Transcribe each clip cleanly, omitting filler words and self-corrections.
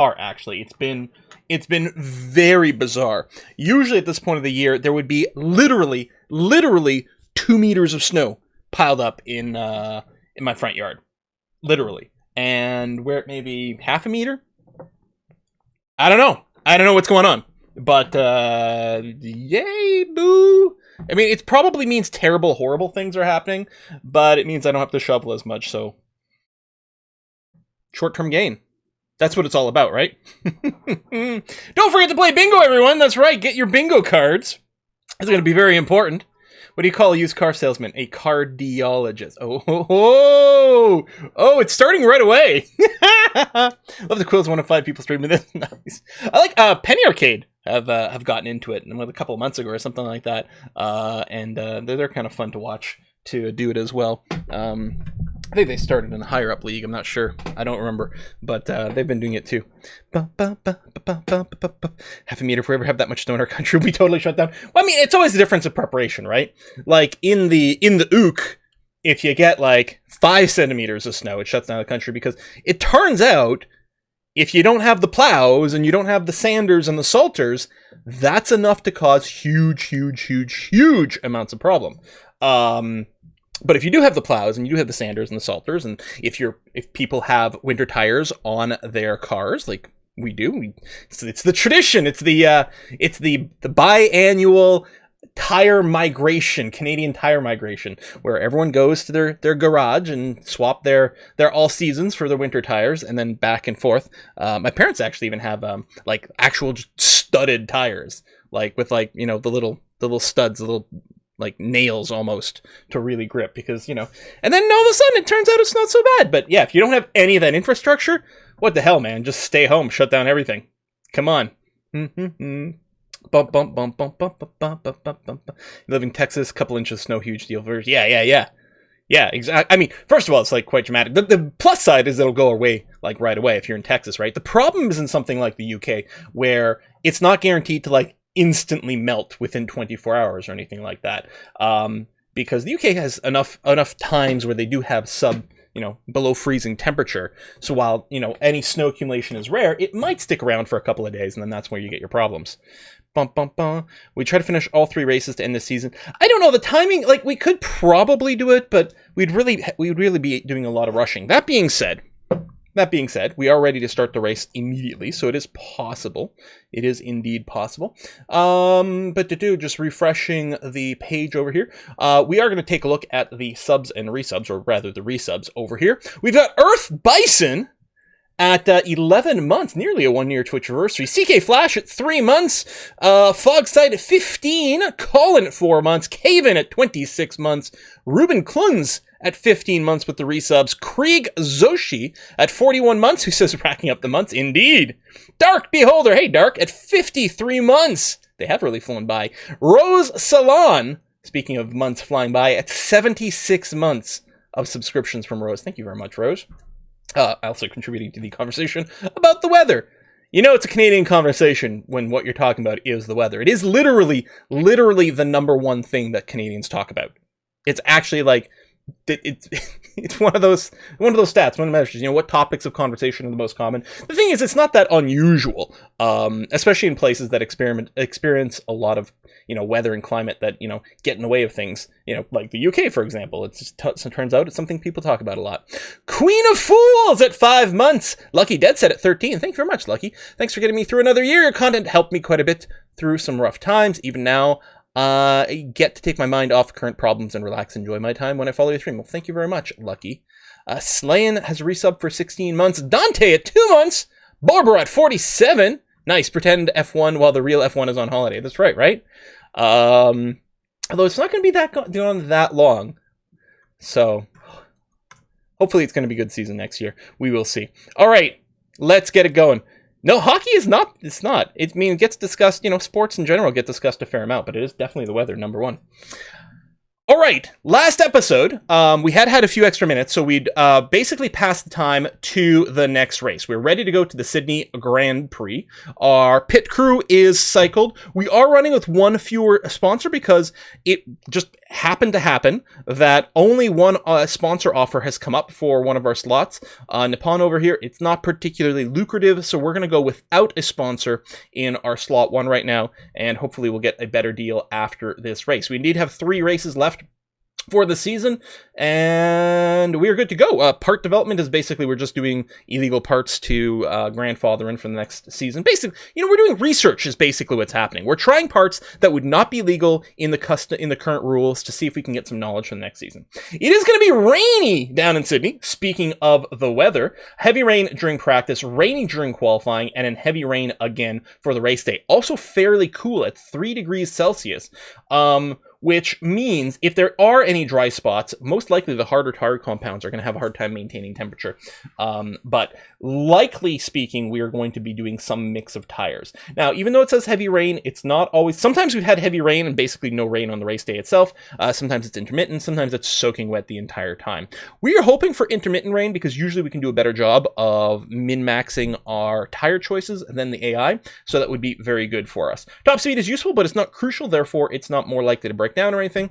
are, actually. It's been very bizarre. Usually at this point of the year, there would be literally 2 meters of snow piled up in my front yard. Literally. And where it may be half a meter? I don't know what's going on. But, yay, boo. I mean, it probably means terrible, horrible things are happening, but it means I don't have to shovel as much, so... short-term gain. That's what it's all about, right? Don't forget to play bingo, everyone! That's right, get your bingo cards. It's going to be very important. What do you call a used car salesman? A cardiologist. Oh, it's starting right away. Love the quills. 1 of 5 people streaming this. Nice. I like Penny Arcade have gotten into it, and a couple of months ago or something like that. And they're kind of fun to watch to do it as well. I think they started in a higher up league. I'm not sure. I don't remember, but they've been doing it too. Half a meter. If we ever have that much snow in our country, we'll be totally shut down. Well, I mean, it's always the difference of preparation, right? Like in the Ook, if you get like 5 centimeters of snow, it shuts down the country, because it turns out if you don't have the plows and you don't have the sanders and the salters, that's enough to cause huge amounts of problem. But if you do have the plows and you do have the sanders and the salters, and if people have winter tires on their cars, like we do, it's the tradition. It's the biannual tire migration, Canadian tire migration, where everyone goes to their garage and swap their all seasons for their winter tires, and then back and forth. My parents actually even have like actual studded tires, like with like, you know, the little studs, the little like nails almost to really grip, because, you know, and then all of a sudden it turns out it's not so bad. But yeah, if you don't have any of that infrastructure, what the hell, man? Just stay home, shut down everything. Come on. Bump, bump, bump, bump, bump, bump, bump, bump, bump, bump. You live in Texas, couple inches of snow, huge deal. Yeah, exactly. I mean, first of all, it's like quite dramatic. The plus side is it'll go away like right away if you're in Texas, right? The problem is in something like the UK, where it's not guaranteed to like instantly melt within 24 hours or anything like that, because the UK has enough times where they do have below freezing temperature. So while, you know, any snow accumulation is rare, it might stick around for a couple of days, and then that's where you get your problems. Bum, bum, bum. We try to finish all 3 races to end the season. I don't know the timing. Like, we could probably do it, but we'd really be doing a lot of rushing. That being said, we are ready to start the race immediately, so it is possible. It is indeed possible. But just refreshing the page over here, we are going to take a look at the subs and resubs, or rather the resubs over here. We've got Earth Bison at 11 months, nearly a 1-year Twitch anniversary. CK Flash at 3 months. Fogsight at 15. Colin at 4 months. Caven at 26 months. Ruben Klunz at 15 months with the resubs. Krieg Zoshi at 41 months, who says racking up the months. Indeed. Dark Beholder, hey Dark, at 53 months. They have really flown by. Rose Salon, speaking of months flying by, at 76 months of subscriptions from Rose. Thank you very much, Rose. Also contributing to the conversation about the weather. You know, it's a Canadian conversation when what you're talking about is the weather. It is literally the number one thing that Canadians talk about. It's actually like, it's one of those stats, one of the measures. You know, what topics of conversation are the most common? The thing is, it's not that unusual, especially in places that experience a lot of, you know, weather and climate that, you know, get in the way of things. You know, like the UK, for example. It turns out it's something people talk about a lot. Queen of Fools at 5 months. Lucky Dead Set at 13. Thank you very much, Lucky. Thanks for getting me through another year. Your content helped me quite a bit through some rough times. Even now, I get to take my mind off current problems and relax, enjoy my time when I follow your stream. Well, thank you very much, Lucky. Slayin has a resub for 16 months. Dante at 2 months. Barbara at 47. Nice, pretend F1 while the real F1 is on holiday. That's right? Although it's not going to be going that long. So, hopefully it's going to be a good season next year. We will see. All right, let's get it going. No, hockey is not. It's not. It gets discussed, you know, sports in general get discussed a fair amount, but it is definitely the weather, number one. All right, last episode, we had a few extra minutes, so we'd basically passed the time to the next race. We're ready to go to the Sydney Grand Prix. Our pit crew is cycled. We are running with one fewer sponsor because it just happened to happen that only one sponsor offer has come up for one of our slots. Nippon over here, it's not particularly lucrative, so we're going to go without a sponsor in our slot 1 right now, and hopefully we'll get a better deal after this race. We indeed have 3 races left for the season, and we're good to go. Part development is basically we're just doing illegal parts to grandfather in for the next season. Basically, we're doing research is basically what's happening. We're trying parts that would not be legal in the current rules to see if we can get some knowledge for the next season. It is going to be rainy down in Sydney. Speaking of the weather, heavy rain during practice, rainy during qualifying, and then heavy rain again for the race day. Also fairly cool at 3 degrees Celsius. Which means if there are any dry spots, most likely the harder tire compounds are going to have a hard time maintaining temperature. But likely speaking, we are going to be doing some mix of tires. Now, even though it says heavy rain, it's not always. Sometimes we've had heavy rain and basically no rain on the race day itself. Sometimes it's intermittent. Sometimes it's soaking wet the entire time. We are hoping for intermittent rain because usually we can do a better job of min-maxing our tire choices than the AI. So that would be very good for us. Top speed is useful, but it's not crucial. Therefore, it's not more likely to break down or anything.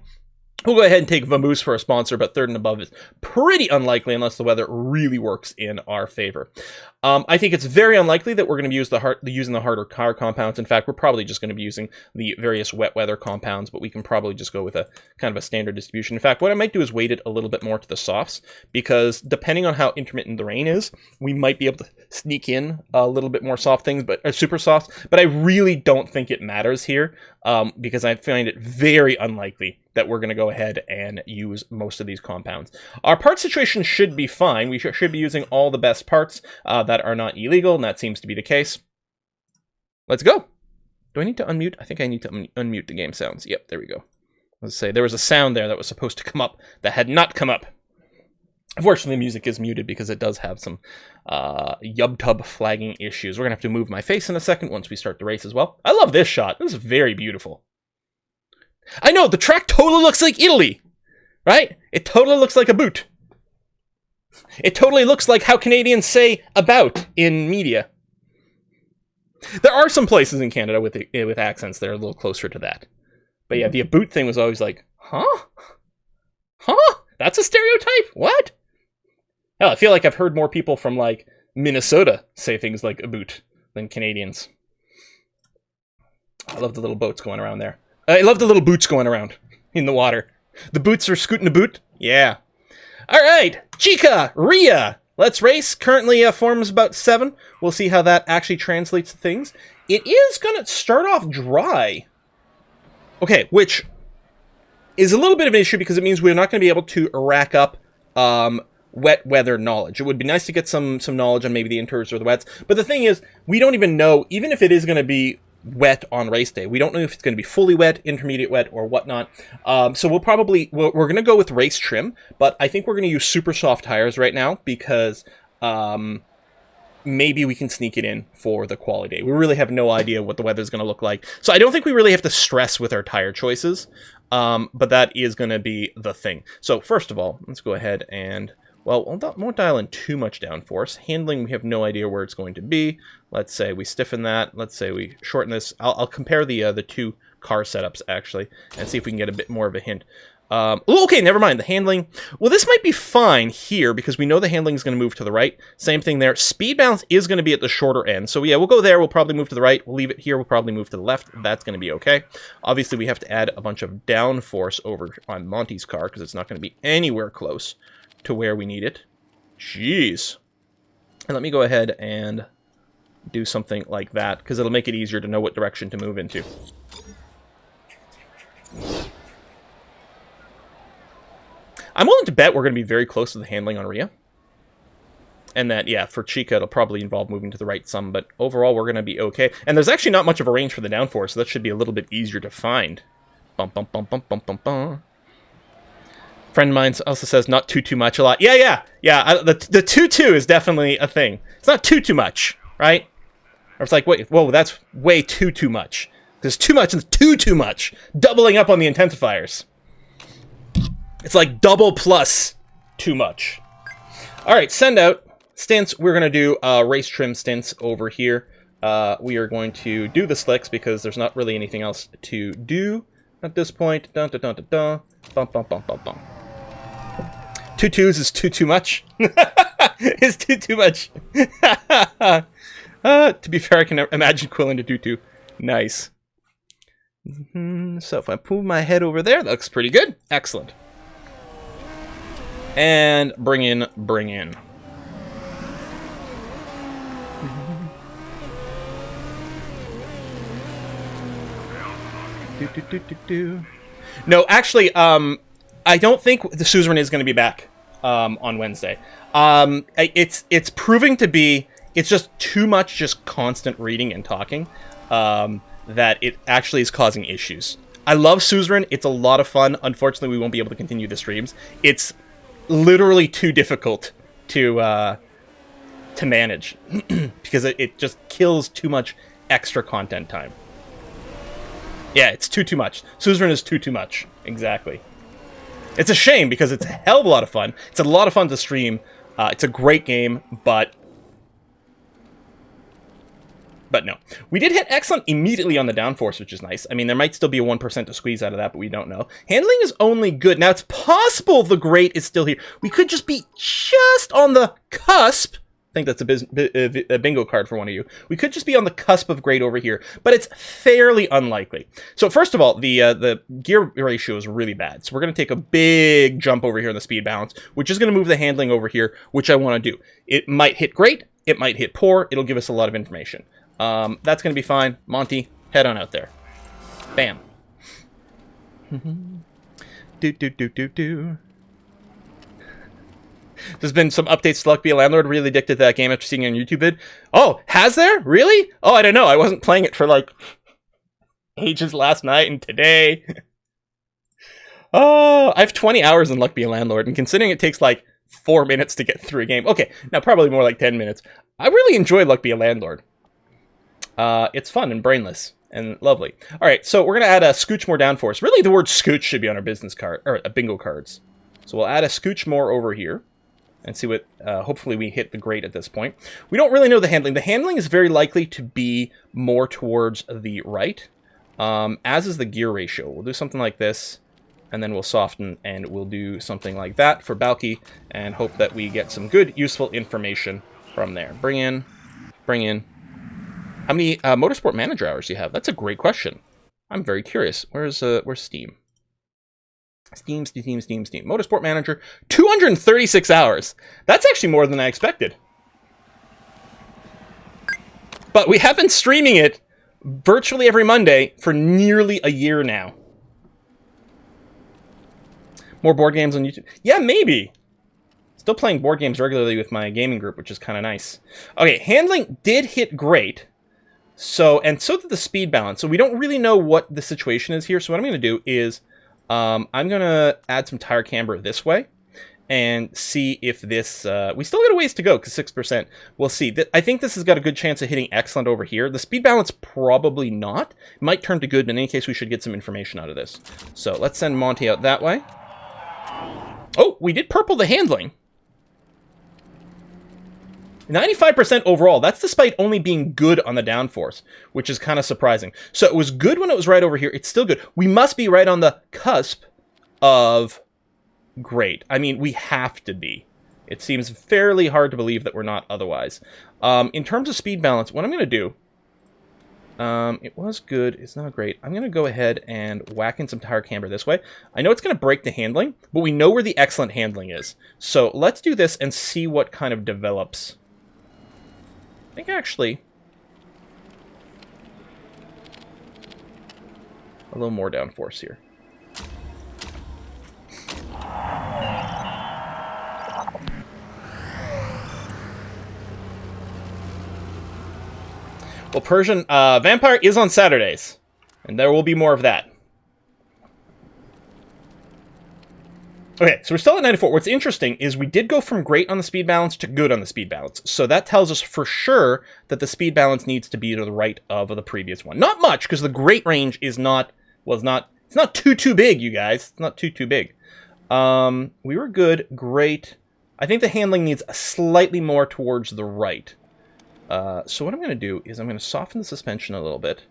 We'll go ahead and take Vamoose for a sponsor, but 3rd and above is pretty unlikely unless the weather really works in our favor. I think it's very unlikely that we're going to be using the harder tire compounds. In fact, we're probably just going to be using the various wet weather compounds, but we can probably just go with a kind of a standard distribution. In fact, what I might do is weight it a little bit more to the softs, because depending on how intermittent the rain is, we might be able to sneak in a little bit more soft things, but super softs. But I really don't think it matters here, because I find it very unlikely that we're going to go ahead and use most of these compounds. Our part situation should be fine. We should be using all the best parts that are not illegal, and that seems to be the case. Let's go. Do I need to unmute? I think I need to unmute the game sounds. Yep, there we go. Let's say there was a sound there that was supposed to come up that had not come up. Unfortunately, music is muted because it does have some YubTub flagging issues. We're going to have to move my face in a second once we start the race as well. I love this shot. This is very beautiful. I know, the track totally looks like Italy, right? It totally looks like a boot. It totally looks like how Canadians say about in media. There are some places in Canada with accents that are a little closer to that. But yeah, the boot thing was always like, huh? Huh? That's a stereotype? What? Hell, I feel like I've heard more people from, like, Minnesota say things like a boot than Canadians. I love the little boats going around there. I love the little boots going around in the water. The boots are scooting a boot? Yeah. All right, Chica, Ria, let's race. Currently, form's about 7. We'll see how that actually translates to things. It is going to start off dry. Okay, which is a little bit of an issue because it means we're not going to be able to rack up wet weather knowledge. It would be nice to get some knowledge on maybe the interiors or the wets. But the thing is, we don't even know, even if it is going to be wet on race day, we don't know if it's going to be fully wet, intermediate wet, or whatnot. So we're going to go with race trim, but I think we're going to use super soft tires right now because maybe we can sneak it in for the quality day. We really have no idea what the weather's going to look like. So I don't think we really have to stress with our tire choices, but that is going to be the thing. So first of all, let's go ahead and, well, won't dial in too much downforce. Handling, we have no idea where it's going to be. Let's say we stiffen that. Let's say we shorten this. I'll compare the 2 car setups, actually, and see if we can get a bit more of a hint. Okay, never mind. The handling. Well, this might be fine here because we know the handling is going to move to the right. Same thing there. Speed balance is going to be at the shorter end. So yeah, we'll go there. We'll probably move to the right. We'll leave it here. We'll probably move to the left. That's going to be okay. Obviously, we have to add a bunch of downforce over on Monty's car because it's not going to be anywhere close to where we need it. Jeez. And let me go ahead and do something like that because it'll make it easier to know what direction to move into. I'm willing to bet we're going to be very close to the handling on Ria. And that, yeah, for Chica, it'll probably involve moving to the right some, but overall, we're going to be okay. And there's actually not much of a range for the downforce, so that should be a little bit easier to find. Bum, bum, bum, bum, bum, bum, bum. Friend of mine also says not too much a lot. Yeah. The 2-2 is definitely a thing. It's not too much, right? Or it's like, wait, whoa, that's way too much. There's too much and too much. Doubling up on the intensifiers. It's like double plus too much. All right, send out stints. We're going to do race trim stints over here. We are going to do the slicks because there's not really anything else to do at this point. Dun, dun, dun, dun, dun. Bum, bum, bum, bum, bum. 2 twos is too much. It's too much. To be fair, I can imagine Quillen to do 2. Nice. So if I move my head over there, that looks pretty good. Excellent. And bring in. No, actually, I don't think the suzerain is going to be back on Wednesday. It's proving to be, it's just too much just constant reading and talking that it actually is causing issues. I love suzerain. It's a lot of fun. Unfortunately, we won't be able to continue the streams. It's literally too difficult to manage because it just kills too much extra content time. Yeah, it's too much. Suzerain is too much. Exactly. It's a shame because it's a hell of a lot of fun. It's a lot of fun to stream. It's a great game, but no. We did hit excellent immediately on the downforce, which is nice. I mean, there might still be a 1% to squeeze out of that, but we don't know. Handling is only good. Now, it's possible the great is still here. We could just be just on the cusp. I think that's a bingo card for one of you. We could just be on the cusp of great over here, but it's fairly unlikely. So first of all, the gear ratio is really bad. So we're going to take a big jump over here in the speed balance, which is going to move the handling over here, which I want to do. It might hit great. It might hit poor. It'll give us a lot of information. That's going to be fine. Monty, head on out there. Bam. There's been some updates to Luck Be a Landlord. Really addicted to that game after seeing it on YouTube vid. Oh, has there? Really? Oh, I don't know. I wasn't playing it for like ages last night and today. Oh, I have 20 hours in Luck Be a Landlord, and considering it takes like 4 minutes to get through a game. Okay, now probably more like 10 minutes. I really enjoy Luck Be a Landlord. It's fun and brainless and lovely. All right, so we're going to add a scooch more downforce. Really, the word scooch should be on our business card, or bingo cards. So we'll add a scooch more over here. And see what, hopefully we hit the great at this point. We don't really know the handling. The handling is very likely to be more towards the right, as is the gear ratio. We'll do something like this, and then we'll soften, and we'll do something like that for Balky, and hope that we get some good, useful information from there. Bring in. How many Motorsport Manager hours do you have? That's a great question. I'm very curious. Where's Steam? Steam. Motorsport Manager, 236 hours. That's actually more than I expected. But we have been streaming it virtually every Monday for nearly a year now. More board games on YouTube? Yeah, maybe. Still playing board games regularly with my gaming group, which is kind of nice. Okay, handling did hit great. So did the speed balance. So we don't really know what the situation is here. So what I'm going to do is I'm going to add some tire camber this way and see if this... we still got a ways to go because 6%. We'll see. I think this has got a good chance of hitting excellent over here. The speed balance, probably not. It might turn to good, but in any case, we should get some information out of this. So let's send Monty out that way. Oh, we did purple the handling. 95% overall. That's despite only being good on the downforce, which is kind of surprising. So it was good when it was right over here. It's still good. We must be right on the cusp of great. I mean, we have to be. It seems fairly hard to believe that we're not otherwise. In terms of speed balance, what I'm going to do... it was good. It's not great. I'm going to go ahead and whack in some tire camber this way. I know it's going to break the handling, but we know where the excellent handling is. So let's do this and see what kind of develops. I think actually a little more downforce here. Well, Persian Vampire is on Saturdays, and there will be more of that. Okay, so we're still at 94. What's interesting is we did go from great on the speed balance to good on the speed balance. So that tells us for sure that the speed balance needs to be to the right of the previous one. Not much, because the great range is not, it's not too big, you guys. It's not too big. We were good. Great. I think the handling needs slightly more towards the right. So what I'm going to do is I'm going to soften the suspension a little bit.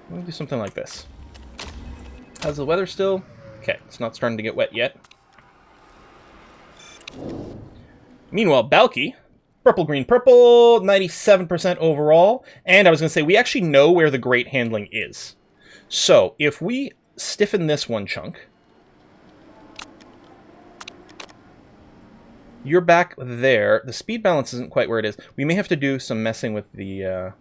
We'll do something like this. How's the weather still? Okay, it's not starting to get wet yet. Meanwhile, Balky, purple, green, purple, 97% overall. And I was going to say, we actually know where the great handling is. So, if we stiffen this one chunk, you're back there. The speed balance isn't quite where it is. We may have to do some messing with the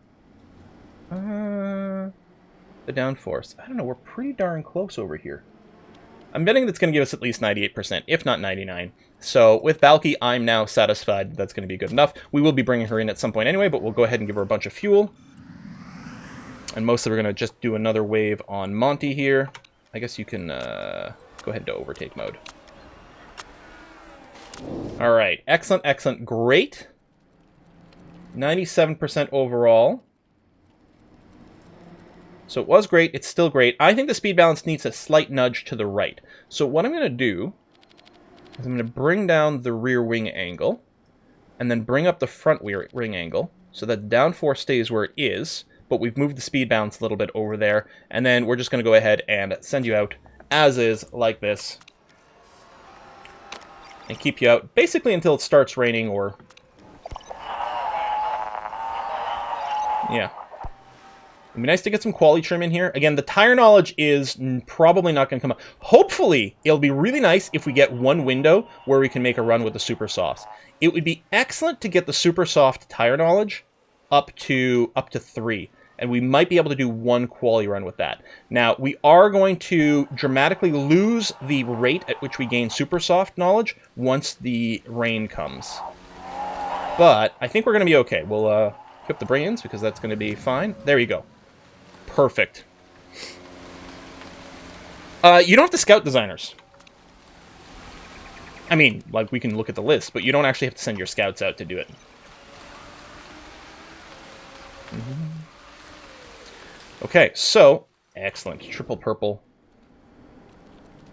downforce. I don't know, we're pretty darn close over here. I'm betting that's going to give us at least 98%, if not 99%. So with Balky, I'm now satisfied that's going to be good enough. We will be bringing her in at some point anyway, but we'll go ahead and give her a bunch of fuel. And mostly we're going to just do another wave on Monty here. I guess you can go ahead to overtake mode. All right, excellent, excellent, great. 97% overall. So it was great, it's still great. I think the speed balance needs a slight nudge to the right. So what I'm going to do is I'm going to bring down the rear wing angle, and then bring up the front wing angle, so that the downforce stays where it is, but we've moved the speed balance a little bit over there, and then we're just going to go ahead and send you out as is, like this, and keep you out basically until it starts raining, or... yeah. It'd be nice to get some quality trim in here. Again, the tire knowledge is probably not going to come up. Hopefully, it'll be really nice if we get one window where we can make a run with the super softs. It would be excellent to get the super soft tire knowledge up to 3. And we might be able to do one quality run with that. Now, we are going to dramatically lose the rate at which we gain super soft knowledge once the rain comes. But I think we're going to be okay. We'll equip the bring-ins because that's going to be fine. There you go. Perfect. You don't have to scout designers. I mean, like, we can look at the list, but you don't actually have to send your scouts out to do it. Okay, so, excellent. Triple purple.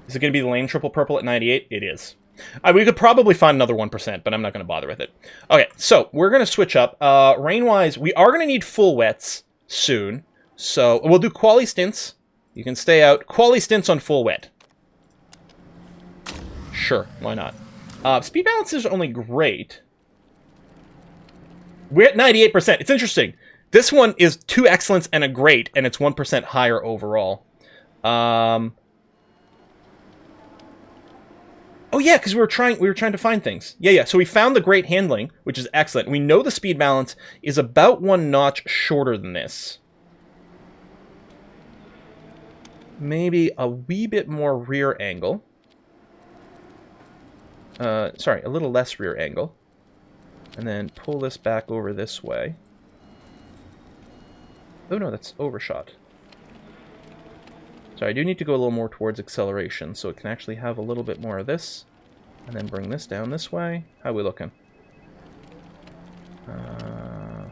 Is it going to be the lane triple purple at 98? It is. We could probably find another 1%, but I'm not going to bother with it. Okay, so, we're going to switch up. Rain-wise, we are going to need full wets soon. So, we'll do quali stints. You can stay out. Quali stints on full wet. Sure, why not? Speed balance is only great. We're at 98%. It's interesting. This one is 2 excellence and a great, and it's 1% higher overall. Oh yeah, because we were trying to find things. Yeah. So we found the great handling, which is excellent. We know the speed balance is about 1 notch shorter than this. Maybe a wee bit more rear angle. Sorry, a little less rear angle. And then pull this back over this way. Oh no, that's overshot. So I do need to go a little more towards acceleration, so it can actually have a little bit more of this. And then bring this down this way. How are we looking? A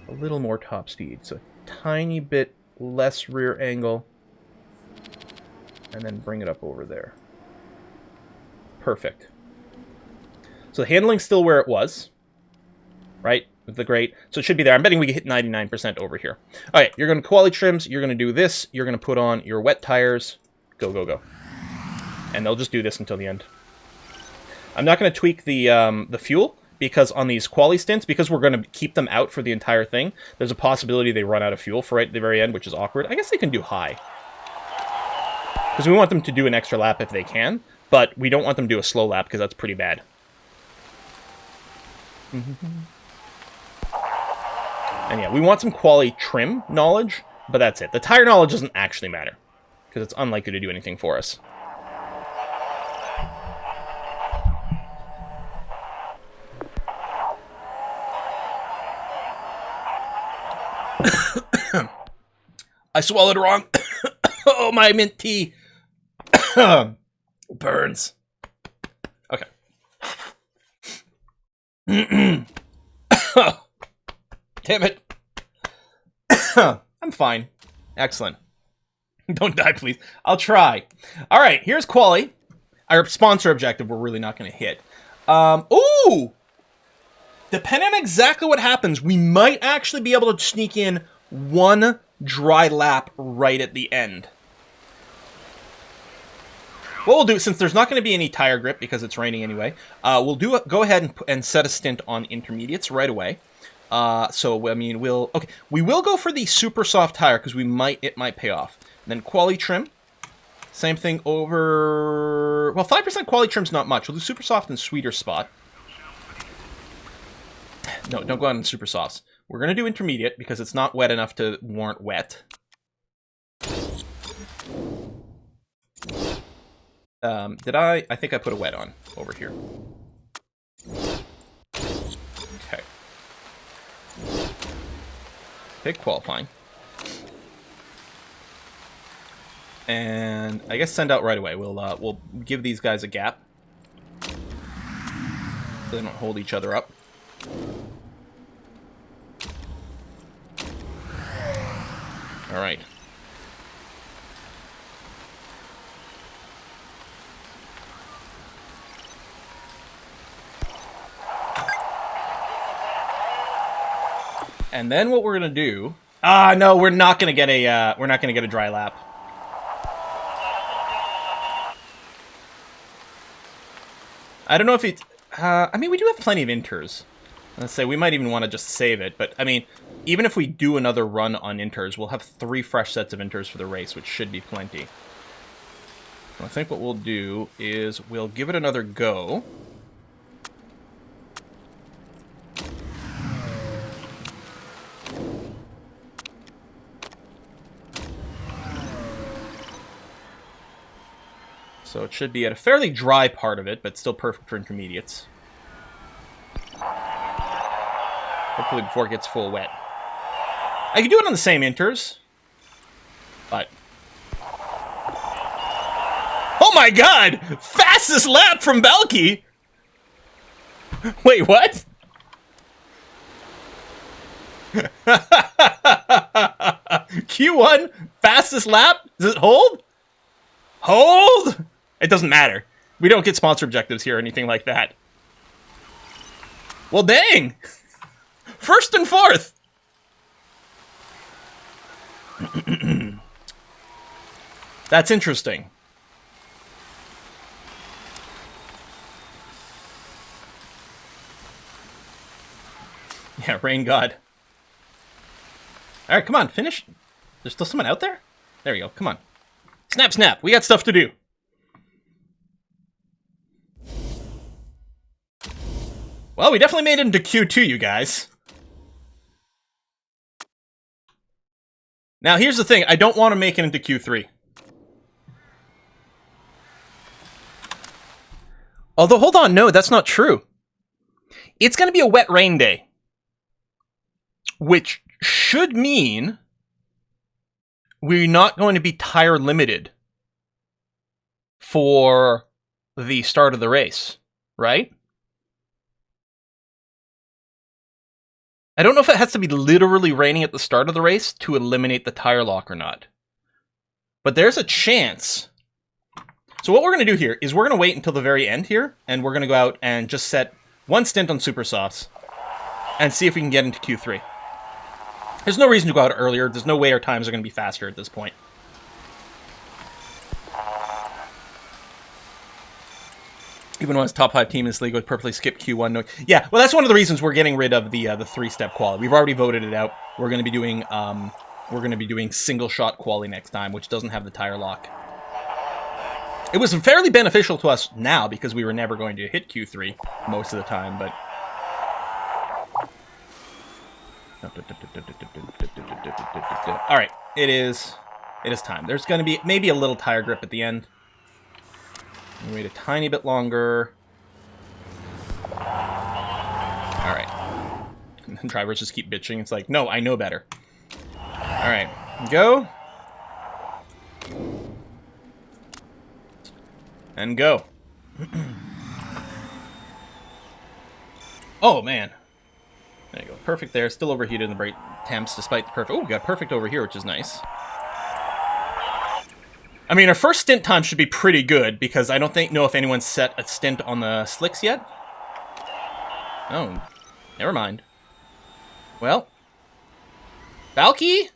little more top speed, so a tiny bit less rear angle. And then bring it up over there. Perfect. So the handling's still where it was. Right? With the great. So it should be there. I'm betting we can hit 99% over here. Alright, you're going to quality trims. You're going to do this. You're going to put on your wet tires. Go, go, go. And they'll just do this until the end. I'm not going to tweak the fuel. Because on these quali stints, because we're going to keep them out for the entire thing, there's a possibility they run out of fuel for right at the very end, which is awkward. I guess they can do high. Because we want them to do an extra lap if they can, but we don't want them to do a slow lap because that's pretty bad. And yeah, we want some quality trim knowledge, but that's it. The tire knowledge doesn't actually matter because it's unlikely to do anything for us. I swallowed wrong. Oh, my mint tea. Burns. Damn it. I'm fine. Excellent. Don't die, please. I'll try. All right, here's quali. Our sponsor objective we're really not going to hit. Ooh! Depending on exactly what happens, we might actually be able to sneak in one dry lap right at the end. What we'll do, since there's not going to be any tire grip because it's raining anyway, we'll go ahead and set a stint on intermediates right away. So I mean, we will go for the super soft tire because it might pay off. And then quali trim, same thing over. Well, 5% quali trim's not much. We'll do super soft and sweeter spot. No, don't go out on super softs. We're gonna do intermediate because it's not wet enough to warrant wet. I think I put a wet on over here. Okay. Pick qualifying. And I guess send out right away. We'll give these guys a gap. So they don't hold each other up. Alright. And then what we're gonna do? No, we're not gonna get a dry lap. I don't know if it's. I mean, we do have plenty of inters. Let's say we might even want to just save it, but I mean, even if we do another run on inters, we'll have 3 fresh sets of inters for the race, which should be plenty. So I think what we'll do is we'll give it another go. So it should be at a fairly dry part of it, but still perfect for intermediates. Hopefully before it gets full wet. I could do it on the same inters, but... Oh my god! Fastest lap from Balky! Wait, what? Q1, fastest lap? Does it hold? Hold! It doesn't matter. We don't get sponsor objectives here or anything like that. Well, dang! First and fourth! That's interesting. Yeah, rain god. Alright, come on, finish. There's still someone out there? There we go, come on. Snap, snap, we got stuff to do. Well, we definitely made it into Q2, you guys. Now, here's the thing. I don't want to make it into Q3. Although, hold on. No, that's not true. It's going to be a wet rain day. Which should mean we're not going to be tire limited for the start of the race, right? I don't know if it has to be literally raining at the start of the race to eliminate the tire lock or not. But there's a chance. So what we're going to do here is we're going to wait until the very end here, and we're going to go out and just set one stint on super softs and see if we can get into Q3. There's no reason to go out earlier. There's no way our times are going to be faster at this point. Even when it's top 5 team in this league, would purposely skip Q1. No, yeah, well, that's one of the reasons we're getting rid of the 3-step quali. We've already voted it out. We're going to be doing single shot quali next time, which doesn't have the tire lock. It was fairly beneficial to us now because we were never going to hit Q3 most of the time, but. All right, it is time. There's going to be maybe a little tire grip at the end. Wait a tiny bit longer. Alright. Drivers just keep bitching. It's like, no, I know better. Alright. Go. And go. Oh, man. There you go. Perfect there. Still overheated in the brake temps despite the perfect... Oh, we got perfect over here, which is nice. I mean, our first stint time should be pretty good because I don't know if anyone's set a stint on the slicks yet. Oh, never mind. Well. Balky?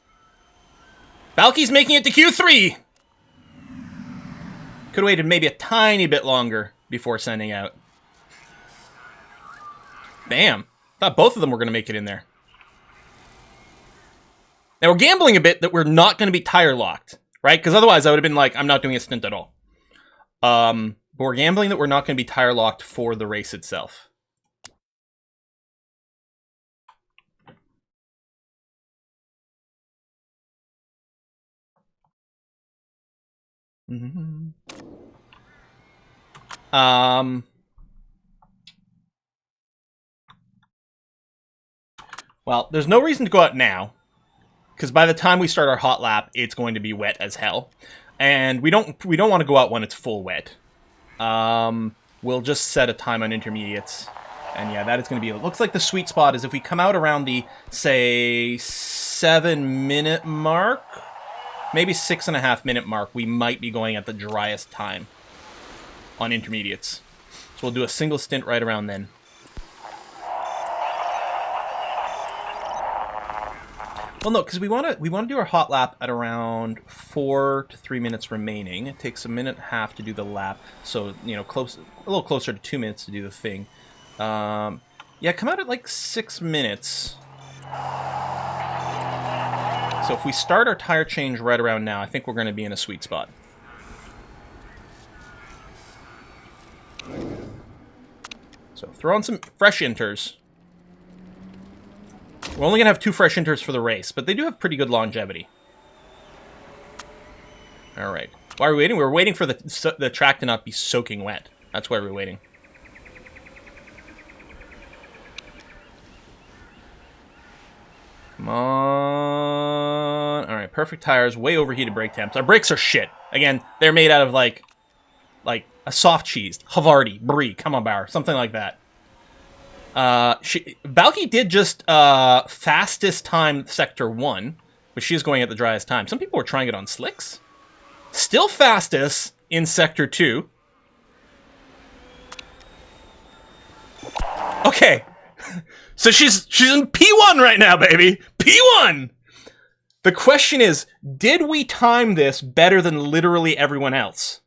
Balky's making it to Q3! Could have waited maybe a tiny bit longer before sending out. Bam. Thought both of them were going to make it in there. Now we're gambling a bit that we're not going to be tire locked, right? Because otherwise I would have been like, I'm not doing a stint at all. But we're gambling that we're not going to be tire locked for the race itself. Mm-hmm. Well, there's no reason to go out now, because by the time we start our hot lap, it's going to be wet as hell, and we don't want to go out when it's full wet. We'll just set a time on intermediates, and yeah, that is going to be. It looks like the sweet spot is if we come out around the say 7-minute mark, maybe 6.5-minute mark. We might be going at the driest time on intermediates, so we'll do a single stint right around then. Well, no, because we want to do our hot lap at around 4 to 3 minutes remaining. It takes a minute and a half to do the lap, so you know, a little closer to 2 minutes to do the thing. Yeah, come out at like 6 minutes. So if we start our tire change right around now, I think we're going to be in a sweet spot. So throw in some fresh inters. We're only going to have 2 fresh inters for the race, but they do have pretty good longevity. All right. Why are we waiting? We were waiting for the track to not be soaking wet. That's why we're waiting. Come on. All right, perfect tires, way overheated brake temps. Our brakes are shit. Again, they're made out of like a soft cheese. Havarti, Brie, Camembert, something like that. Balky did just fastest time sector 1, but she's going at the driest time. Some people were trying it on slicks. Still fastest in sector 2. Okay. So she's in P1 right now, baby. P1! The question is, did we time this better than literally everyone else?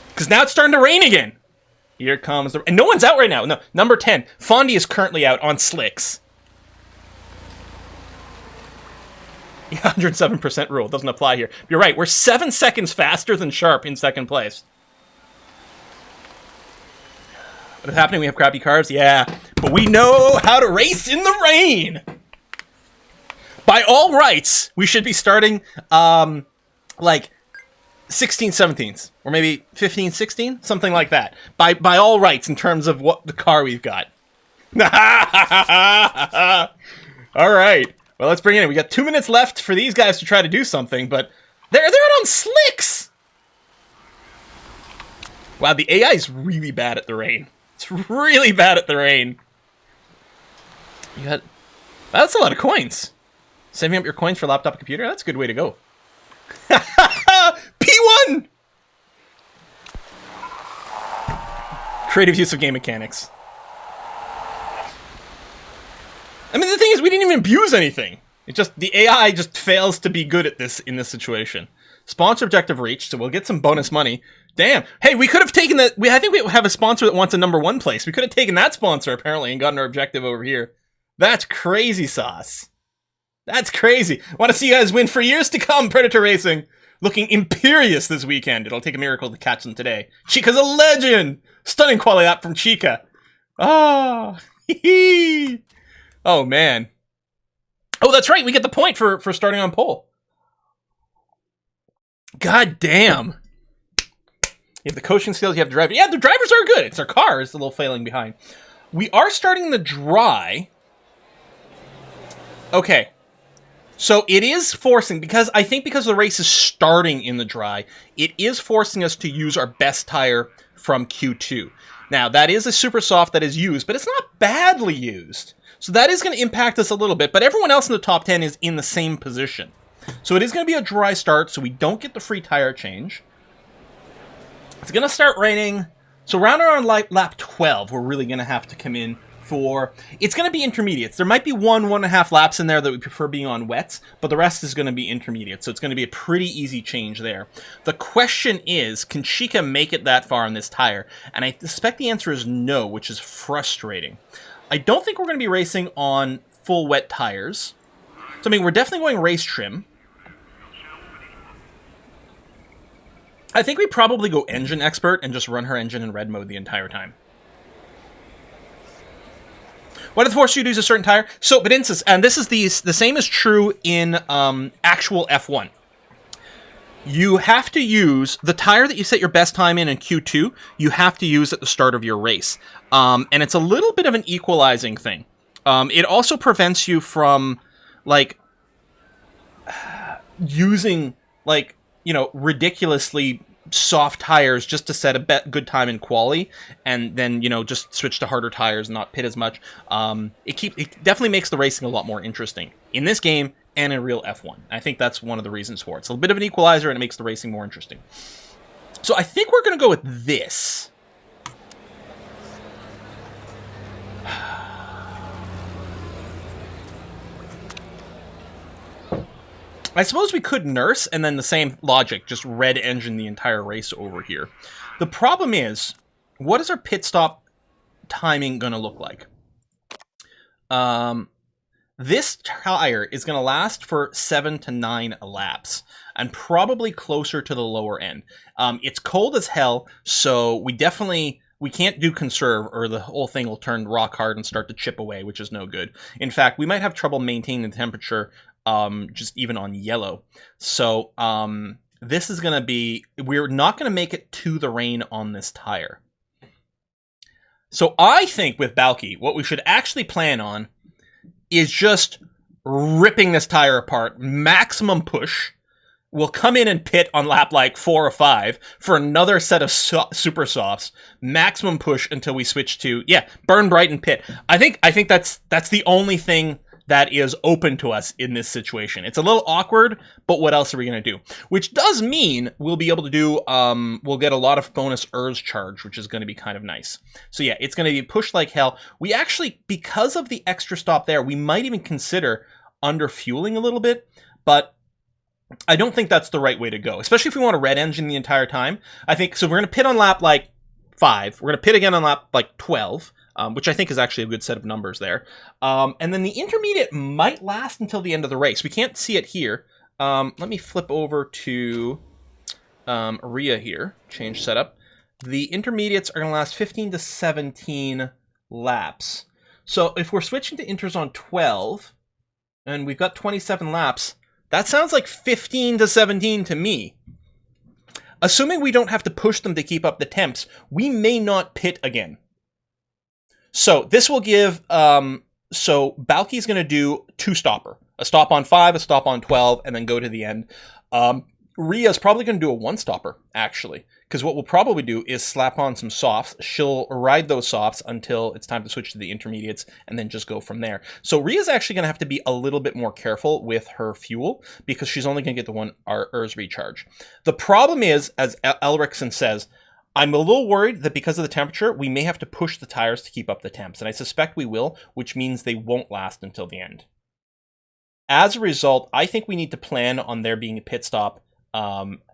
Because now it's starting to rain again. Here comes the... And no one's out right now. No, number 10. Fondy is currently out on slicks. Yeah, 107% rule. Doesn't apply here. You're right. We're 7 seconds faster than Sharp in second place. What is happening? We have crappy cars? Yeah. But we know how to race in the rain. By all rights, we should be starting, like... 16, 17th, or maybe 15, 16, something like that. By all rights, in terms of what the car we've got. All right. Well, let's bring it in. We got 2 minutes left for these guys to try to do something, but they're out on slicks. Wow, the AI is really bad at the rain. It's really bad at the rain. That's a lot of coins. Saving up your coins for laptop and computer. That's a good way to go. P1! Creative use of game mechanics. I mean, the thing is, we didn't even abuse anything. The AI just fails to be good at this in this situation. Sponsor objective reached, so we'll get some bonus money. Damn. Hey, we could have taken that. I think we have a sponsor that wants a number 1 place. We could have taken that sponsor, apparently, and gotten our objective over here. That's crazy sauce. That's crazy. Want to see you guys win for years to come, Predator Racing. Looking imperious this weekend. It'll take a miracle to catch them today. Chica's a legend! Stunning quality lap from Chica. Oh, oh, man. Oh, that's right. We get the point for starting on pole. God damn. You have the coaching skills, you have the driver. Yeah, the drivers are good. It's our car is a little failing behind. We are starting the dry. Okay. So it is forcing, because the race is starting in the dry, it is forcing us to use our best tire from Q2. Now, that is a super soft that is used, but it's not badly used. So that is going to impact us a little bit, but everyone else in the top 10 is in the same position. So it is going to be a dry start, so we don't get the free tire change. It's going to start raining. So around lap 12, we're really going to have to come in for... It's going to be intermediates. There might be 1.5 laps in there that we prefer being on wets, but the rest is going to be intermediate. So it's going to be a pretty easy change there. The question is, can Chica make it that far on this tire? And I suspect the answer is no, which is frustrating. I don't think we're going to be racing on full wet tires. So, I mean, we're definitely going race trim. I think we probably go engine expert and just run her engine in red mode the entire time. What if it forces you to use a certain tire? So, but instance, and this is the same is true in actual F1. You have to use the tire that you set your best time in Q2. You have to use at the start of your race, and it's a little bit of an equalizing thing. It also prevents you from like using like ridiculously soft tires just to set a good time in quali, and then just switch to harder tires and not pit as much. It definitely makes the racing a lot more interesting in this game and in real F1. I think that's one of the reasons for it. It's a bit of an equalizer and it makes the racing more interesting. So I think we're going to go with this. I suppose we could nurse, and then the same logic, just red engine the entire race over here. The problem is, what is our pit stop timing going to look like? This tire is going to last for 7 to 9 laps, and probably closer to the lower end. It's cold as hell, so we can't do conserve, or the whole thing will turn rock hard and start to chip away, which is no good. In fact, we might have trouble maintaining the temperature just even on yellow. So this is going to be... We're not going to make it to the rain on this tire. So I think with Balky, what we should actually plan on is just ripping this tire apart. Maximum push. We'll come in and pit on lap like 4 or 5 for another set of super softs. Maximum push until we switch to, burn bright and pit. I think that's the only thing that is open to us in this situation. It's a little awkward, but what else are we going to do? Which does mean we'll be able to do, we'll get a lot of bonus ERS charge, which is going to be kind of nice. So yeah, it's going to be pushed like hell. We actually, because of the extra stop there, we might even consider under-fueling a little bit, but I don't think that's the right way to go, especially if we want a red engine the entire time. I think, so we're going to pit on lap like 5. We're going to pit again on lap like 12. Which I think is actually a good set of numbers there. And then the intermediate might last until the end of the race. We can't see it here. Let me flip over to Rhea here. Change setup. The intermediates are going to last 15 to 17 laps. So if we're switching to inters on 12, and we've got 27 laps, that sounds like 15 to 17 to me. Assuming we don't have to push them to keep up the temps, we may not pit again. So this will give, so Balky's going to do 2-stopper. A stop on 5, a stop on 12, and then go to the end. Rhea's probably going to do a 1-stopper, actually. Because what we'll probably do is slap on some softs. She'll ride those softs until it's time to switch to the intermediates, and then just go from there. So Rhea's actually going to have to be a little bit more careful with her fuel, because she's only going to get the one ERS recharge. The problem is, as Elrickson says, I'm a little worried that because of the temperature, we may have to push the tires to keep up the temps, and I suspect we will, which means they won't last until the end. As a result, I think we need to plan on there being a pit stop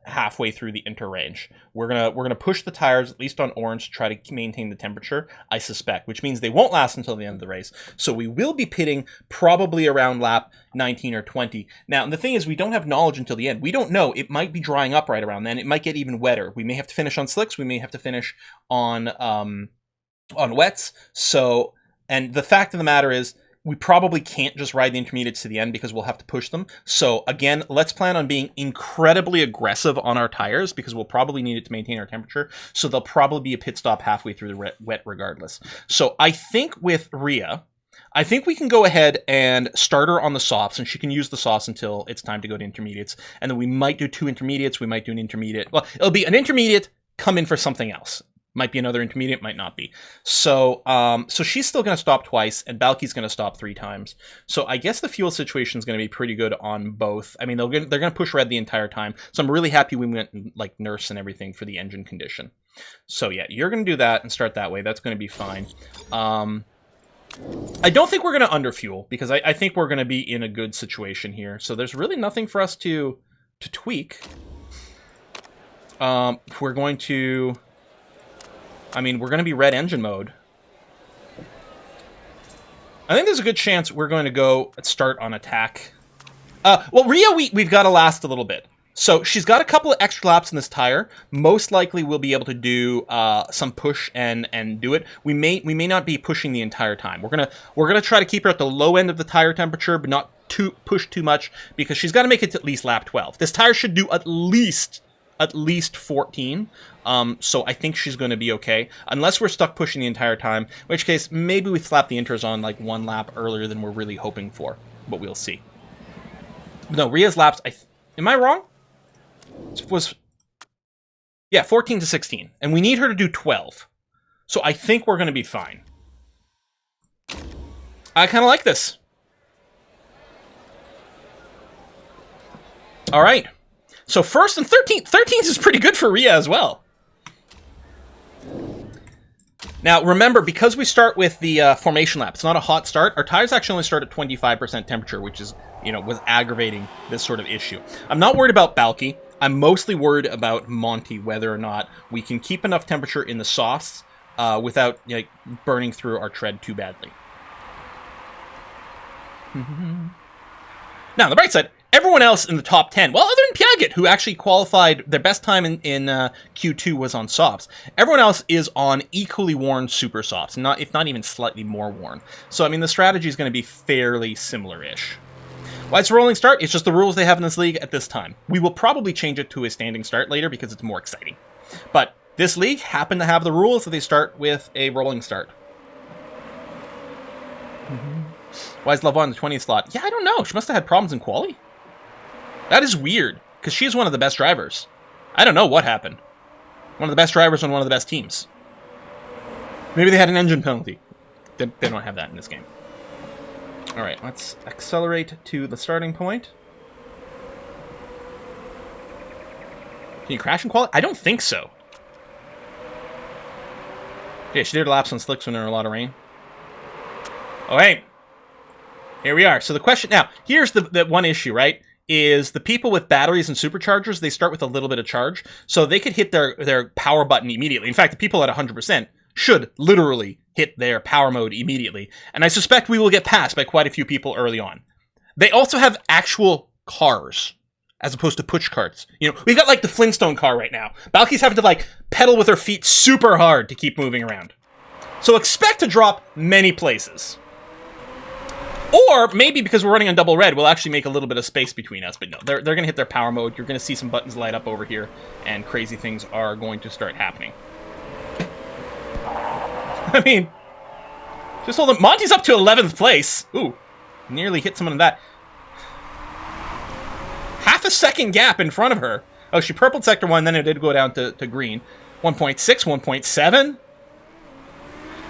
halfway through the inter range. We're gonna push the tires, at least on orange, to try to maintain the temperature, I suspect, which means they won't last until the end of the race. So we will be pitting probably around lap 19 or 20. Now, the thing is, we don't have knowledge until the end. We don't know. It might be drying up right around then. It might get even wetter. We may have to finish on slicks. We may have to finish on wets. So, and the fact of the matter is, we probably can't just ride the intermediates to the end because we'll have to push them. So again, let's plan on being incredibly aggressive on our tires because we'll probably need it to maintain our temperature. So there'll probably be a pit stop halfway through the wet regardless. So I think with Rhea, I think we can go ahead and start her on the softs, and she can use the softs until it's time to go to intermediates. And then we might do 2 intermediates. We might do an intermediate. Well, it'll be an intermediate, come in for something else. Might be another intermediate, might not be. So so she's still going to stop twice, and Balky's going to stop 3 times. So I guess the fuel situation is going to be pretty good on both. I mean, they're going to push red the entire time. So I'm really happy we went like nurse and everything for the engine condition. So yeah, you're going to do that and start that way. That's going to be fine. I don't think we're going to underfuel, because I think we're going to be in a good situation here. So there's really nothing for us to tweak. We're going to... I mean, we're going to be red engine mode. I think there's a good chance we're going to go start on attack. Well, Rhea, we've got to last a little bit. So she's got a couple of extra laps in this tire. Most likely we'll be able to do some push and do it. We may not be pushing the entire time. We're gonna try to keep her at the low end of the tire temperature, but not push too much, because she's got to make it to at least lap 12. This tire should do at least 14. So I think she's going to be okay, unless we're stuck pushing the entire time, in which case maybe we slap the inters on like 1 lap earlier than we're really hoping for, but we'll see. No, Rhea's laps, am I wrong? It was, yeah, 14 to 16, and we need her to do 12. So I think we're going to be fine. I kind of like this. All right. So first and 13th. 13th is pretty good for Rhea as well. Now, remember, because we start with the formation lap, it's not a hot start. Our tires actually only start at 25% temperature, which is, was aggravating this sort of issue. I'm not worried about Balky. I'm mostly worried about Monty, whether or not we can keep enough temperature in the softs without burning through our tread too badly. Now, on the bright side, everyone else in the top 10, well, other than Piaget, who actually qualified, their best time in Q2 was on softs. Everyone else is on equally worn super softs, if not even slightly more worn. So, I mean, the strategy is going to be fairly similar-ish. Why it's a rolling start? It's just the rules they have in this league at this time. We will probably change it to a standing start later because it's more exciting. But this league happened to have the rules that they start with a rolling start. Why is Lavon in the 20th slot? Yeah, I don't know. She must have had problems in quali. That is weird, because she's one of the best drivers. I don't know what happened. One of the best drivers on one of the best teams. Maybe they had an engine penalty. They don't have that in this game. Alright, let's accelerate to the starting point. Can you crash in quali? I don't think so. Yeah, she did laps on slicks when there were a lot of rain. Oh, hey. Here we are. So the question... Now, here's the one issue, right? Is the people with batteries and superchargers, they start with a little bit of charge. So they could hit their power button immediately. In fact, the people at 100% should literally hit their power mode immediately. And I suspect we will get passed by quite a few people early on. They also have actual cars, as opposed to push carts. We've got like the Flintstone car right now. Balky's having to like pedal with her feet super hard to keep moving around. So expect to drop many places. Or maybe because we're running on double red, we'll actually make a little bit of space between us. But no, they're going to hit their power mode. You're going to see some buttons light up over here, and crazy things are going to start happening. I mean, just hold on. Monty's up to 11th place. Ooh, nearly hit someone in that. Half a second gap in front of her. Oh, she purpled sector 1, then it did go down to green. 1.6, 1.7.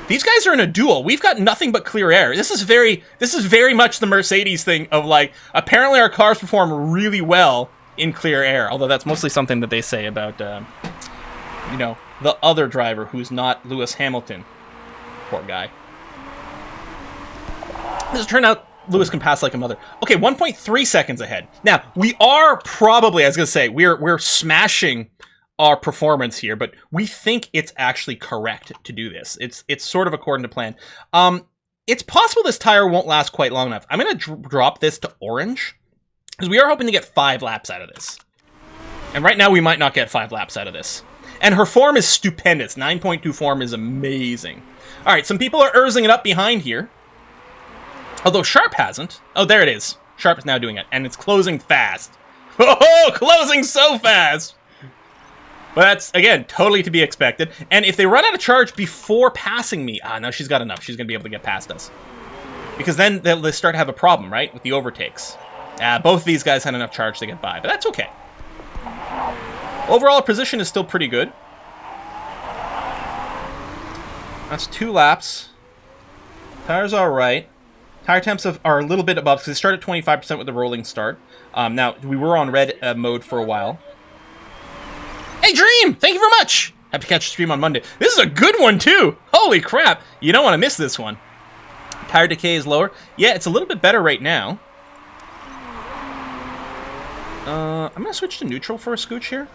These guys are in a duel. We've got nothing but clear air. This is very much the Mercedes thing of like, apparently our cars perform really well in clear air. Although that's mostly something that they say about, the other driver who's not Lewis Hamilton. Poor guy. This turned out Lewis can pass like a mother. Okay, 1.3 seconds ahead. Now, we are probably, I was going to say, we're smashing our performance here, but we think it's actually correct to do this. It's sort of according to plan. It's possible this tire won't last quite long enough. I'm going to drop this to orange, because we are hoping to get 5 laps out of this. And right now, we might not get 5 laps out of this. And her form is stupendous. 9.2 form is amazing. All right, some people are erzing it up behind here. Although Sharp hasn't. Oh, there it is. Sharp is now doing it, and it's closing fast. Oh, closing so fast! But that's, again, totally to be expected. And if they run out of charge before passing me... no, she's got enough. She's going to be able to get past us. Because then they'll start to have a problem, right? With the overtakes. Both of these guys had enough charge to get by. But that's okay. Overall, our position is still pretty good. That's 2 laps. Tires are alright. Tire temps are a little bit above, because they start at 25% with the rolling start. Now, we were on red mode for a while. Hey, Dream! Thank you very much! Have to catch the stream on Monday. This is a good one, too! Holy crap! You don't want to miss this one. Tire decay is lower. Yeah, it's a little bit better right now. I'm going to switch to neutral for a scooch here.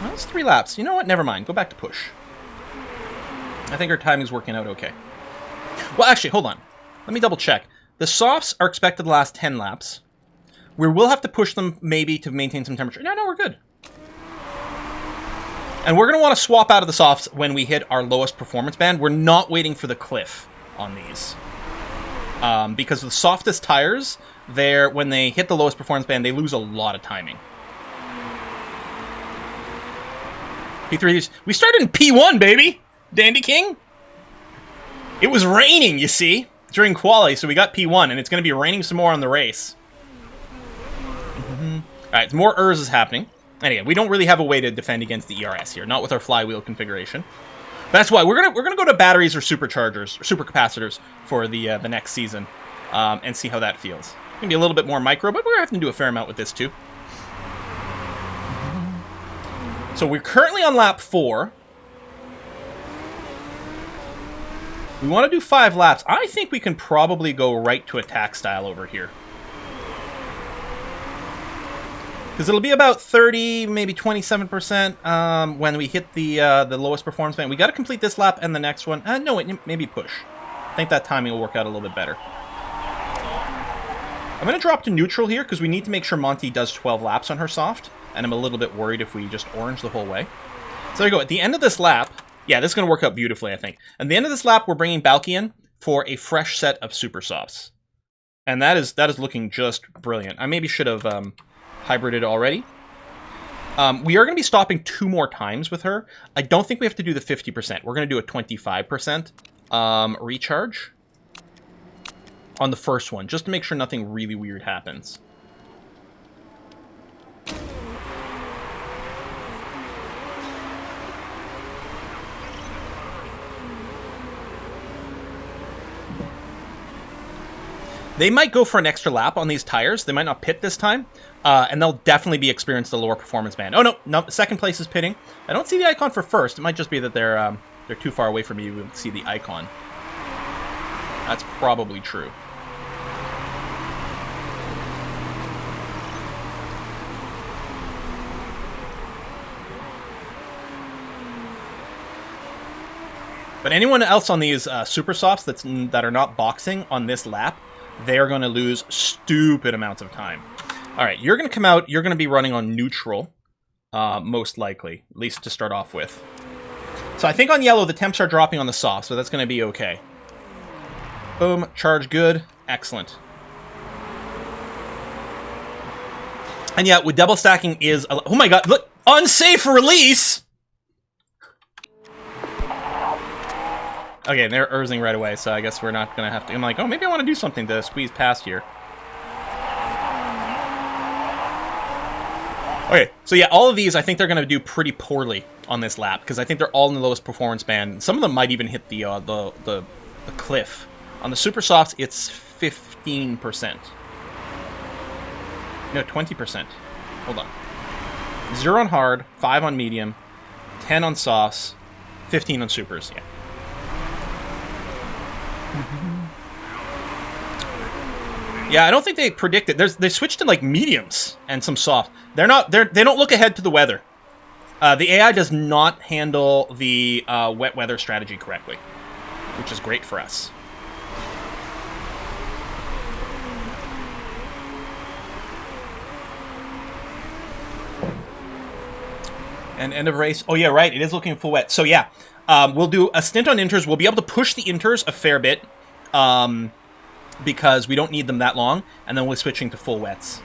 Well, that's 3 laps. You know what? Never mind. Go back to push. I think our timing's working out okay. Well, actually, hold on. Let me double check. The softs are expected to last 10 laps. We will have to push them maybe to maintain some temperature. No, we're good. And we're going to want to swap out of the softs when we hit our lowest performance band. We're not waiting for the cliff on these. Because the softest tires, when they hit the lowest performance band, they lose a lot of timing. P3, we started in P1, baby! Dandy King! It was raining, you see, during quali, so we got P1, and it's going to be raining some more on the race. Alright, more ERS is happening. Anyway, we don't really have a way to defend against the ERS here, not with our flywheel configuration. That's why we're gonna go to batteries or superchargers, or supercapacitors for the next season, and see how that feels. It's gonna be a little bit more micro, but we're gonna have to do a fair amount with this too. So we're currently on lap 4. We want to do 5 laps. I think we can probably go right to attack style over here. Because it'll be about 30, maybe 27% when we hit the lowest performance band. We got to complete this lap and the next one. No, wait, maybe push. I think that timing will work out a little bit better. I'm going to drop to neutral here because we need to make sure Monty does 12 laps on her soft. And I'm a little bit worried if we just orange the whole way. So there you go. At the end of this lap, yeah, this is going to work out beautifully, I think. At the end of this lap, we're bringing Balky in for a fresh set of super softs. And that is looking just brilliant. I maybe should have hybrided already. We are going to be stopping 2 more times with her. I don't think we have to do the 50%. We're going to do a 25% recharge on the first one, just to make sure nothing really weird happens. They might go for an extra lap on these tires. They might not pit this time, and they'll definitely be experienced the lower performance band. Oh, no, second place is pitting. I don't see the icon for first. It might just be that they're too far away from me to see the icon. That's probably true. But anyone else on these super softs that are not boxing on this lap, they are going to lose stupid amounts of time. All right, you're going to come out. You're going to be running on neutral, most likely, at least to start off with. So I think on yellow, the temps are dropping on the soft, so that's going to be okay. Boom, charge good. Excellent. And yeah, with double stacking is... Oh my god, look! Unsafe release! Okay, they're erzing right away, so I guess we're not going to have to... I'm like, oh, maybe I want to do something to squeeze past here. Okay, so yeah, all of these, I think they're going to do pretty poorly on this lap, because I think they're all in the lowest performance band. Some of them might even hit the cliff. On the super softs, it's 15%. No, 20%. Hold on. 0 on hard, 5 on medium, 10 on softs, 15 on supers, yeah. Yeah, I don't think they predicted. They switched to like mediums and some soft. They don't look ahead to the weather. The AI does not handle the wet weather strategy correctly, which is great for us. And end of race. Oh yeah, right. It is looking full wet. So yeah, we'll do a stint on inters. We'll be able to push the inters a fair bit. Because we don't need them that long, and then we're switching to full wets.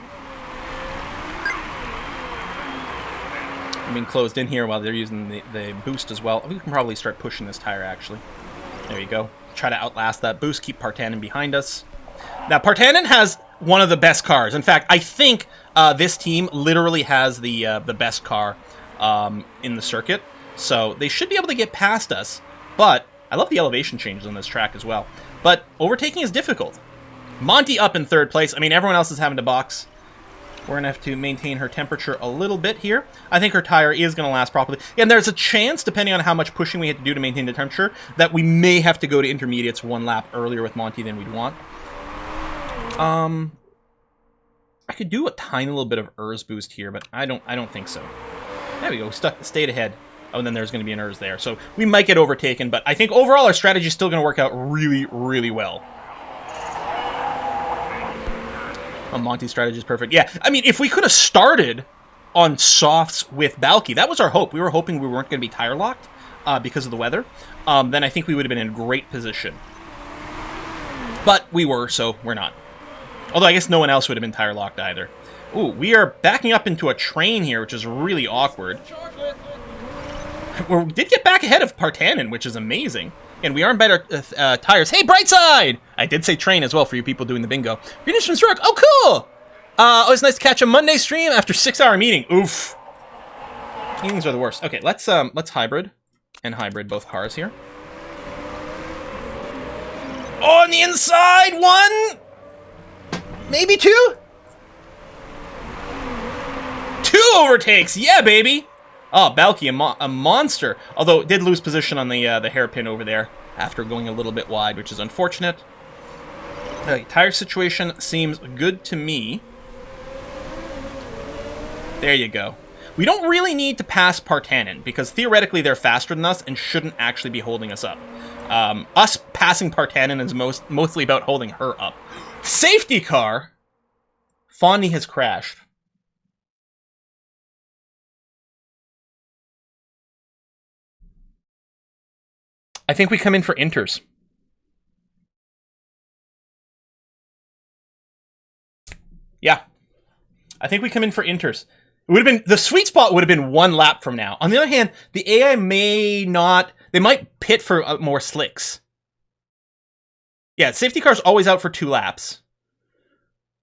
I'm being closed in here while they're using the boost as well. We can probably start pushing this tire, actually. There you go. Try to outlast that boost, keep Partanen behind us. Now, Partanen has one of the best cars. In fact, I think this team literally has the best car in the circuit. So they should be able to get past us. But I love the elevation changes on this track as well. But overtaking is difficult. Monty up in third place. I mean, everyone else is having to box. We're going to have to maintain her temperature a little bit here. I think her tire is going to last properly. And there's a chance, depending on how much pushing we have to do to maintain the temperature, that we may have to go to intermediates one lap earlier with Monty than we'd want. I could do a tiny little bit of ERS boost here, but I don't think so. There we go. Stayed ahead. Oh, and then there's going to be an ERS there. So we might get overtaken, but I think overall our strategy is still going to work out really, really well. Oh, Monty's strategy is perfect. Yeah, I mean, if we could have started on softs with Balky, that was our hope. We were hoping we weren't going to be tire locked because of the weather. Then I think we would have been in a great position. But we were, so we're not. Although I guess no one else would have been tire locked either. Ooh, we are backing up into a train here, which is really awkward. We did get back ahead of Partanen, which is amazing. And we are in better tires. Hey, Brightside! I did say train as well for you people doing the bingo. Finish from Stroke. Oh, cool! Always nice to catch a Monday stream after 6-hour meeting. Oof. Meetings are the worst. Okay, let's hybrid and hybrid both cars here. Oh, on the inside, one! Maybe two? Two overtakes! Yeah, baby! Oh, Balky, a monster. Although, it did lose position on the hairpin over there after going a little bit wide, which is unfortunate. Tire situation seems good to me. There you go. We don't really need to pass Partanen, because theoretically they're faster than us and shouldn't actually be holding us up. Us passing Partanen is mostly about holding her up. Safety car! Fondy has crashed. I think we come in for inters. Yeah. I think we come in for inters. It would have been, the sweet spot would have been one lap from now. On the other hand, the AI may not, they might pit for more slicks. Yeah, safety car's always out for 2 laps.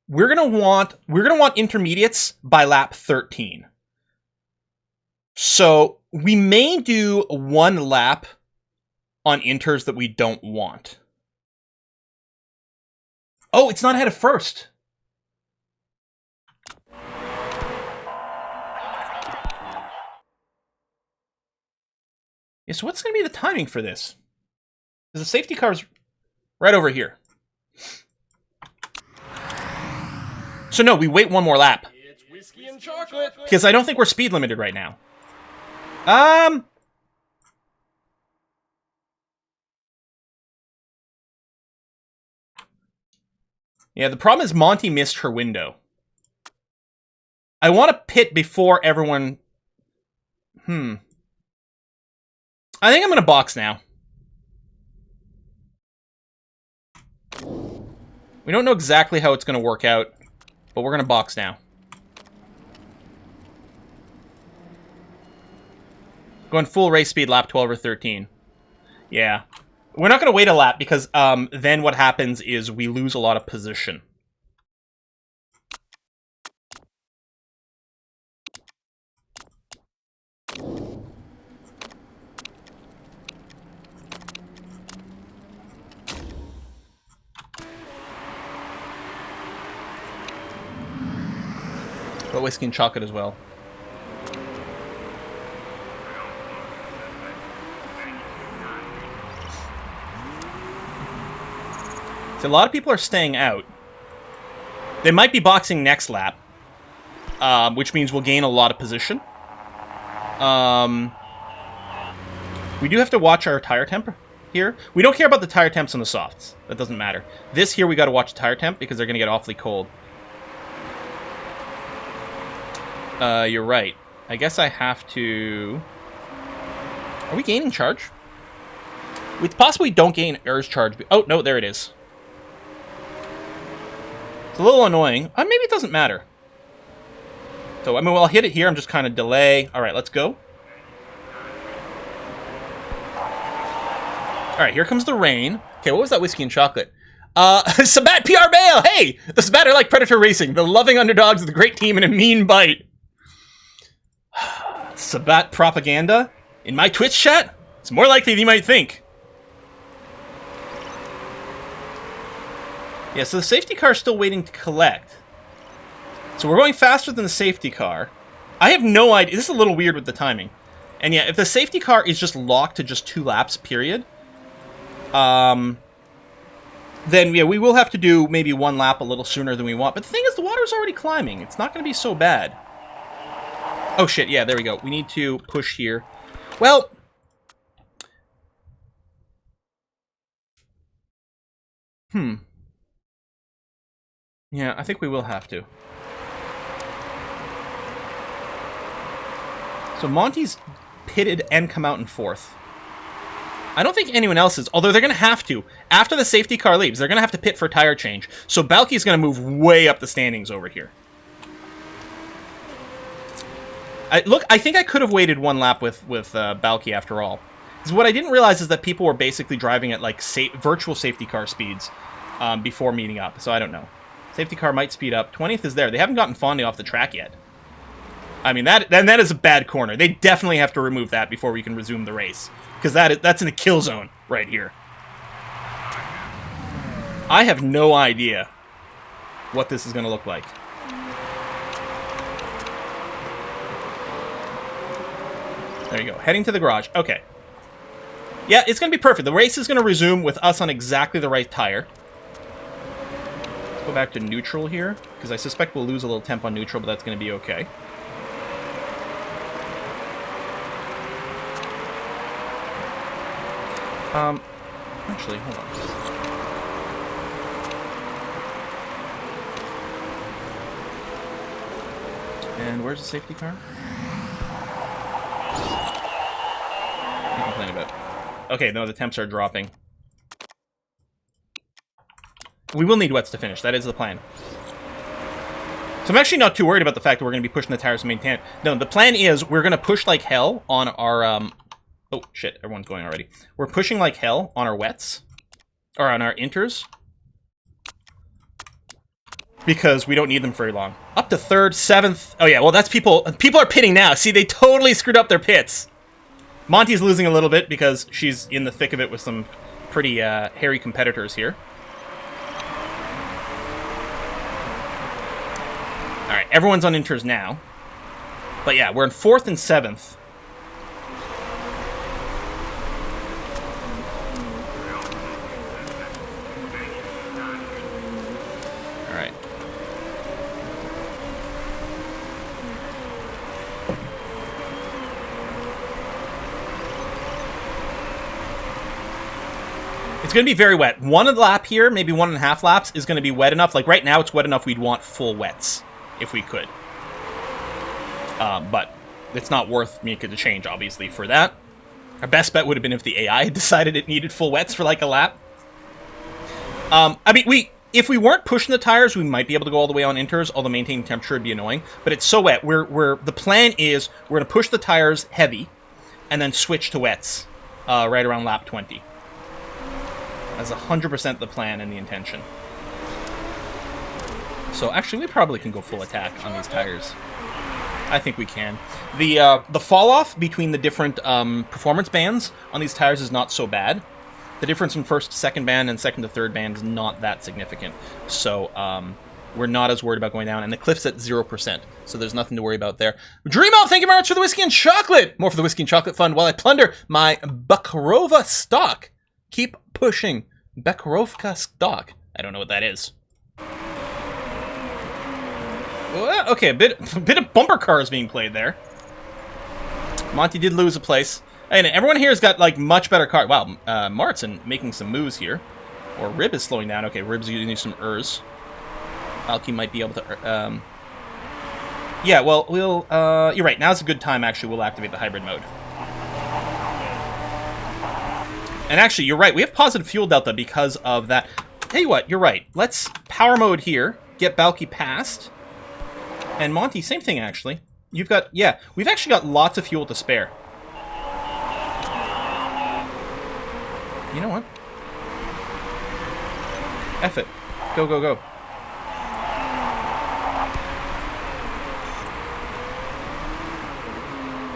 We're gonna want intermediates by lap 13. So we may do 1 lap on inters that we don't want. Oh, it's not ahead of first. Yeah, so what's going to be the timing for this? Because the safety car's right over here. So no, we wait 1 more lap. It's whiskey and chocolate. Because I don't think we're speed limited right now. Yeah, the problem is Monty missed her window. I want to pit before everyone... I think I'm going to box now. We don't know exactly how it's going to work out, but we're going to box now. Going full race speed, lap 12 or 13. Yeah. We're not going to wait a lap, because then what happens is we lose a lot of position. But whiskey and chocolate as well. So a lot of people are staying out. They might be boxing next lap, which means we'll gain a lot of position. We do have to watch our tire temp here. We don't care about the tire temps on the softs. That doesn't matter. This here, we got to watch the tire temp because they're going to get awfully cold. You're right. I guess I have to... Are we gaining charge? We possibly don't gain ERS charge. Oh, no, there it is. It's a little annoying. Maybe it doesn't matter. So, I mean, I'll hit it here. I'm just kind of delay. All right, let's go. All right, here comes the rain. Okay, what was that whiskey and chocolate? Sabat PR Mail! Hey! The Sabat are like Predator Racing, the loving underdogs with a great team and a mean bite. Sabat propaganda? In my Twitch chat? It's more likely than you might think. Yeah, so the safety car is still waiting to collect. So we're going faster than the safety car. I have no idea. This is a little weird with the timing. And yeah, if the safety car is just locked to just 2 laps, period, then yeah, we will have to do maybe 1 lap a little sooner than we want. But the thing is, the water's already climbing. It's not going to be so bad. Oh shit, yeah, there we go. We need to push here. Well, yeah, I think we will have to. So Monty's pitted and come out in 4th. I don't think anyone else is, although they're going to have to. After the safety car leaves, they're going to have to pit for a tire change. So Balky's going to move way up the standings over here. I think I could have waited 1 lap with Balky after all. Because what I didn't realize is that people were basically driving at like virtual safety car speeds before meeting up. So I don't know. Safety car might speed up. 20th is there. They haven't gotten Fondy off the track yet. I mean, that is a bad corner. They definitely have to remove that before we can resume the race. Because that's in the kill zone right here. I have no idea what this is going to look like. There you go. Heading to the garage. Okay. Yeah, it's going to be perfect. The race is going to resume with us on exactly the right tire. Let's go back to neutral here, because I suspect we'll lose a little temp on neutral, but that's going to be okay. Actually, hold on. And where's the safety car? What are you complaining about? Okay, no, the temps are dropping. We will need wets to finish. That is the plan. So I'm actually not too worried about the fact that we're going to be pushing the tires to maintain. No, the plan is we're going to push like hell on our... Oh, shit, everyone's going already. We're pushing like hell on our wets. Or on our inters. Because we don't need them for very long. Up to 3rd, 7th... Oh yeah, well that's people... People are pitting now. See, they totally screwed up their pits. Monty's losing a little bit because she's in the thick of it with some pretty hairy competitors here. Alright, everyone's on inters now. But yeah, we're in 4th and 7th. Alright. It's going to be very wet. 1 lap here, maybe 1.5 laps, is going to be wet enough. Like right now, it's wet enough we'd want full wets, if we could. But it's not worth making the change, obviously, for that. Our best bet would have been if the AI decided it needed full wets for like a lap. I mean, if we weren't pushing the tires, we might be able to go all the way on inters, although maintaining temperature would be annoying. But it's so wet. The plan is we're going to push the tires heavy and then switch to wets right around lap 20. That's 100% the plan and the intention. So actually, we probably can go full attack on these tires. I think we can. The fall off between the different performance bands on these tires is not so bad. The difference from 1st to 2nd band and 2nd to 3rd band is not that significant. So we're not as worried about going down. And the cliff's at 0%, so there's nothing to worry about there. Dreamo, thank you very much for the whiskey and chocolate. More for the whiskey and chocolate fund while I plunder my Bakarova stock. Keep pushing. Bekarovka stock. I don't know what that is. Well, okay, a bit of bumper cars being played there. Monty did lose a place. And everyone here has got, like, much better car. Wow, Martin making some moves here. Or Rib is slowing down. Okay, Rib's using some ERS. Valky might be able to... Yeah, well, we'll... You're right, now's a good time, actually. We'll activate the hybrid mode. And actually, you're right. We have positive fuel delta because of that. Tell you what, you're right. Let's power mode here. Get Balky past. And Monty, same thing, actually. You've got... Yeah, we've actually got lots of fuel to spare. You know what? F it. Go, go, go.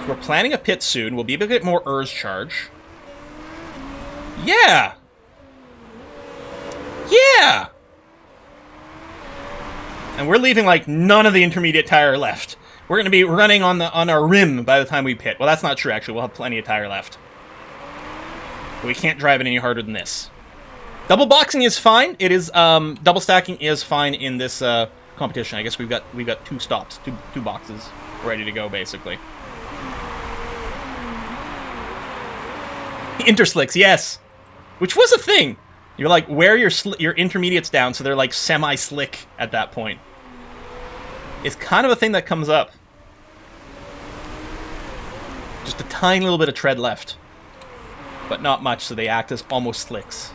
So we're planning a pit soon. We'll be able to get more ERS charge. Yeah! Yeah! And we're leaving, like, none of the intermediate tire left. We're going to be running on our rim by the time we pit. Well, that's not true, actually. We'll have plenty of tire left. But we can't drive it any harder than this. Double boxing is fine. It is, double stacking is fine in this, competition. I guess we've got 2 stops, two boxes ready to go, basically. Interslicks, yes! Which was a thing! You're like, wear your intermediates down so they're like semi-slick at that point. It's kind of a thing that comes up. Just a tiny little bit of tread left. But not much, so they act as almost slicks.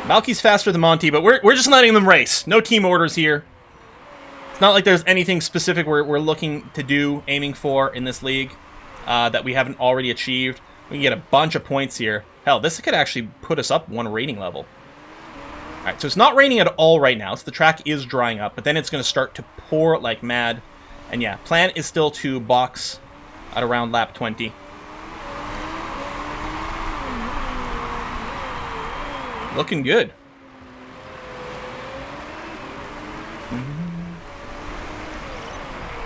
Malky's faster than Monty, but we're just letting them race. No team orders here. It's not like there's anything specific we're looking to do, aiming for in this league that we haven't already achieved. We can get a bunch of points here. Hell, this could actually put us up 1 rating level. Alright, so it's not raining at all right now, so the track is drying up, but then it's going to start to pour like mad. And yeah, plan is still to box at around lap 20. Looking good.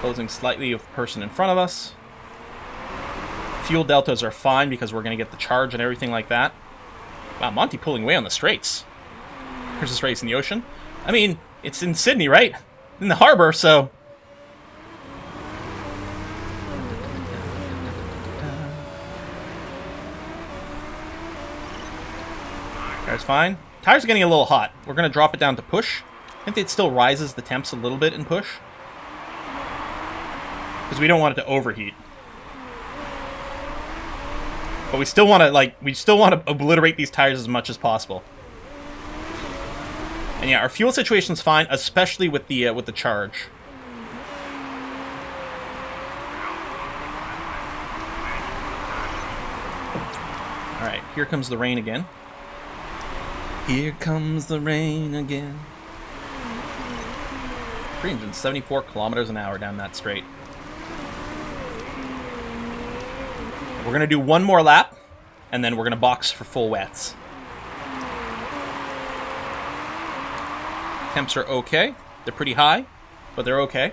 Closing slightly of the person in front of us. Fuel deltas are fine because we're going to get the charge and everything like that. Wow, Monty pulling away on the straights. Here's this race in the ocean. I mean, it's in Sydney, right? In the harbor, so... That's fine. Tires are getting a little hot. We're going to drop it down to push. I think it still rises the temps a little bit in push. Because we don't want it to overheat. But we still want to, obliterate these tires as much as possible. And yeah, our fuel situation's fine, especially with the charge. All right, here comes the rain again. Here comes the rain again. 374 kilometers an hour down that straight. We're going to do 1 more lap, and then we're going to box for full wets. Temps are okay. They're pretty high, but they're okay.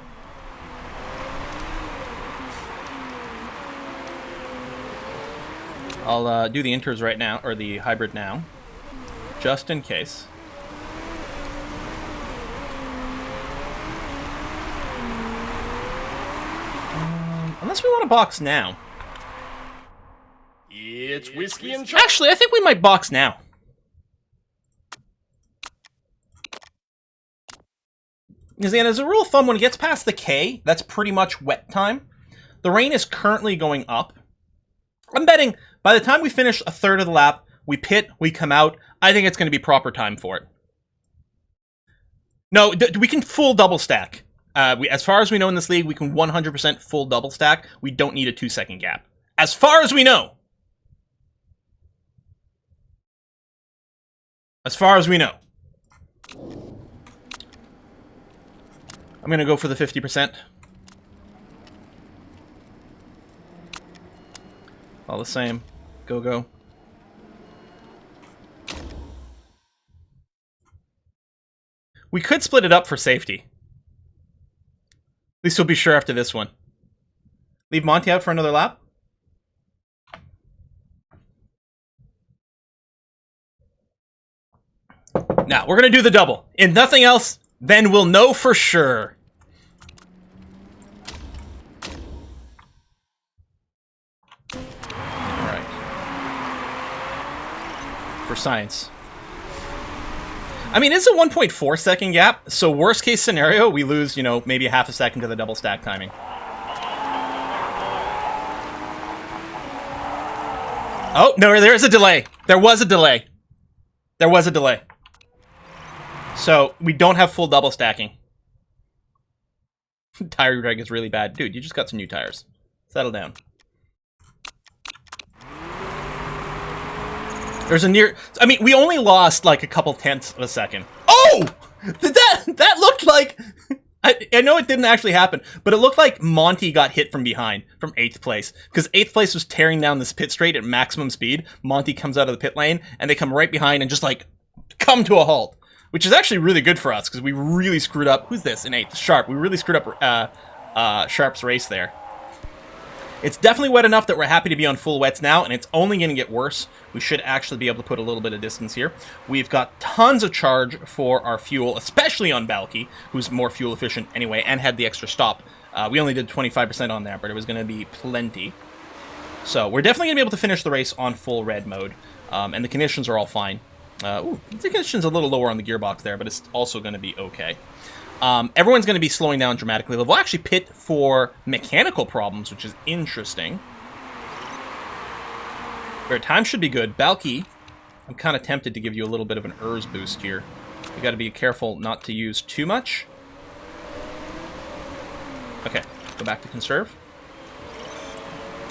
I'll do the inters right now, or the hybrid now, just in case. Unless we want to box now. It's whiskey and chocolate. Actually, I think we might box now. Because again, as a rule of thumb, when it gets past the K, that's pretty much wet time. The rain is currently going up. I'm betting by the time we finish a third of the lap, we pit, we come out, I think it's going to be proper time for it. No, we can full double stack. As far as we know in this league, we can 100% full double stack. We don't need a 2-second gap. As far as we know. As far as we know. I'm going to go for the 50%. All the same. Go, go. We could split it up for safety. At least we'll be sure after this one. Leave Monty out for another lap? Now, we're going to do the double. If nothing else, then we'll know for sure. Alright. For science. I mean, it's a 1.4 second gap, so worst case scenario, we lose, you know, maybe a half a second to the double stack timing. Oh, no, there's a delay. There was a delay. There was a delay. So, we don't have full double stacking. Tire drag is really bad. Dude, you just got some new tires. Settle down. There's a near... I mean, we only lost, like, a couple tenths of a second. Oh! That looked like... I know it didn't actually happen, but it looked like Monty got hit from behind, from 8th place. Because 8th place was tearing down this pit straight at maximum speed. Monty comes out of the pit lane, and they come right behind and just, like, come to a halt. Which is actually really good for us, because we really screwed up... Who's this in 8th? Sharp. We really screwed up Sharp's race there. It's definitely wet enough that we're happy to be on full wets now, and it's only going to get worse. We should actually be able to put a little bit of distance here. We've got tons of charge for our fuel, especially on Balky, who's more fuel efficient anyway, and had the extra stop. We only did 25% on that, but it was going to be plenty. So we're definitely going to be able to finish the race on full red mode, and the conditions are all fine. The condition's a little lower on the gearbox there, but it's also going to be okay. Everyone's going to be slowing down dramatically. We'll actually pit for mechanical problems, which is interesting. Our time should be good. Balky, I'm kind of tempted to give you a little bit of an ERS boost here. You got to be careful not to use too much. Okay, go back to conserve.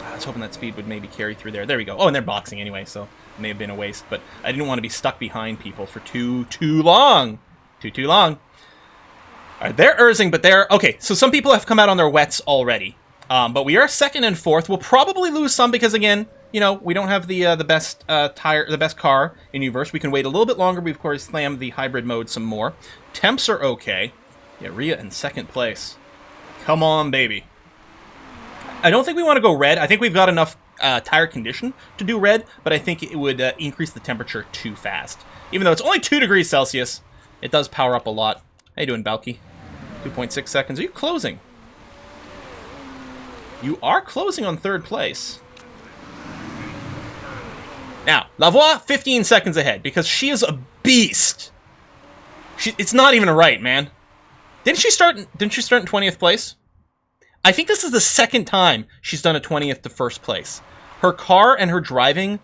I was hoping that speed would maybe carry through there. There we go. Oh, and they're boxing anyway, so it may have been a waste. But I didn't want to be stuck behind people for too long. Too long. All right, they're ERSing, but they're... Okay, so some people have come out on their wets already. But we are 2nd and 4th. We'll probably lose some because, again, you know, we don't have the best the best car in Uverse. We can wait a little bit longer. We, of course, slammed the hybrid mode some more. Temps are okay. Yeah, Rhea in 2nd place. Come on, baby. I don't think we want to go red. I think we've got enough tire condition to do red, but I think it would increase the temperature too fast. Even though it's only 2 degrees Celsius, it does power up a lot. How you doing, Balky? 2.6 seconds. Are you closing? You are closing on 3rd place. Now, Lavoie, 15 seconds ahead, because she is a beast. It's not even right, man. Didn't she start in 20th place? I think this is the 2nd time she's done a 20th to 1st place. Her car and her driving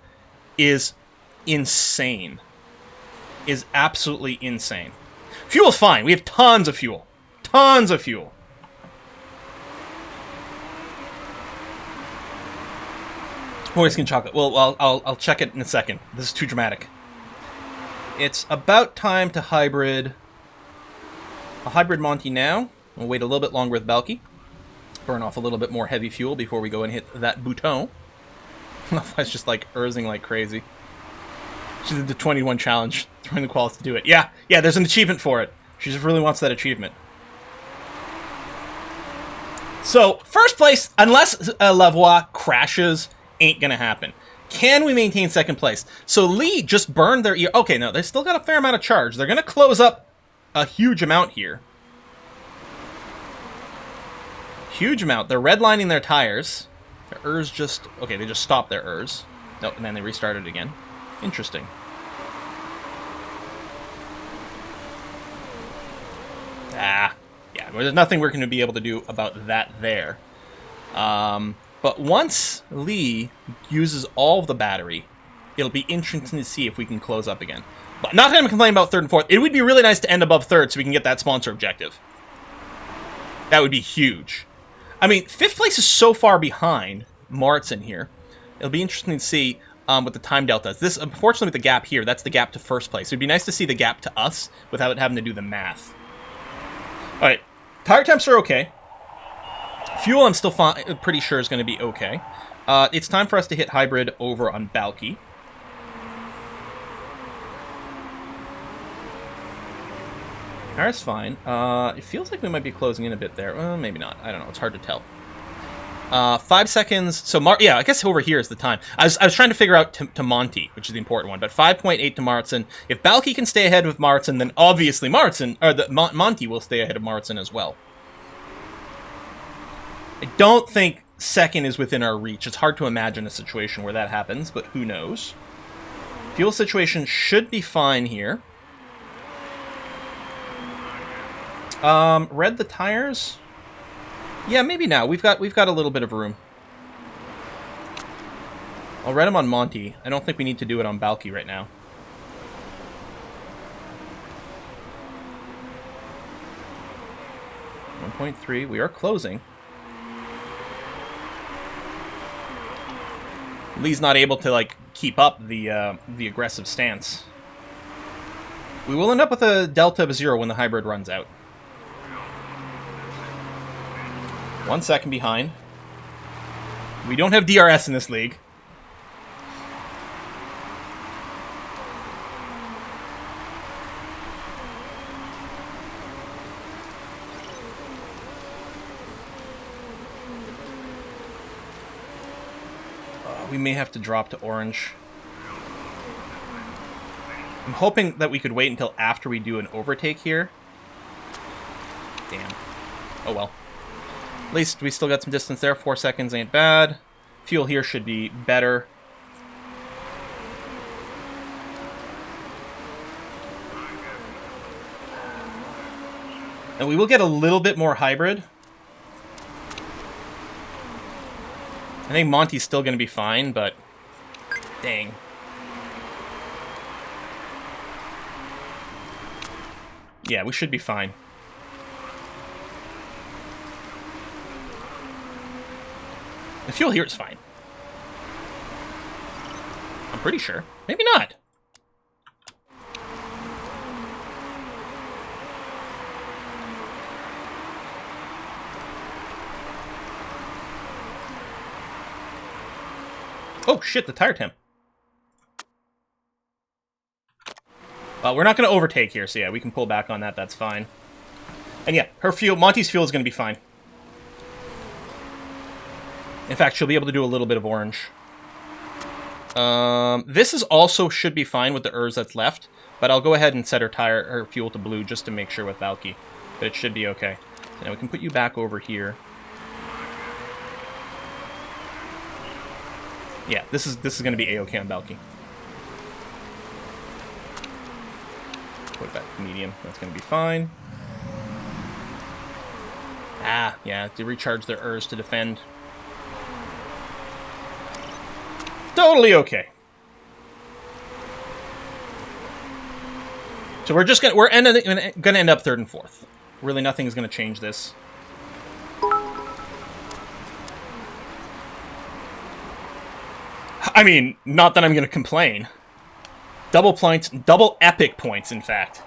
is insane. Is absolutely insane. Fuel's fine. We have tons of fuel. Tons of fuel. Moiskin chocolate. Well, I'll check it in a second. This is too dramatic. It's about time to hybrid. A hybrid Monty now. We'll wait a little bit longer with Balky. Burn off a little bit more heavy fuel before we go and hit that bouton. It's just like ERSing like crazy. She did the 21 challenge, throwing the quals to do it. Yeah, there's an achievement for it. She just really wants that achievement. So, 1st place, unless Lavoie crashes, ain't gonna happen. Can we maintain 2nd place? So Lee just burned their ear. Okay, no, they still got a fair amount of charge. They're gonna close up a huge amount here. Huge amount. They're redlining their tires. Their ERS just... Okay, they just stopped their ERS. Nope, and then they restarted again. Interesting. Yeah, well, there's nothing we're going to be able to do about that there. But once Lee uses all of the battery, it'll be interesting to see if we can close up again. But not going to complain about 3rd and 4th. It would be really nice to end above 3rd so we can get that sponsor objective. That would be huge. I mean, 5th place is so far behind Martin here. It'll be interesting to see what the time delta is. This, unfortunately, with the gap here, that's the gap to 1st place. It'd be nice to see the gap to us without having to do the math. All right, tire temps are okay. Fuel, I'm still pretty sure is going to be okay. It's time for us to hit hybrid over on Balky. Tire's fine. It feels like we might be closing in a bit there. Well, maybe not. I don't know. It's hard to tell. 5 seconds. So, I guess over here is the time. I was trying to figure out to Monty, which is the important one, but 5.8 to Martin. If Balky can stay ahead with Martin, then obviously Monty will stay ahead of Martin as well. I don't think 2nd is within our reach. It's hard to imagine a situation where that happens, but who knows. Fuel situation should be fine here. Red the tires? Yeah, maybe now. We've got a little bit of room. I'll red them on Monty. I don't think we need to do it on Balky right now. 1.3. We are closing. Lee's not able to, like, keep up the aggressive stance. We will end up with a delta of 0 when the hybrid runs out. 1 second behind. We don't have DRS in this league. We may have to drop to orange. I'm hoping that we could wait until after we do an overtake here. Damn. Oh well. At least we still got some distance there. 4 seconds ain't bad. Fuel here should be better. And we will get a little bit more hybrid. I think Monty's still going to be fine, but dang. Yeah, we should be fine. The fuel here is fine. I'm pretty sure. Maybe not. Oh shit, the tire temp. We're not going to overtake here, so yeah, we can pull back on that, that's fine. And yeah, her fuel, Monty's fuel is going to be fine. In fact, she'll be able to do a little bit of orange. This is also should be fine with the ERS that's left, but I'll go ahead and set her fuel to blue just to make sure with Valky. But it should be okay. So now we can put you back over here. Yeah, this is going to be A-okay on Valky. Put it back to medium. That's going to be fine. Ah, yeah, to recharge their ERS to defend. Totally okay. So we're just gonna end up 3rd and 4th. Really, nothing's gonna change this. I mean, not that I'm gonna complain. Double points, double epic points, in fact.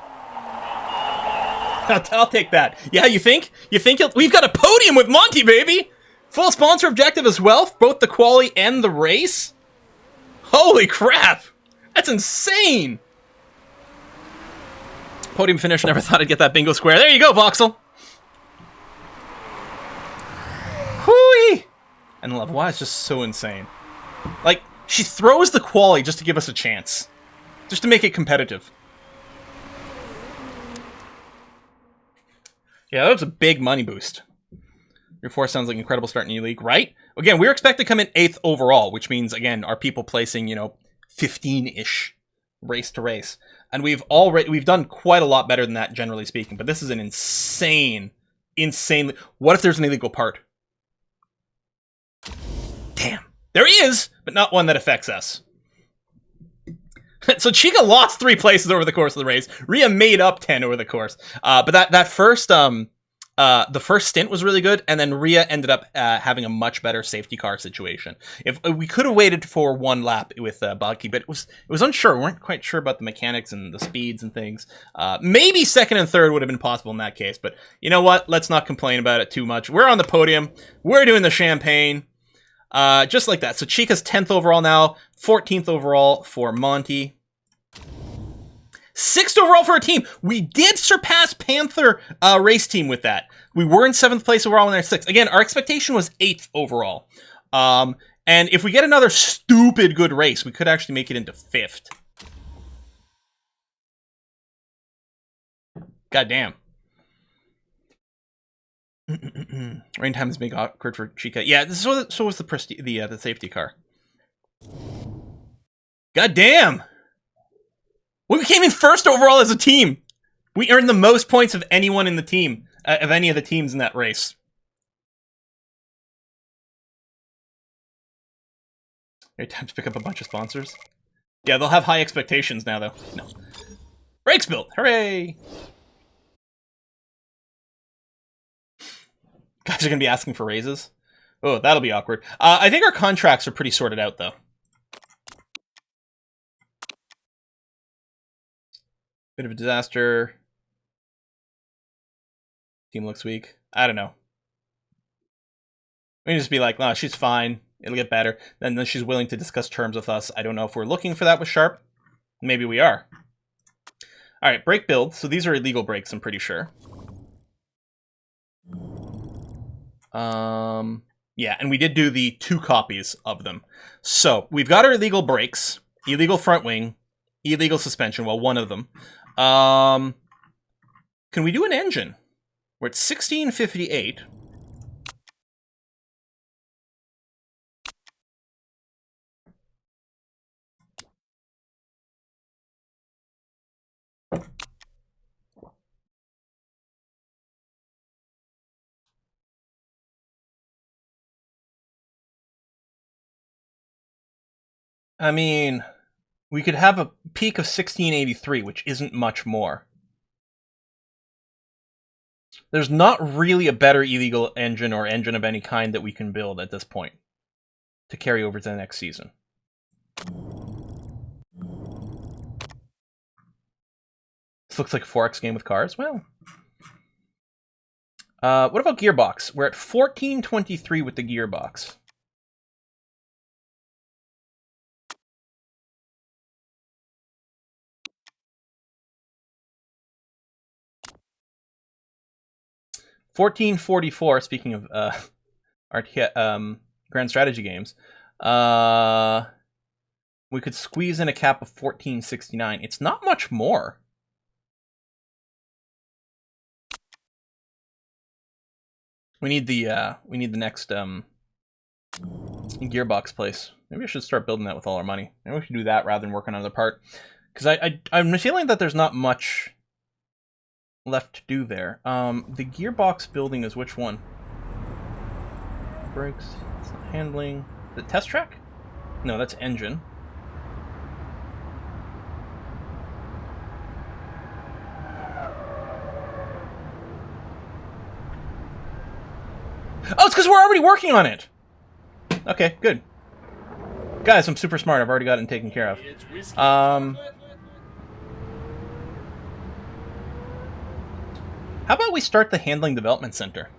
I'll take that. Yeah, you think? We've got a podium with Monty, baby! Full sponsor objective as well, both the quali and the race? Holy crap! That's insane! Podium finish, never thought I'd get that bingo square. There you go, Voxel! Hooey! And Lavoie is just so insane. Like, she throws the quali just to give us a chance. Just to make it competitive. Yeah, that was a big money boost. Your 4 sounds like an incredible start in the league, right? Again, we're expected to come in 8th overall, which means, again, our people placing, 15-ish race to race. And we've done quite a lot better than that, generally speaking. But this is an insanely... What if there's an illegal part? Damn. There is, but not one that affects us. So Chica lost 3 places over the course of the race. Rhea made up 10 over the course. But that first... the first stint was really good, and then Rhea ended up having a much better safety car situation. If we could have waited for 1 lap with Balky, but it was unsure. We weren't quite sure about the mechanics and the speeds and things. Maybe 2nd and 3rd would have been possible in that case, but you know what? Let's not complain about it too much. We're on the podium. We're doing the champagne. Just like that. So Chica's 10th overall now, 14th overall for Monty. 6th overall for our team. We did surpass Panther race team with that. We were in 7th place overall when they're 6th. Again, our expectation was 8th overall. And if we get another stupid good race, we could actually make it into 5th. God damn. Rain time is being awkward for Chica. Yeah, so was the safety car. God damn. We came in 1st overall as a team. We earned the most points of anyone in the team, of any of the teams in that race. Great time to pick up a bunch of sponsors. Yeah, they'll have high expectations now, though. No. Brakes built! Hooray! Guys are going to be asking for raises. Oh, that'll be awkward. I think our contracts are pretty sorted out, though. Bit of a disaster. Team looks weak. I don't know. We can just be like, no, she's fine. It'll get better. Then she's willing to discuss terms with us. I don't know if we're looking for that with Sharp. Maybe we are. All right, break build. So these are illegal breaks, I'm pretty sure. Yeah, and we did do the 2 copies of them. So we've got our illegal brakes, illegal front wing, illegal suspension. Well, one of them. Can we do an engine? We're at 1658. I mean, we could have a peak of 1683, which isn't much more. There's not really a better illegal engine or engine of any kind that we can build at this point to carry over to the next season. This looks like a 4X game with cars. Well, what about gearbox? We're at 1423 with the gearbox. $14.44. Speaking of Grand Strategy games, we could squeeze in a cap of 1469. It's not much more. We need the next gearbox place. Maybe I should start building that with all our money. Maybe we should do that rather than work on another part. Because I'm feeling that there's not much left to do there. The gearbox building is which one? Brakes. It's not handling. The test track? No, that's engine. Oh, it's because we're already working on it! Okay, good. Guys, I'm super smart. I've already got it taken care of. How about we start the Handling Development Center?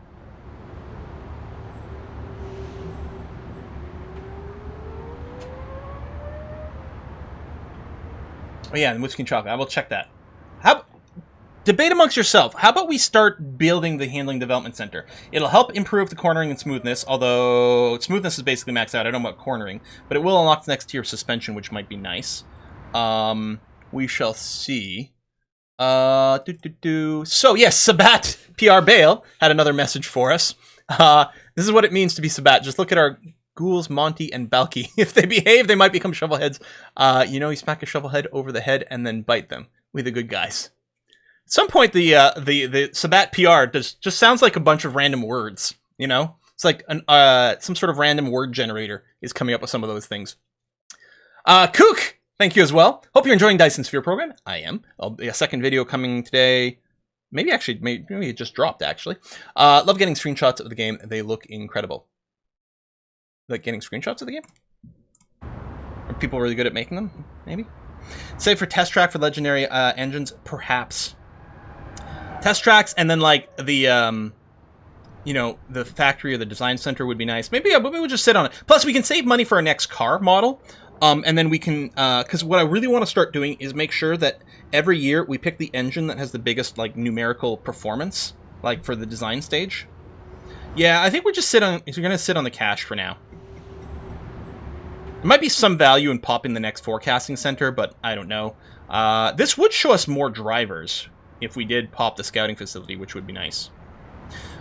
Oh yeah, and whiskey and chocolate. I will check that. Debate amongst yourself. How about we start building the Handling Development Center? It'll help improve the cornering and smoothness, although smoothness is basically maxed out. I don't know about cornering, but it will unlock the next tier of suspension, which might be nice. We shall see. So yes, Sabat PR Bale had another message for us. This is what it means to be Sabat. Just look at our ghouls, Monty, and Balky. If they behave, they might become shovelheads. You smack a shovelhead over the head and then bite them. We're the good guys. At some point, the Sabat PR just sounds like a bunch of random words. It's like some sort of random word generator is coming up with some of those things. Kook, thank you as well. Hope you're enjoying Dyson Sphere program. I am. A second video coming today. Maybe it just dropped, actually. Love getting screenshots of the game. They look incredible. Like getting screenshots of the game? Are people really good at making them? Maybe? Save for test track for legendary engines? Perhaps. Test tracks and then like the, the factory or the design center would be nice. Maybe we'll just sit on it. Plus, we can save money for our next car model. And then we can, because what I really want to start doing is make sure that every year we pick the engine that has the biggest, like, numerical performance, like, for the design stage. Yeah, I think we're going to sit on the cash for now. There might be some value in popping the next forecasting center, but I don't know. This would show us more drivers if we did pop the scouting facility, which would be nice.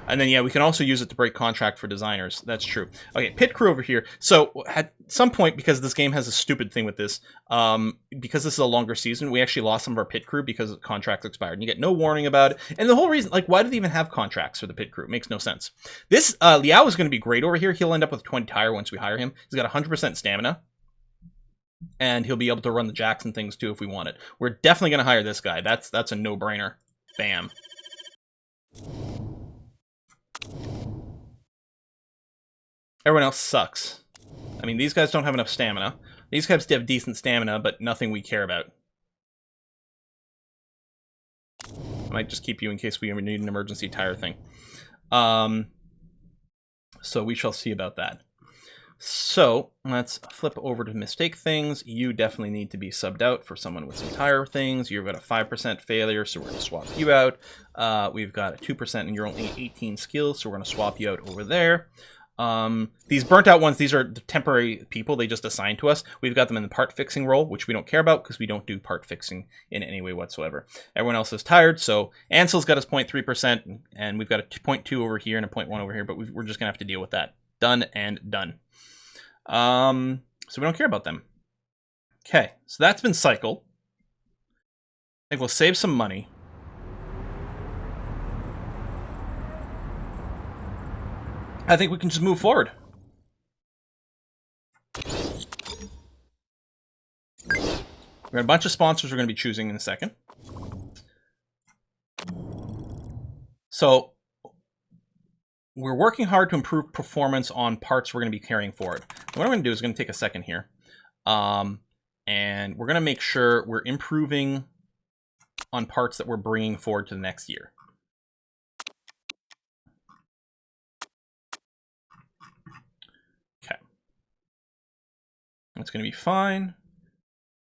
And then, yeah, we can also use it to break contract for designers. That's true. Okay, pit crew over here. So, at some point, because this game has a stupid thing with this, because this is a longer season, we actually lost some of our pit crew because contracts expired. And you get no warning about it. And the whole reason, like, why do they even have contracts for the pit crew? It makes no sense. This, Liao is going to be great over here. He'll end up with 20 tire once we hire him. He's got 100% stamina. And he'll be able to run the jacks and things, too, if we want it. We're definitely going to hire this guy. That's a no-brainer. Bam. Everyone else sucks. I mean, these guys don't have enough stamina. These guys have decent stamina, but nothing we care about. Might just keep you in case we need an emergency tire thing. So we shall see about that. So let's flip over to mistake things. You definitely need to be subbed out for someone with some tire things. You've got a 5% failure, so we're going to swap you out. We've got a 2% and you're only 18 skills, so we're going to swap you out over there. These burnt out ones, these are temporary people they just assigned to us. We've got them in the part fixing role, which we don't care about because we don't do part fixing in any way whatsoever. Everyone else is tired, so Ansel's got his 0.3%, and we've got a 0.2 over here and a 0.1 over here, but we're just going to have to deal with that. Done and done. So we don't care about them. Okay, so that's been cycled. I think we'll save some money. I think we can just move forward. We got a bunch of sponsors we're going to be choosing in a second. So we're working hard to improve performance on parts we're going to be carrying forward. What I'm going to do is going to take a second here. And we're going to make sure we're improving on parts that we're bringing forward to the next year. Okay. That's going to be fine.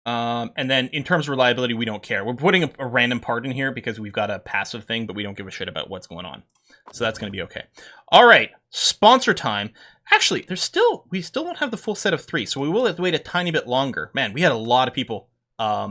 And then in terms of reliability, we don't care. We're putting a random part in here because we've got a passive thing, but we don't give a shit about what's going on. So that's going to be okay. All right, sponsor time. Actually, we still don't have the full set of 3, so we will have to wait a tiny bit longer. Man, we had a lot of people, a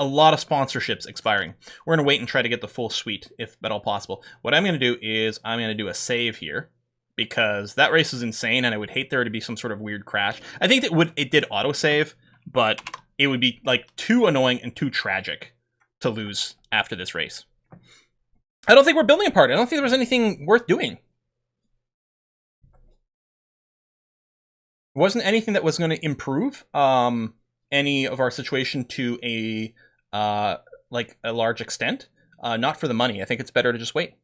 lot of sponsorships expiring. We're going to wait and try to get the full suite, if at all possible. What I'm going to do is I'm going to do a save here, because that race is insane, and I would hate there to be some sort of weird crash. I think it did autosave, but it would be like too annoying and too tragic to lose after this race. I don't think we're building a part. I don't think there was anything worth doing. It wasn't anything that was going to improve any of our situation to a large extent. Not for the money. I think it's better to just wait.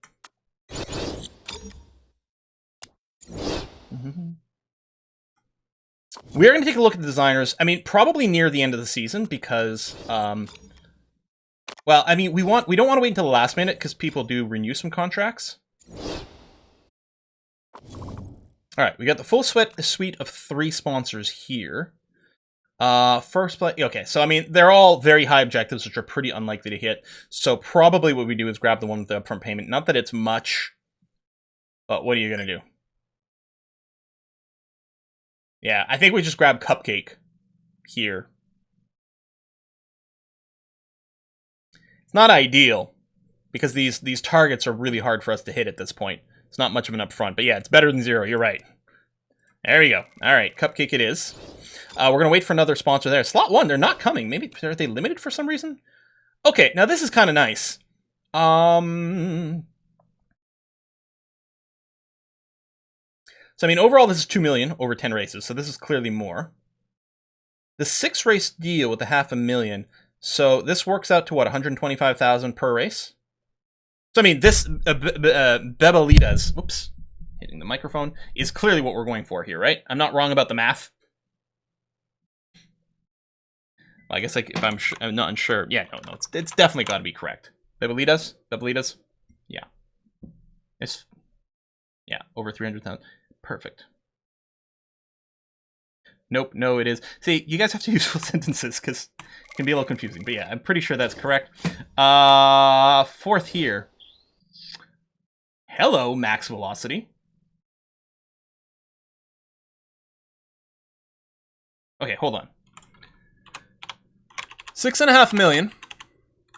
We are going to take a look at the designers. I mean, probably near the end of the season because, well, I mean, we don't want to wait until the last minute because people do renew some contracts. All right, we got the full suite of 3 sponsors here. First place. Okay, so I mean, they're all very high objectives, which are pretty unlikely to hit. So probably what we do is grab the one with the upfront payment. Not that it's much, but what are you gonna do? Yeah, I think we just grab Cupcake here. It's not ideal because these targets are really hard for us to hit at this point. It's not much of an upfront, but yeah, it's better than 0. You're right. There we go. All right, Cupcake it is. We're going to wait for another sponsor there. Slot 1, they're not coming. Maybe, are they limited for some reason? Okay, now this is kind of nice. So, I mean, overall, this is 2 million over 10 races, so this is clearly more. The 6-race deal with the $500,000, so this works out to, what, 125,000 per race? So, I mean, this Bebelitas, whoops, hitting the microphone, is clearly what we're going for here, right? I'm not wrong about the math. Well, I guess like if I'm not unsure. Yeah, no, it's definitely got to be correct. Bebelitas, yeah, over 300,000. Perfect. Nope, no, it is. See, you guys have to use full sentences because it can be a little confusing. But yeah, I'm pretty sure that's correct. 4th here. Hello, max velocity. Okay, hold on. 6.5 million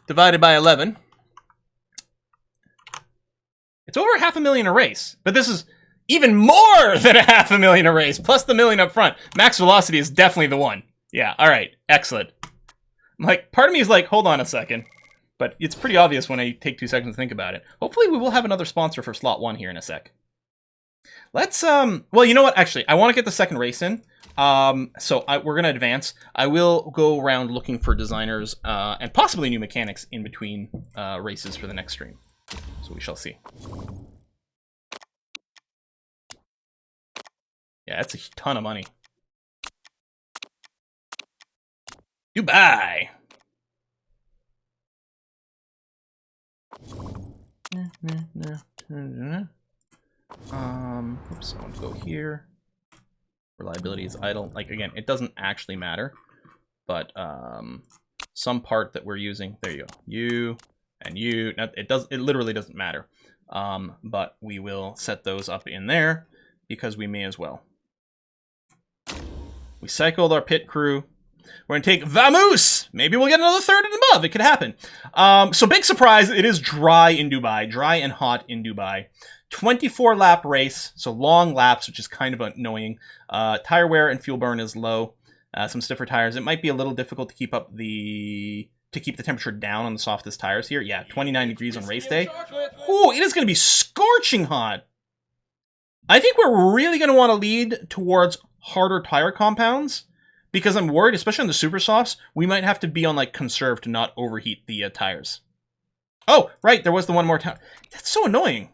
divided by 11. It's over $500,000 a race, but this is even more than $500,000 a race, plus the million up front. Max velocity is definitely the one. Yeah, all right, excellent. Like, part of me is like, hold on a second, but it's pretty obvious when I take 2 seconds to think about it. Hopefully, we will have another sponsor for slot 1 here in a sec. Let's well, you know what? Actually, I want to get the second race in. So we're going to advance. I will go around looking for designers and possibly new mechanics in between races for the next stream. So we shall see. Yeah, that's a ton of money. Goodbye. Oops, I want to go here. Reliability is idle. Like, again, it doesn't actually matter, but some part that we're using, there you go, you and you, it literally doesn't matter. But we will set those up in there because we may as well. We cycled our pit crew. We're going to take Vamoose! Maybe we'll get another third and above. It could happen. So big surprise, it is dry in Dubai. Dry and hot in Dubai. 24-lap race, so long laps, which is kind of annoying. Tire wear and fuel burn is low. Some stiffer tires. It might be a little difficult to keep up the temperature down on the softest tires here. Yeah, 29 degrees on race day. Ooh, it is going to be scorching hot. I think we're really going to want to lead towards harder tire compounds because I'm worried, especially on the super softs, we might have to be on like conserve to not overheat the tires. Oh, right, there was the one more tire. That's so annoying.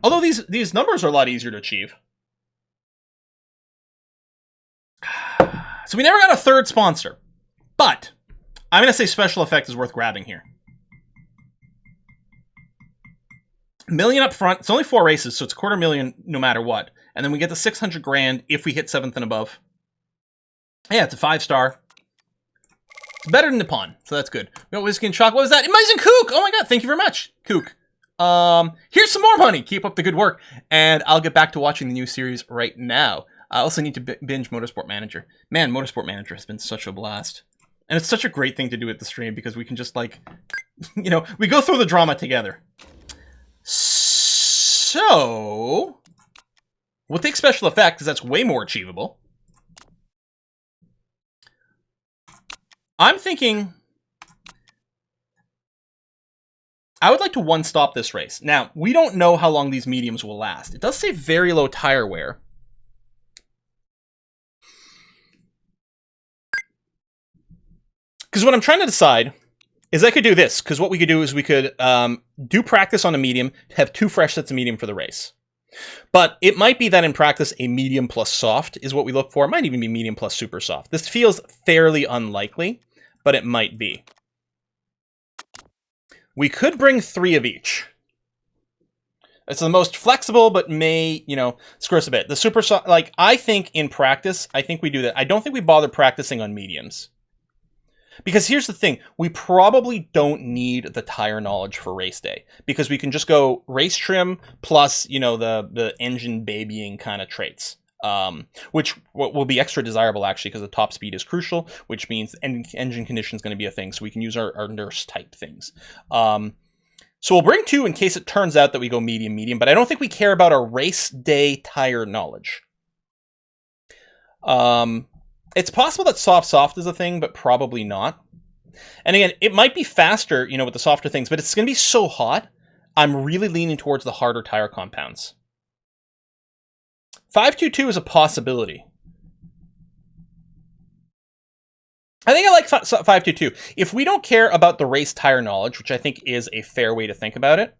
Although these numbers are a lot easier to achieve. So we never got a third sponsor, but I'm going to say special effect is worth grabbing here. $1 million up front. It's only 4 races, so it's $250,000 no matter what. And then we get the 600 grand if we hit 7th and above. Yeah, it's a 5-star. It's better than Nippon, so that's good. We got Whiskey and Chocolate. What was that? Amazing Kook! Oh my god, thank you very much, Kook. Here's some more money. Keep up the good work. And I'll get back to watching the new series right now. I also need to binge Motorsport Manager. Man, Motorsport Manager has been such a blast. And it's such a great thing to do at the stream because we can just like, you know, we go through the drama together. So, we'll take special effect because that's way more achievable. I'm thinking I would like to one-stop this race. Now, we don't know how long these mediums will last. It does say very low tire wear. Because what I'm trying to decide is I could do this. Because what we could do is we could do practice on a medium, have 2 fresh sets of medium for the race. But it might be that in practice, a medium plus soft is what we look for. It might even be medium plus super soft. This feels fairly unlikely, but it might be. We could bring 3 of each. It's the most flexible, but may, you know, screw us a bit. The super soft, like, I think in practice, I think we do that. I don't think we bother practicing on mediums. Because here's the thing, we probably don't need the tire knowledge for race day because we can just go race trim plus, you know, the engine babying kind of traits, which will be extra desirable actually because the top speed is crucial, which means engine condition is going to be a thing. So we can use our nurse type things. So we'll bring 2 in case it turns out that we go medium, but I don't think we care about our race day tire knowledge. It's possible that soft is a thing, but probably not. And again, it might be faster, you know, with the softer things, but it's going to be so hot, I'm really leaning towards the harder tire compounds. 522 is a possibility. I think I like 522. If we don't care about the race tire knowledge, which I think is a fair way to think about it,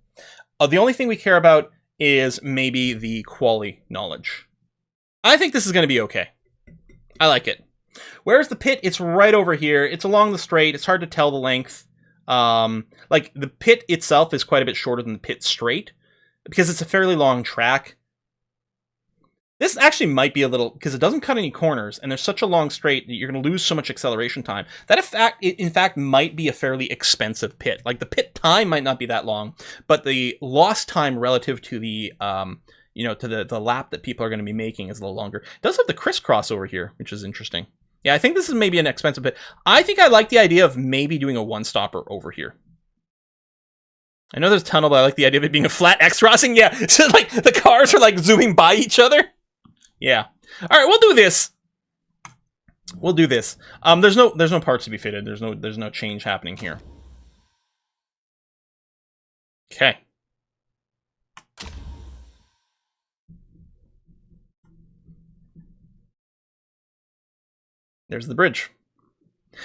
the only thing we care about is maybe the quali knowledge. I think this is going to be okay. I like it. Where's the pit? It's right over here. It's along the straight. It's hard to tell the length. Like, the pit itself is quite a bit shorter than the pit straight because it's a fairly long track. This actually might be a little, because it doesn't cut any corners, and there's such a long straight that you're going to lose so much acceleration time. That, in fact, might be a fairly expensive pit. Like, the pit time might not be that long, but the lost time relative to the, you know, to the lap that people are going to be making is a little longer. It does have the crisscross over here, which is interesting. Yeah, I think this is maybe an expensive bit. I think I like the idea of maybe doing a one-stopper over here. I know there's a tunnel, but I like the idea of it being a flat X crossing. Yeah, so like the cars are like zooming by each other. Yeah. All right, we'll do this. We'll do this. There's no parts to be fitted. There's no change happening here. Okay. There's the bridge.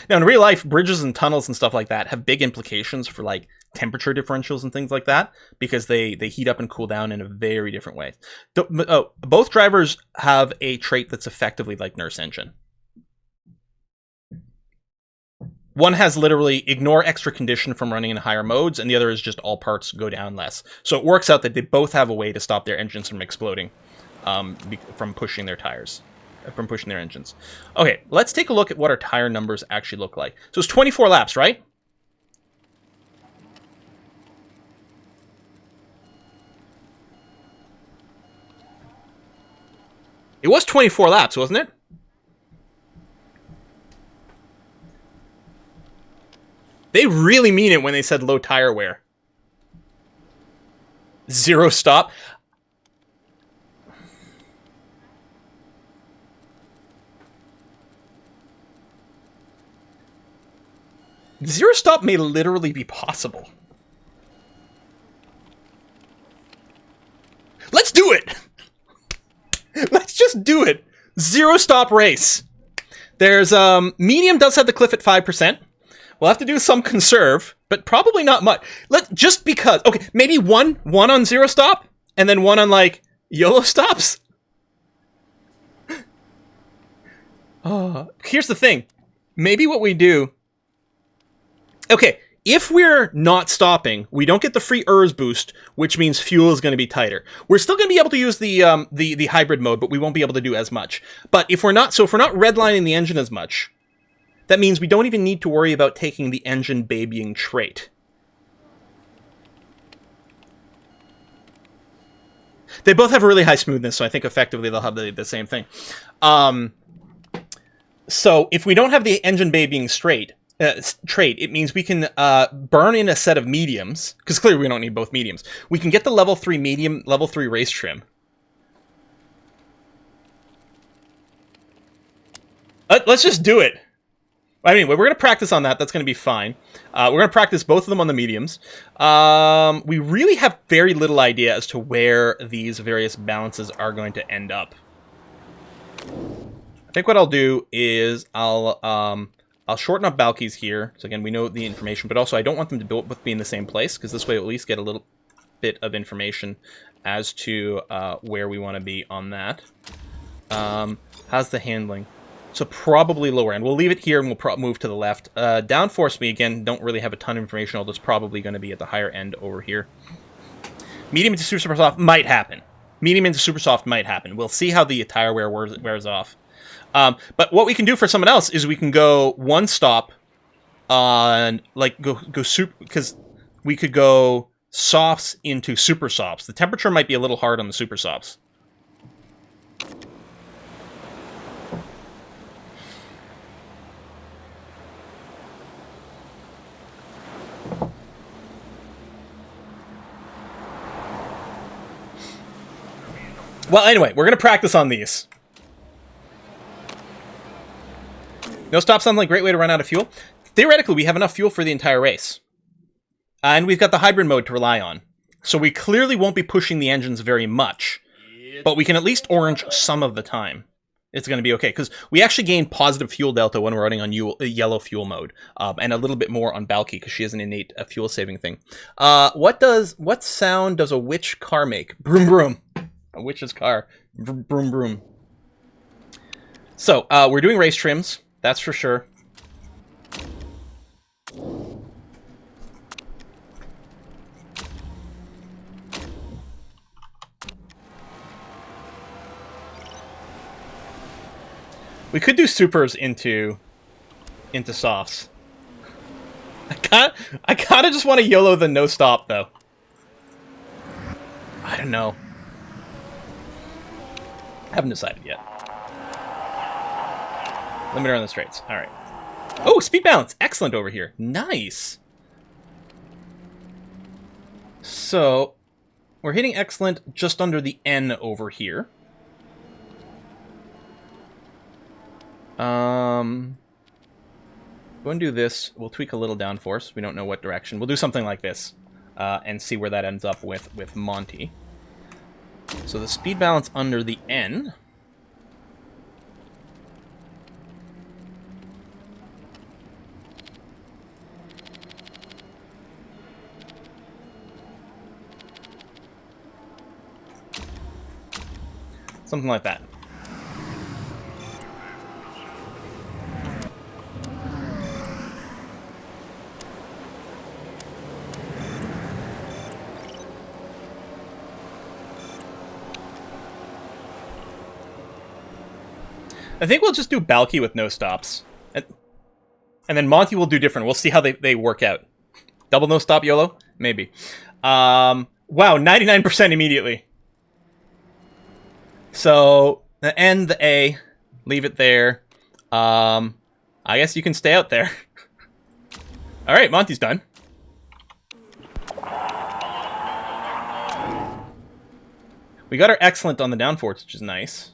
Now, in real life, bridges and tunnels and stuff like that have big implications for, like, temperature differentials and things like that, because they heat up and cool down in a very different way. Both drivers have a trait that's effectively like nurse engine. One has literally ignore extra condition from running in higher modes, and the other is just all parts go down less. So it works out that they both have a way to stop their engines from exploding, from pushing their tires, from pushing their engines. Okay, let's take a look at what our tire numbers actually look like. So it's 24 laps, right? It was 24 laps, wasn't it? They really mean it when they said low tire wear. 0 stop. Zero stop may literally be possible. Let's do it! Let's just do it. 0 stop race. There's, medium does have the cliff at 5%. We'll have to do some conserve, but probably not much. Just because. Okay, maybe one on 0 stop, and then one on, like, YOLO stops. Here's the thing. Maybe what we do... Okay, if we're not stopping, we don't get the free ERS boost, which means fuel is going to be tighter. We're still going to be able to use the hybrid mode, but we won't be able to do as much. But if we're not redlining the engine as much, that means we don't even need to worry about taking the engine babying trait. They both have a really high smoothness, so I think effectively they'll have the same thing. So if we don't have the engine babying trait, it means we can burn in a set of mediums, because clearly we don't need both mediums. We can get the level 3 medium, level 3 race trim. Let's just do it. Anyway, we're going to practice on that. That's going to be fine. We're going to practice both of them on the mediums. We really have very little idea as to where these various balances are going to end up. I think what I'll do is I'll shorten up Balky's here. So again, we know the information, but also I don't want them to both be in the same place, because this way we'll at least get a little bit of information as to where we want to be on that. How's the handling? So probably lower end. We'll leave it here and we'll move to the left. Downforce me, again, don't really have a ton of information, although it's probably going to be at the higher end over here. Medium into super soft might happen. Medium into super soft might happen. We'll see how the tire wear wears off. But what we can do for someone else is we can go one stop on, like, go super, because we could go softs into super softs. The temperature might be a little hard on the super softs. Well, anyway, we're going to practice on these. No stop sounds like a great way to run out of fuel. Theoretically, we have enough fuel for the entire race. And we've got the hybrid mode to rely on. So we clearly won't be pushing the engines very much. But we can at least orange some of the time. It's going to be okay, because we actually gain positive fuel delta when we're running on yellow fuel mode. And a little bit more on Balky, because she has an innate fuel-saving thing. What sound does a witch car make? Broom broom. A witch's car. Broom broom. So, we're doing race trims. That's for sure. We could do supers into softs. I kind of just want to YOLO the no stop, though. I don't know. Haven't decided yet. Limiter on the straights. All right. Oh, speed balance. Excellent over here. Nice. So, we're hitting excellent just under the N over here. Go and do this. We'll tweak a little downforce. We don't know what direction. We'll do something like this and see where that ends up with Monty. So the speed balance under the N. Something like that. I think we'll just do Balky with no stops. And then Monty will do different. We'll see how they work out. Double no stop YOLO? Maybe. Wow, 99% immediately. So, the N, the A, leave it there. I guess you can stay out there. Alright, Monty's done. We got our excellent on the downforce, which is nice.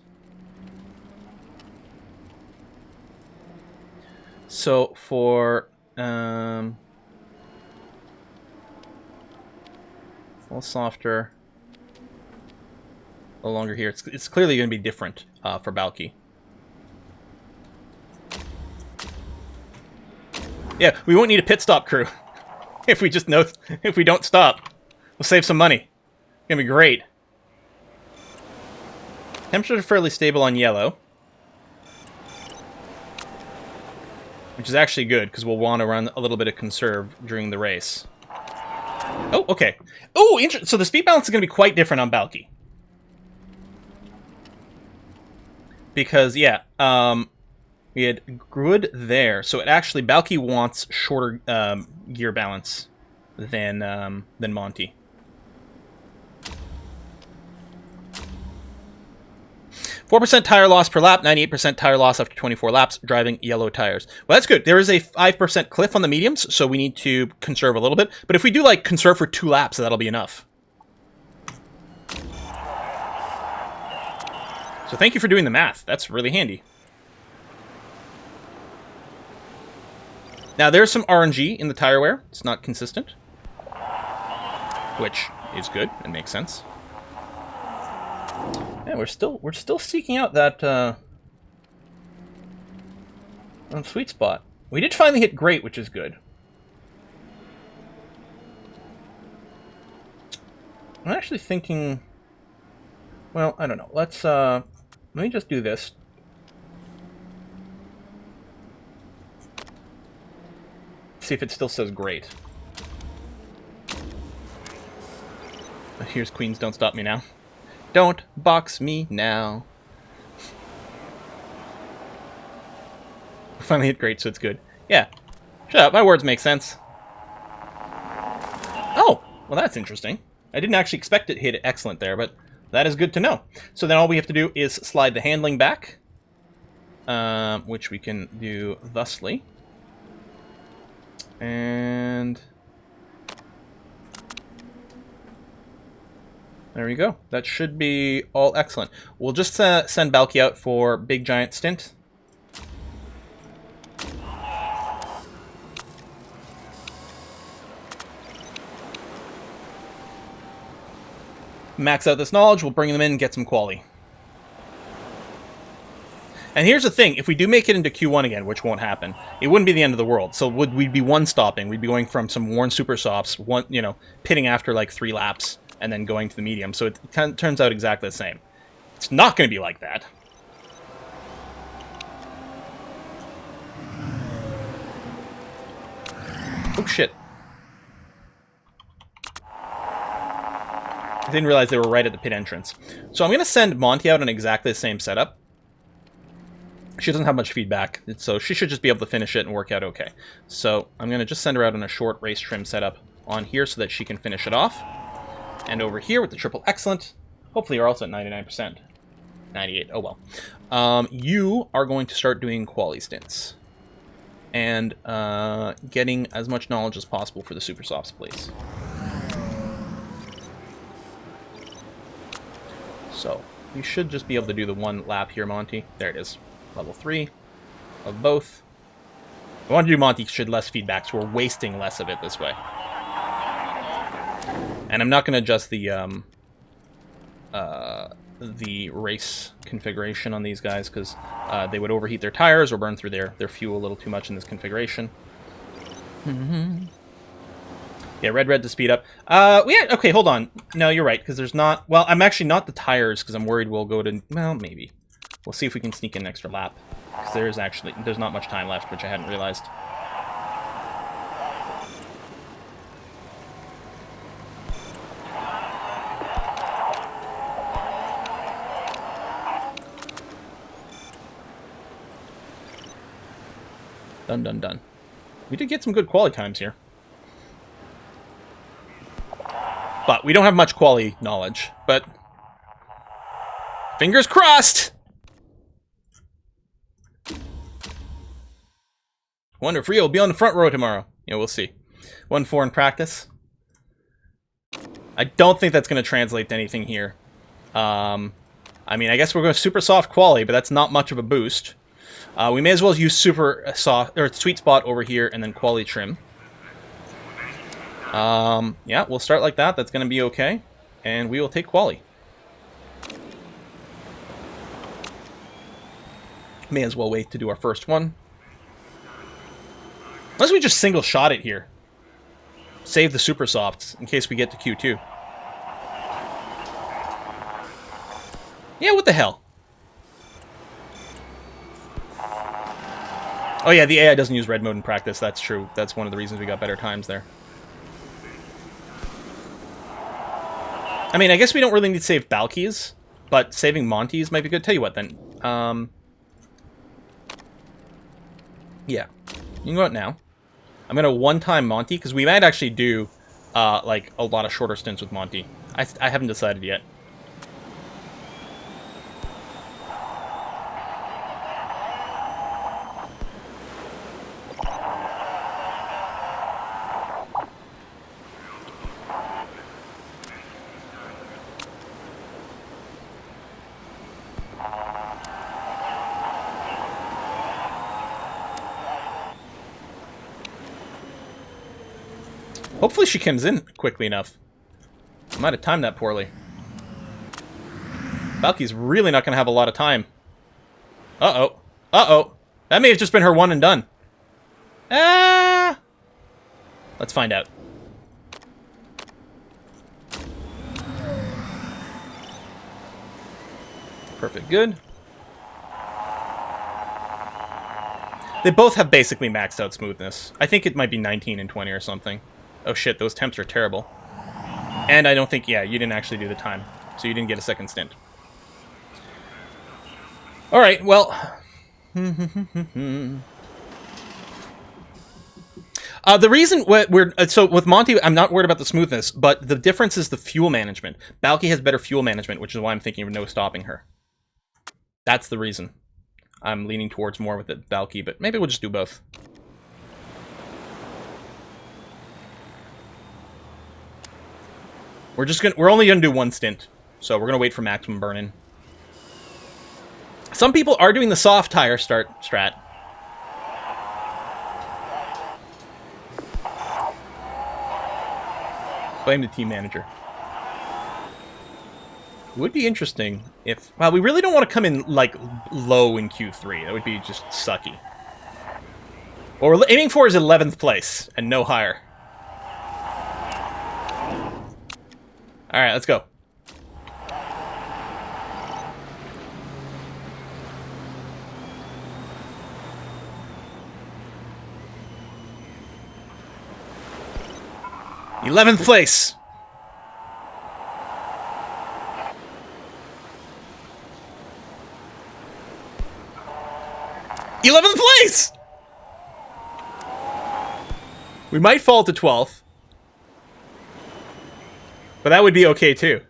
So for a little softer, a little longer here. It's clearly going to be different for Balky. Yeah, we won't need a pit stop crew if we don't stop. We'll save some money. It's gonna be great. Temperatures are fairly stable on yellow, which is actually good, because we'll want to run a little bit of conserve during the race. Oh, okay. Oh, interesting. So the speed balance is going to be quite different on Balky. Because, yeah, we had good there. So it actually, Balky wants shorter gear balance than Monty. 4% tire loss per lap, 98% tire loss after 24 laps, driving yellow tires. Well, that's good. There is a 5% cliff on the mediums, so we need to conserve a little bit. But if we do, like, conserve for 2 laps, that'll be enough. So thank you for doing the math. That's really handy. Now, there's some RNG in the tire wear. It's not consistent, which is good and makes sense. Yeah, we're still seeking out that sweet spot. We did finally hit great, which is good. I'm actually thinking, well, I don't know. Let me just do this. See if it still says great. Here's Queens, Don't Stop Me Now. Don't box me now. Finally hit great, so it's good. Yeah. Shut up, my words make sense. Oh, well that's interesting. I didn't actually expect it to hit excellent there, but that is good to know. So then all we have to do is slide the handling back, which we can do thusly. And there we go. That should be all excellent. We'll just send Balky out for big giant stint. Max out this knowledge, we'll bring them in and get some quali. And here's the thing, if we do make it into Q1 again, which won't happen, it wouldn't be the end of the world. So we'd be one-stopping. We'd be going from some worn super softs, pitting after like 3 laps, and then going to the medium. So it turns out exactly the same. It's not going to be like that. Oh, shit. I didn't realize they were right at the pit entrance. So I'm going to send Monty out on exactly the same setup. She doesn't have much feedback, so she should just be able to finish it and work out okay. So I'm going to just send her out on a short race trim setup on here so that she can finish it off. And over here with the triple excellent, hopefully you're also at 99%. 98, oh well. You are going to start doing quali stints. And getting as much knowledge as possible for the super softs, please. So, we should just be able to do the 1 lap here, Monty. There it is. Level 3 of both. I want to do Monty should less feedback, so we're wasting less of it this way. And I'm not going to adjust the race configuration on these guys, because they would overheat their tires or burn through their fuel a little too much in this configuration. Yeah, red to speed up. Okay, hold on. No, you're right, because there's not... Well, I'm actually not the tires, because I'm worried we'll go to... Well, maybe. We'll see if we can sneak in an extra lap. Because there's not much time left, which I hadn't realized. Done, done, done. We did get some good quality times here. But we don't have much quality knowledge. But fingers crossed! Wonder if Rio will be on the front row tomorrow. Yeah, we'll see. 1-4 in practice. I don't think that's going to translate to anything here. I mean, I guess we're going to super soft quality, but that's not much of a boost. We may as well use super soft or sweet spot over here and then quality trim. Yeah, we'll start like that. That's going to be okay. And we will take quali. May as well wait to do our first one. Unless we just single shot it here. Save the super softs in case we get to Q2. Yeah, what the hell? Oh yeah, the AI doesn't use red mode in practice. That's true. That's one of the reasons we got better times there. I mean, I guess we don't really need to save Balkies, but saving Monties might be good. Tell you what, then. Yeah. You can go out now. I'm going to one-time Monty, because we might actually do, like, a lot of shorter stints with Monty. I haven't decided yet. Hopefully she comes in quickly enough. I might have timed that poorly. Valky's really not going to have a lot of time. Uh-oh. Uh-oh. That may have just been her one and done. Ah! Let's find out. Perfect. Good. They both have basically maxed out smoothness. I think it might be 19 and 20 or something. Oh shit, those temps are terrible. And I don't think, yeah, you didn't actually do the time. So you didn't get a second stint. Alright, well. The reason so with Monty, I'm not worried about the smoothness, but the difference is the fuel management. Balky has better fuel management, which is why I'm thinking of no stopping her. That's the reason. I'm leaning towards more with the Balky, but maybe we'll just do both. We're only gonna do one stint, so we're gonna wait for maximum burn-in. Some people are doing the soft tire strat. Blame the team manager. It would be interesting if... Well, we really don't want to come in, like, low in Q3. That would be just sucky. What we're aiming for is 11th place, and no higher. Alright, let's go. '11th place! '11th place! We might fall to 12th. But that would be okay, too.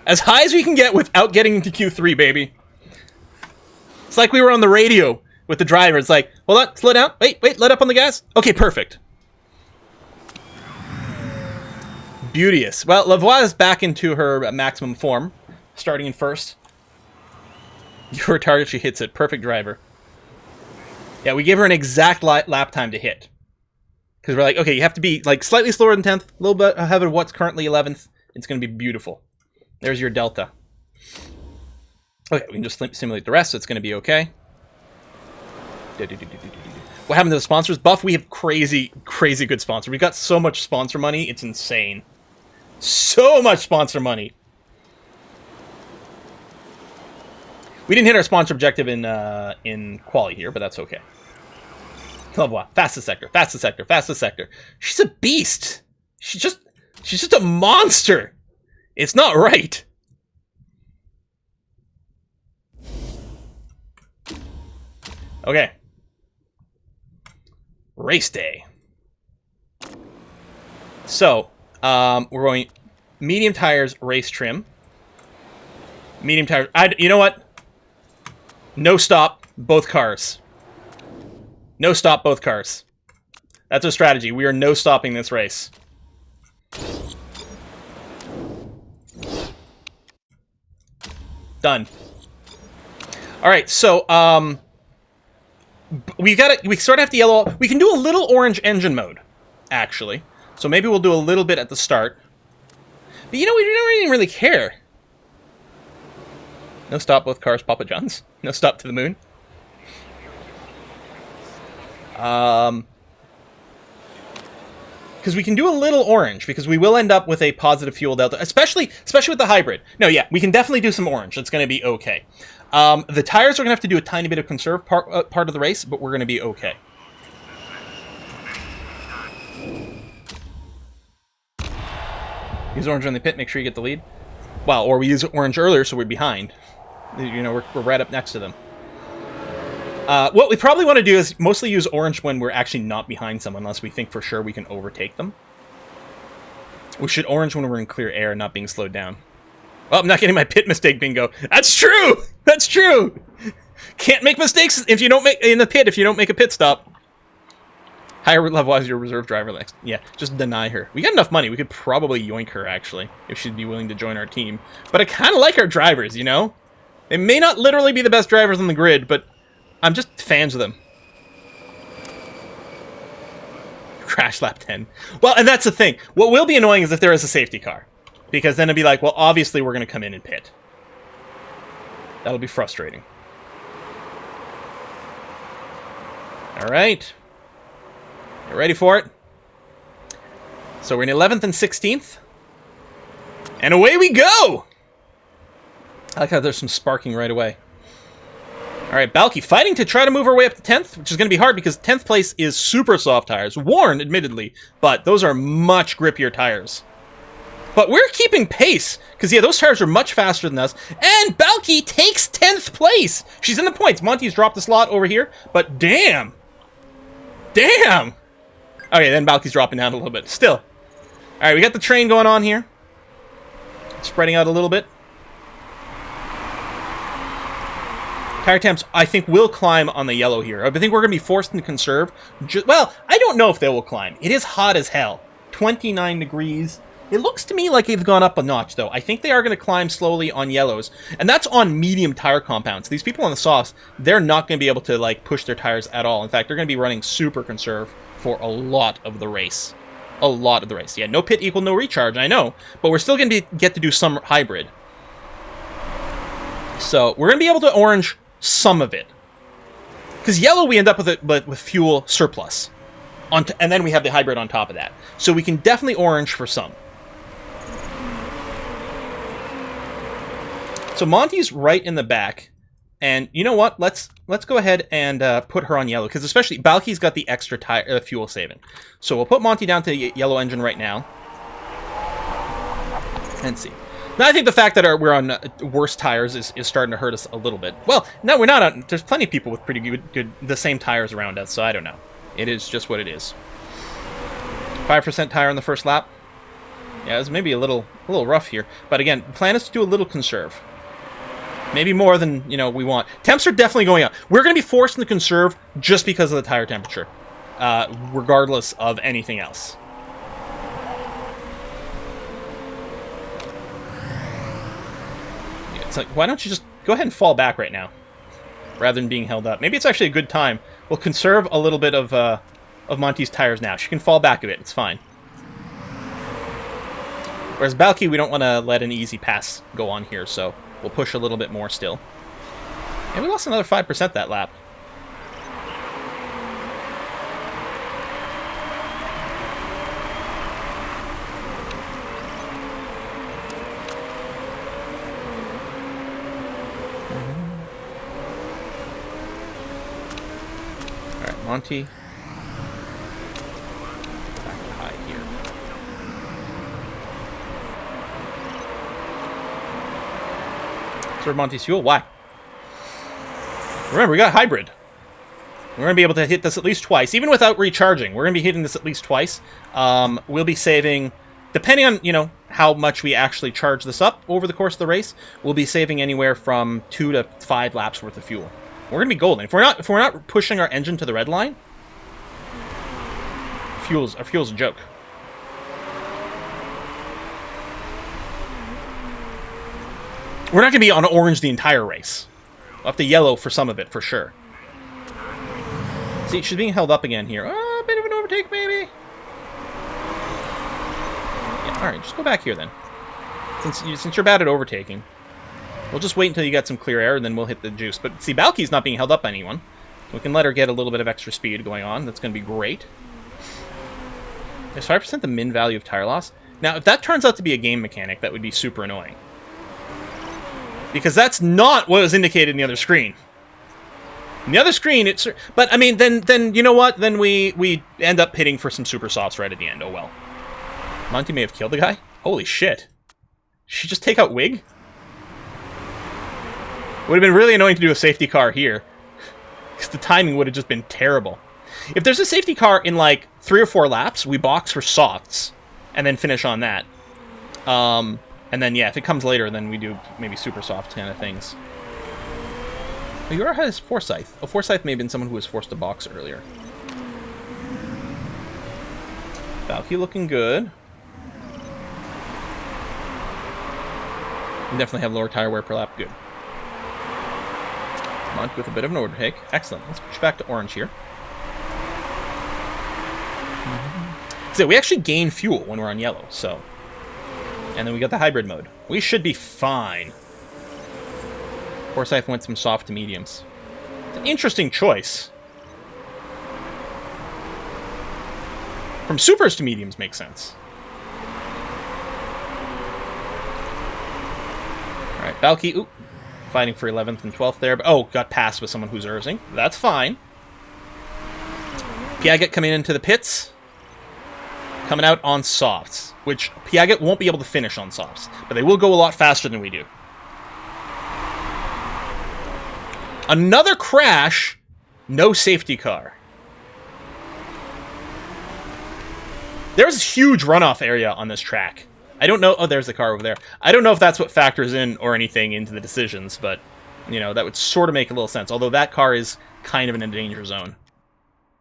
As high as we can get without getting into Q3, baby. It's like we were on the radio with the driver. It's like, hold on, slow down. Wait, let up on the gas. Okay, perfect. Beauteous. Well, Lavoie is back into her maximum form, starting in first. For a target, she hits it. Perfect driver. Yeah, we gave her an exact lap time to hit. Because we're like, okay, you have to be like slightly slower than 10th, a little bit ahead of what's currently 11th. It's going to be beautiful. There's your delta. Okay, we can just simulate the rest, so it's going to be okay. What happened to the sponsors? Buff, we have crazy, crazy good sponsor. We've got so much sponsor money, it's insane. So much sponsor money. We didn't hit our sponsor objective in quali here, but that's okay. Lavoie, fastest sector, fastest sector, fastest sector. She's a beast. She's just a monster. It's not right. Okay. Race day. So, we're going medium tires, race trim. Medium tires. You know what? No stop, both cars. No stop, both cars. That's our strategy. We are no stopping this race. Done. All right, so we sort of have to yellow. We can do a little orange engine mode, actually. So maybe we'll do a little bit at the start. But you know, we don't even really care. No stop, both cars, Papa John's. No stop to the moon. Because we can do a little orange, because we will end up with a positive fuel delta, especially with the hybrid. No, yeah, we can definitely do some orange. It's going to be okay. The tires are going to have to do a tiny bit of conserve part of the race, but we're going to be okay. Use orange on the pit, make sure you get the lead. Well, or we use orange earlier, so we're behind. You know, we're right up next to them. What we probably want to do is mostly use orange when we're actually not behind someone, unless we think for sure we can overtake them. We should orange when we're in clear air and not being slowed down. Oh, I'm not getting my pit mistake bingo. That's true! That's true! Can't make mistakes if you don't make in the pit if you don't make a pit stop. Higher level as your reserve driver. Yeah, just deny her. We got enough money. We could probably yoink her, actually, if she'd be willing to join our team. But I kind of like our drivers, you know? They may not literally be the best drivers on the grid, but I'm just fans of them. Crash lap 10. Well, and that's the thing. What will be annoying is if there is a safety car. Because then it'd be like, well, obviously we're going to come in and pit. That'll be frustrating. Alright. You ready for it? So we're in 11th and 16th. And away we go! I like how there's some sparking right away. Alright, Balky fighting to try to move her way up to 10th, which is going to be hard because 10th place is super soft tires. Worn, admittedly, but those are much grippier tires. But we're keeping pace, because yeah, those tires are much faster than us, and Balky takes 10th place! She's in the points. Monty's dropped a slot over here, but damn! Damn! Okay, then Balky's dropping down a little bit. Still. Alright, we got the train going on here. Spreading out a little bit. Tire temps, I think, will climb on the yellow here. I think we're going to be forced to conserve. Well, I don't know if they will climb. It is hot as hell. 29 degrees. It looks to me like they've gone up a notch, though. I think they are going to climb slowly on yellows. And that's on medium tire compounds. These people on the softs, they're not going to be able to like push their tires at all. In fact, they're going to be running super conserve for a lot of the race. A lot of the race. Yeah, no pit equal no recharge, I know. But we're still going to get to do some hybrid. So, we're going to be able to orange some of it. Because yellow, we end up with fuel surplus. And then we have the hybrid on top of that. So we can definitely orange for some. So Monty's right in the back. And you know what? Let's go ahead and put her on yellow. Because especially, Balky's got the extra fuel saving. So we'll put Monty down to the yellow engine right now. And see. Now, I think the fact that we're on worse tires is starting to hurt us a little bit. Well, no, we're not on... There's plenty of people with pretty good the same tires around us, so I don't know. It is just what it is. 5% tire on the first lap. Yeah, it's maybe a little rough here. But again, the plan is to do a little conserve. Maybe more than, you know, we want. Temps are definitely going up. We're going to be forced to conserve just because of the tire temperature. Regardless of anything else. It's like, why don't you just go ahead and fall back right now, rather than being held up? Maybe it's actually a good time. We'll conserve a little bit of Monty's tires now. She can fall back a bit. It's fine. Whereas Balky, we don't want to let an easy pass go on here, so we'll push a little bit more still. And we lost another 5% that lap. Monty. Back to high here. Sir Monty's fuel? Why? Remember, we got hybrid. We're going to be able to hit this at least twice, even without recharging. We're going to be hitting this at least twice. We'll be saving, depending on, you know, how much we actually charge this up over the course of the race, we'll be saving anywhere from 2 to 5 laps worth of fuel. We're going to be golden. If we're not pushing our engine to the red line, our fuel's a joke. We're not going to be on orange the entire race. We'll have to yellow for some of it, for sure. See, she's being held up again here. Oh, a bit of an overtake, maybe. Yeah, alright, just go back here then. Since you're bad at overtaking. We'll just wait until you get some clear air, and then we'll hit the juice. But see, Balky's not being held up by anyone. We can let her get a little bit of extra speed going on. That's going to be great. There's 5% the min value of tire loss. Now, if that turns out to be a game mechanic, that would be super annoying. Because that's not what was indicated in the other screen. In the other screen, it's... But, I mean, then you know what? Then we end up hitting for some super softs right at the end. Oh, well. Monty may have killed the guy? Holy shit. Did she just take out Wig? Would have been really annoying to do a safety car here. Because the timing would have just been terrible. If there's a safety car in, like, 3 or 4 laps, we box for softs. And then finish on that. And then, yeah, if it comes later, then we do maybe super soft kind of things. Oh, Yura has Forsyth. Oh, Forsyth may have been someone who was forced to box earlier. Valky looking good. We definitely have lower tire wear per lap. Good. Mont with a bit of an overtake. Excellent. Let's push back to orange here. So we actually gain fuel when we're on yellow, so... And then we got the hybrid mode. We should be fine. Forsyth went some soft to mediums. It's an interesting choice. From supers to mediums makes sense. Alright, Balky, oop, fighting for 11th and 12th there. But, oh, got passed with someone who's Erzing. That's fine. Piaget coming into the pits. Coming out on softs, which Piaget won't be able to finish on softs, but they will go a lot faster than we do. Another crash, no safety car. There's a huge runoff area on this track. I don't know... Oh, there's the car over there. I don't know if that's what factors in or anything into the decisions, but, you know, that would sort of make a little sense. Although that car is kind of in a danger zone.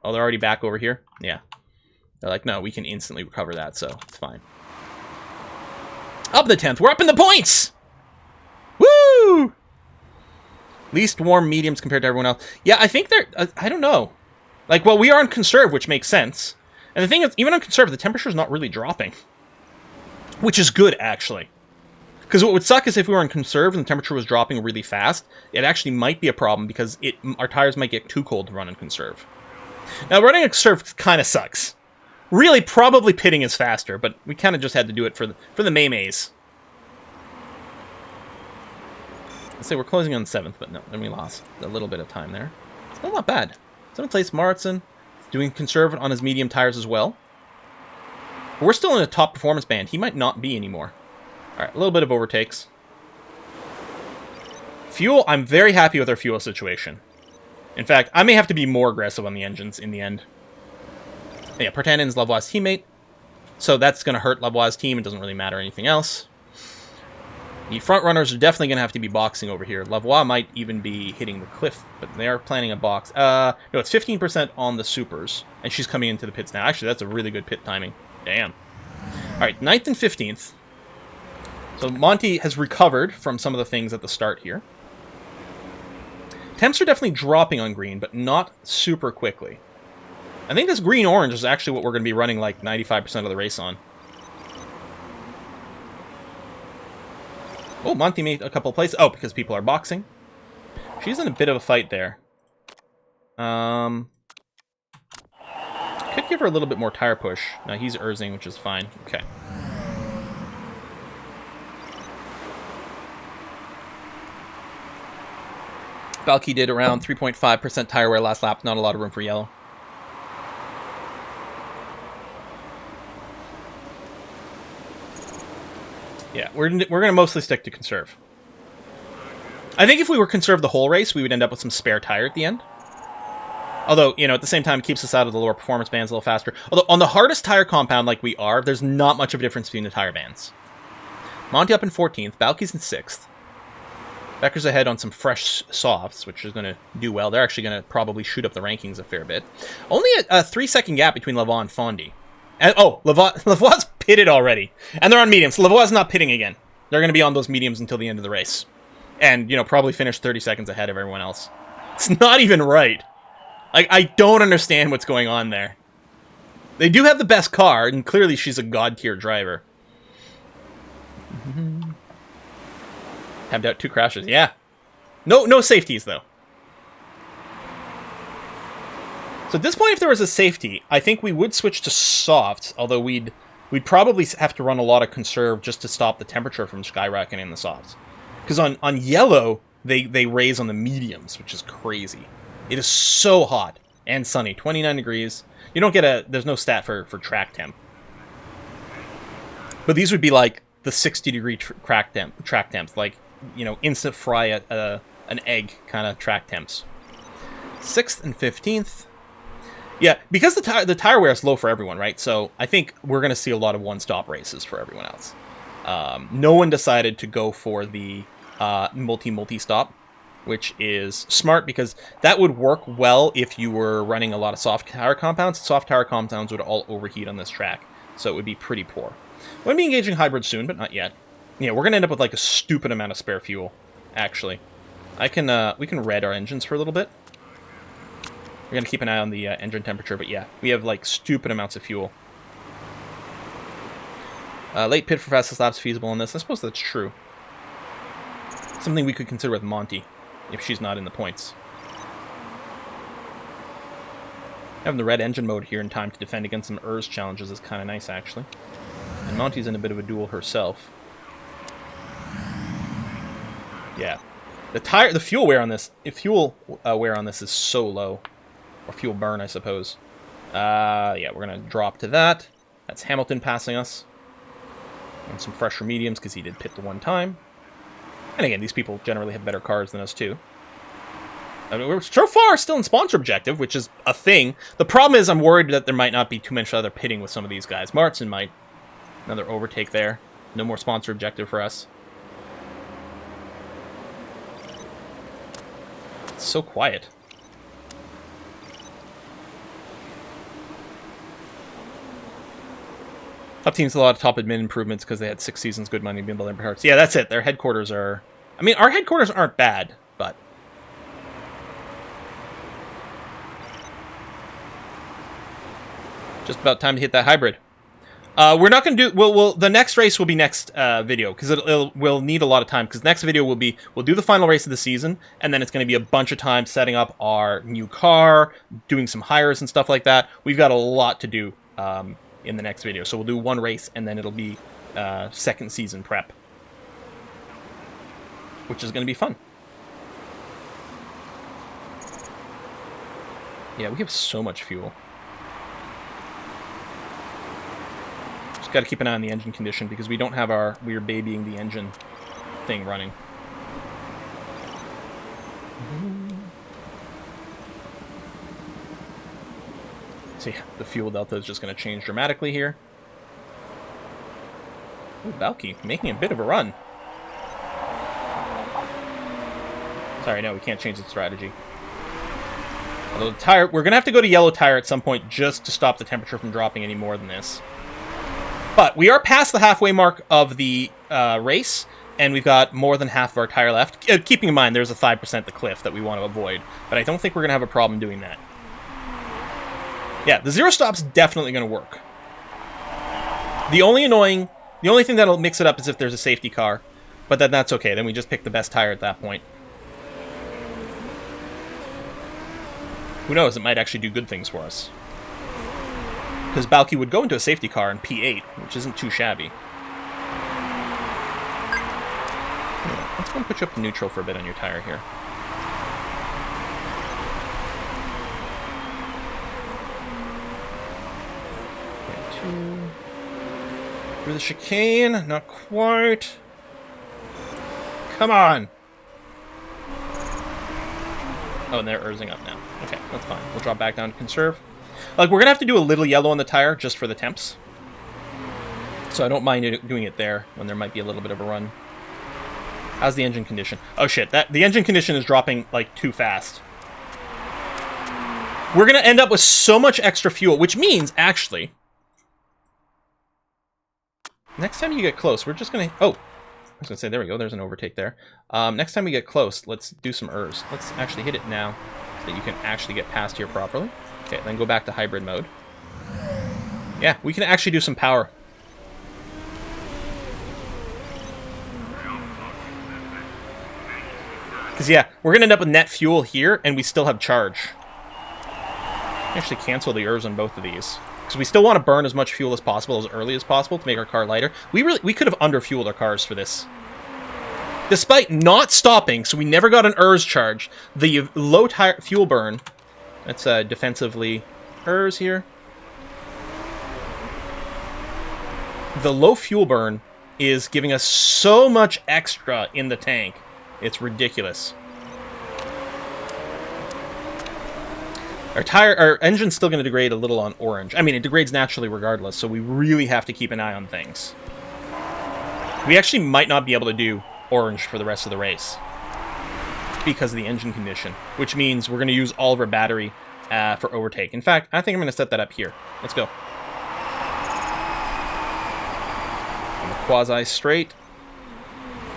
Oh, they're already back over here? Yeah. They're like, no, we can instantly recover that, so it's fine. Up the 10th. We're up in the points! Woo! Least warm mediums compared to everyone else. Yeah, I think they're... I don't know. Like, well, we are on conserve, which makes sense. And the thing is, even on conserve, the temperature's not really dropping. Which is good, actually. Because what would suck is if we were on conserve and the temperature was dropping really fast, it actually might be a problem because our tires might get too cold to run on conserve. Now, running on conserve kind of sucks. Really, probably pitting is faster, but we kind of just had to do it for the Maymays. Let's say we're closing on the 7th, but no, then we lost a little bit of time there. Still not bad. 7th place, Maritson, doing conserve on his medium tires as well. But we're still in a top performance band. He might not be anymore. Alright, a little bit of overtakes. Fuel, I'm very happy with our fuel situation. In fact, I may have to be more aggressive on the engines in the end. Yeah, Partanen's Lavoie's teammate. So that's going to hurt Lavoie's team. It doesn't really matter anything else. The front runners are definitely going to have to be boxing over here. Lavoie might even be hitting the cliff, but they are planning a box. No, it's 15% on the supers, and she's coming into the pits now. Actually, that's a really good pit timing. Damn. All right, 9th and 15th. So Monty has recovered from some of the things at the start here. Temps are definitely dropping on green, but not super quickly. I think this green-orange is actually what we're going to be running like 95% of the race on. Oh, Monty made a couple places. Oh, because people are boxing. She's in a bit of a fight there. Could give her a little bit more tire push. No, he's Erzing, which is fine. Okay. Balky did around 3.5% tire wear last lap. Not a lot of room for yellow. Yeah, we're going to mostly stick to conserve. I think if we were conserve the whole race, we would end up with some spare tire at the end. Although, you know, at the same time, it keeps us out of the lower performance bands a little faster. Although, on the hardest tire compound like we are, there's not much of a difference between the tire bands. Monty up in 14th. Balky's in 6th. Becker's ahead on some fresh softs, which is going to do well. They're actually going to probably shoot up the rankings a fair bit. Only a 3-second gap between Lavoie and Fondy. And, oh, Lavoie's pitted already. And they're on mediums. Lavoie's not pitting again. They're going to be on those mediums until the end of the race. And, you know, probably finish 30 seconds ahead of everyone else. It's not even right. Like, I don't understand what's going on there. They do have the best car, and clearly she's a god-tier driver. Tabbed out 2 crashes. Yeah. No safeties, though. So at this point, if there was a safety, I think we would switch to softs, although we'd probably have to run a lot of conserve just to stop the temperature from skyrocketing in the softs. Because on yellow, they raise on the mediums, which is crazy. It is so hot and sunny. 29 degrees. You don't get there's no stat for track temp. But these would be like the 60-degree track temps. Like, you know, instant fry an egg kind of track temps. 6th and 15th. Yeah, because the tire wear is low for everyone, right? So I think we're going to see a lot of one-stop races for everyone else. No one decided to go for the multi-stop, which is smart because that would work well if you were running a lot of soft tire compounds. Soft tire compounds would all overheat on this track, so it would be pretty poor. We're going to be engaging hybrid soon, but not yet. Yeah, we're going to end up with like a stupid amount of spare fuel, actually. We can red our engines for a little bit. We're going to keep an eye on the engine temperature, but yeah, we have like stupid amounts of fuel. Late pit for fastest laps feasible on this. I suppose that's true. Something we could consider with Monty, if she's not in the points. Having the red engine mode here in time to defend against some ERS challenges is kind of nice, actually. And Monty's in a bit of a duel herself. Yeah. The fuel wear on this, wear on this is so low. Or fuel burn, I suppose. Yeah, we're going to drop to that. That's Hamilton passing us. And some fresher mediums, because he did pit the one time. And again, these people generally have better cars than us, too. I mean, we're so far still in sponsor objective, which is a thing. The problem is I'm worried that there might not be too much other pitting with some of these guys. Martin might. Another overtake there. No more sponsor objective for us. It's so quiet. Top teams a lot of top admin improvements because they had 6 seasons good money being building parts. Yeah, that's it. Their headquarters are... I mean, our headquarters aren't bad, but... Just about time to hit that hybrid. We're not going to do... Well, the next race will be next video, because we'll need a lot of time, because next video will be... We'll do the final race of the season, and then it's going to be a bunch of time setting up our new car, doing some hires and stuff like that. We've got a lot to do in the next video, so we'll do one race, and then it'll be second season prep, which is going to be fun. Yeah, we have so much fuel. Just got to keep an eye on the engine condition because we don't have our we're babying the engine thing running. So yeah, the fuel delta is just going to change dramatically here. Ooh, Balky making a bit of a run. Sorry, no, we can't change the strategy. Although the tire, we're going to have to go to yellow tire at some point just to stop the temperature from dropping any more than this. But we are past the halfway mark of the race, and we've got more than half of our tire left. Keeping in mind, there's a 5% the cliff that we want to avoid, but I don't think we're going to have a problem doing that. Yeah, the zero stop's definitely going to work. The only thing that'll mix it up is if there's a safety car, but then that's okay. Then we just pick the best tire at that point. Who knows? It might actually do good things for us. Because Balky would go into a safety car in P8, which isn't too shabby. Anyway, let's go and put you up to neutral for a bit on your tire here. Through the chicane, not quite. Come on. Oh, and they're Urzing up now. Okay, that's fine. We'll drop back down to conserve. Like, we're going to have to do a little yellow on the tire just for the temps. So I don't mind doing it there when there might be a little bit of a run. How's the engine condition? Oh shit, the engine condition is dropping, like, too fast. We're going to end up with so much extra fuel, which means, actually... Next time you get close, we're just going to... Oh! I was going to say, there we go, there's an overtake there. Next time we get close, let's do some Urs. Let's actually hit it now, so that you can actually get past here properly. Okay, then go back to hybrid mode. Yeah, we can actually do some power. Because, yeah, we're going to end up with net fuel here, and we still have charge. Actually cancel the Urs on both of these. Because we still want to burn as much fuel as possible, as early as possible, to make our car lighter. We could have underfueled our cars for this. Despite not stopping, so we never got an Urs charge, the low fuel burn... Let's defensively Urs here. The low fuel burn is giving us so much extra in the tank. It's ridiculous. Our engine's still going to degrade a little on orange. I mean, it degrades naturally regardless, so we really have to keep an eye on things. We actually might not be able to do orange for the rest of the race because of the engine condition, which means we're going to use all of our battery for overtake. In fact, I think I'm going to set that up here. Let's go. Quasi straight.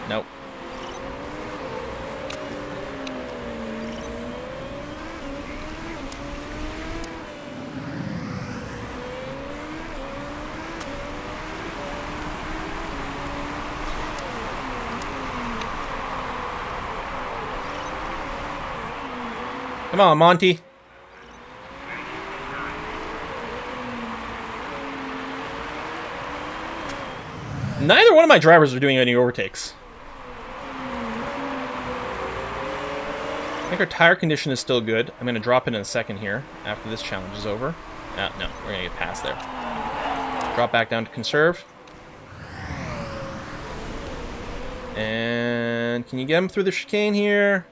Nope. Come on, Monty. Neither one of my drivers are doing any overtakes. I think our tire condition is still good. I'm going to drop it in a second here after this challenge is over. No, we're going to get past there. Drop back down to conserve. And can you get him through the chicane here?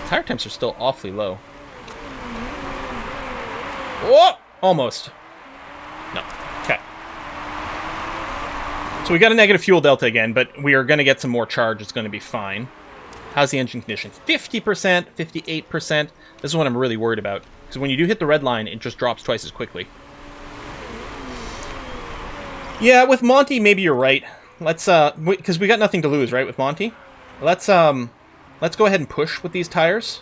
Tire temps are still awfully low. Whoa! Almost. No. Okay. So we got a negative fuel delta again, but we are going to get some more charge. It's going to be fine. How's the engine condition? 50%, 58%. This is what I'm really worried about. Because when you do hit the red line, it just drops twice as quickly. Yeah, with Monty, maybe you're right. Let's, because we got nothing to lose, right, with Monty? Let's go ahead and push with these tires.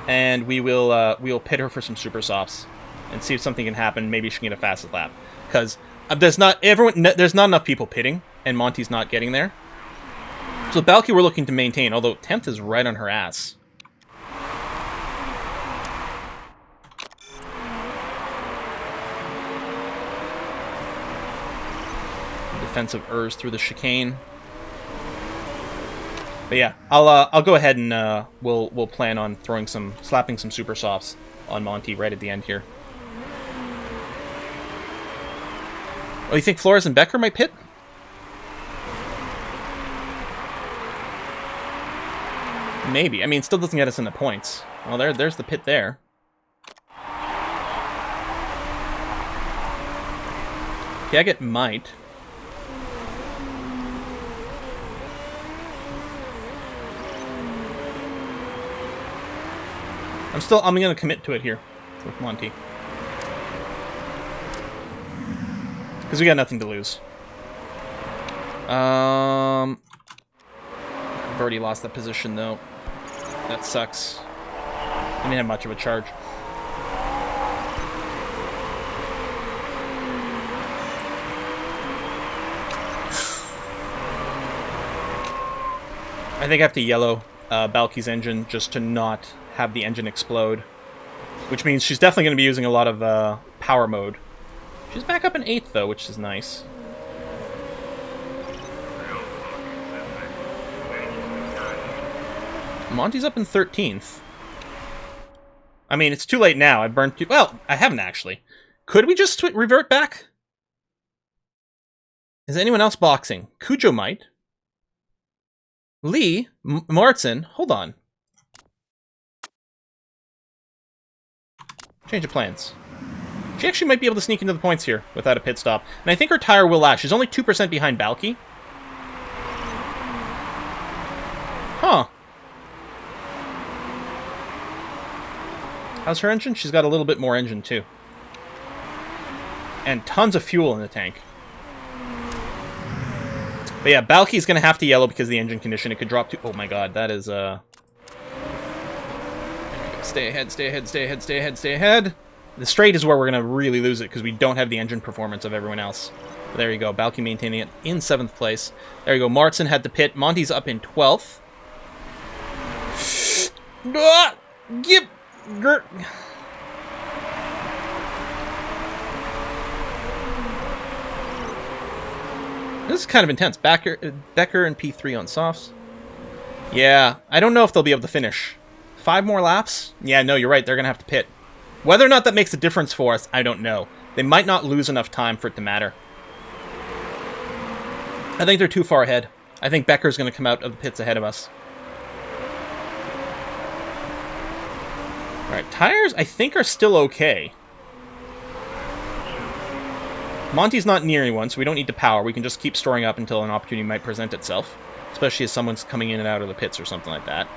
And we'll pit her for some super softs. And see if something can happen. Maybe she can get a fastest lap. Because there's not enough people pitting, and Monty's not getting there. So Balky we're looking to maintain, although 10th is right on her ass. Defensive Urs through the chicane. But yeah, I'll go ahead and we'll plan on slapping some super softs on Monty right at the end here. Oh, you think Flores and Becker might pit? Maybe. I mean, it still doesn't get us in the points. Well, there's the pit there. Piaget might. I'm going to commit to it here with Monty. Because we got nothing to lose. I've already lost that position, though. That sucks. I didn't have much of a charge. I think I have to yellow Balky's engine just to not have the engine explode. Which means she's definitely going to be using a lot of power mode. She's back up in 8th, though, which is nice. Monty's up in 13th. I mean, it's too late now. I burned too... Well, I haven't, actually. Could we just revert back? Is anyone else boxing? Cujo might. Martin, hold on. Change of plans. She actually might be able to sneak into the points here without a pit stop. And I think her tire will last. She's only 2% behind Balky. Huh. How's her engine? She's got a little bit more engine, too. And tons of fuel in the tank. But yeah, Balky's going to have to yellow because of the engine condition. It could drop to... Oh my god, that is... Stay ahead, stay ahead, stay ahead, stay ahead, stay ahead. The straight is where we're going to really lose it because we don't have the engine performance of everyone else. But there you go. Balky maintaining it in 7th place. There you go. Martin had the pit. Monty's up in 12th. This is kind of intense. Becker and P3 on softs. Yeah, I don't know if they'll be able to finish. 5 more laps? Yeah, no, you're right. They're going to have to pit. Whether or not that makes a difference for us, I don't know. They might not lose enough time for it to matter. I think they're too far ahead. I think Becker's going to come out of the pits ahead of us. Alright, tires, I think, are still okay. Monty's not near anyone, so we don't need to power. We can just keep storing up until an opportunity might present itself. Especially if someone's coming in and out of the pits or something like that.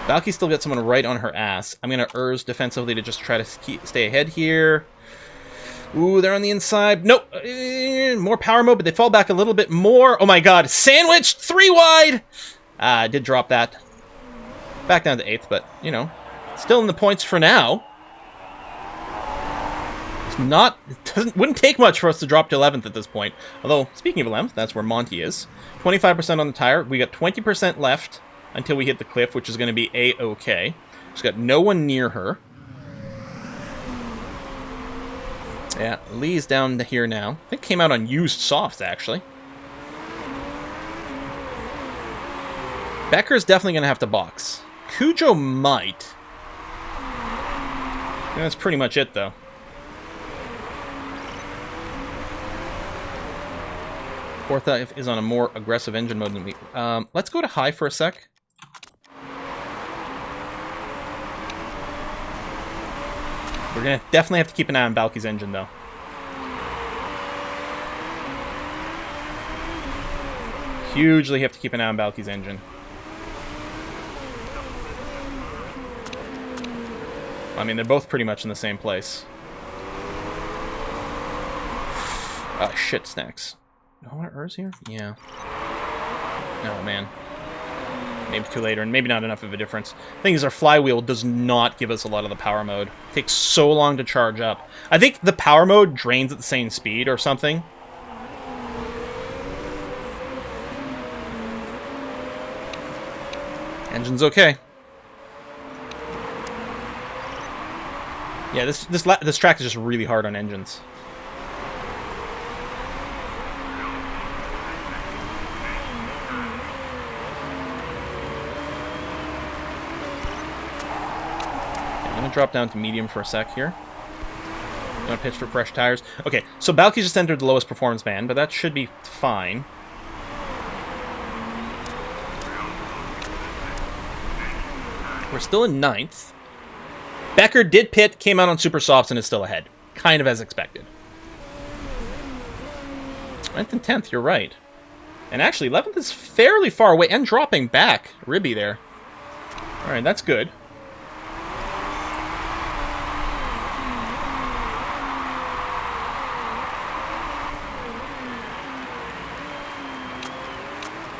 Valky still got someone right on her ass. I'm going to Urz defensively to just try to stay ahead here. Ooh, they're on the inside. Nope. More power mode, but they fall back a little bit more. Oh my god. Sandwiched! 3 wide! I did drop that. Back down to 8th, but, you know. Still in the points for now. It's not... It wouldn't take much for us to drop to 11th at this point. Although, speaking of 11th, that's where Monty is. 25% on the tire. We got 20% left until we hit the cliff, which is going to be A-OK. She's got no one near her. Yeah, Lee's down to here now. I think came out on used softs, actually. Becker's definitely going to have to box. Cujo might. And that's pretty much it, though. Portha is on a more aggressive engine mode than we... let's go to high for a sec. We're going to definitely have to keep an eye on Balky's engine, though. Hugely have to keep an eye on Balky's engine. I mean, they're both pretty much in the same place. Ah, shit, snacks. Do I want to Urz here? Yeah. Oh, man. Maybe too later, and maybe not enough of a difference. The thing is, our flywheel does not give us a lot of the power mode. It takes so long to charge up. I think the power mode drains at the same speed or something. Engine's okay. Yeah, this track is just really hard on engines. I'm gonna drop down to medium for a sec here. I'm gonna pitch for fresh tires. Okay, so Balky just entered the lowest performance band, but that should be fine. We're still in 9th. Becker did pit, came out on super softs, and is still ahead. Kind of as expected. 9th and 10th, you're right. And actually, 11th is fairly far away, and dropping back. Ribby there. Alright, that's good.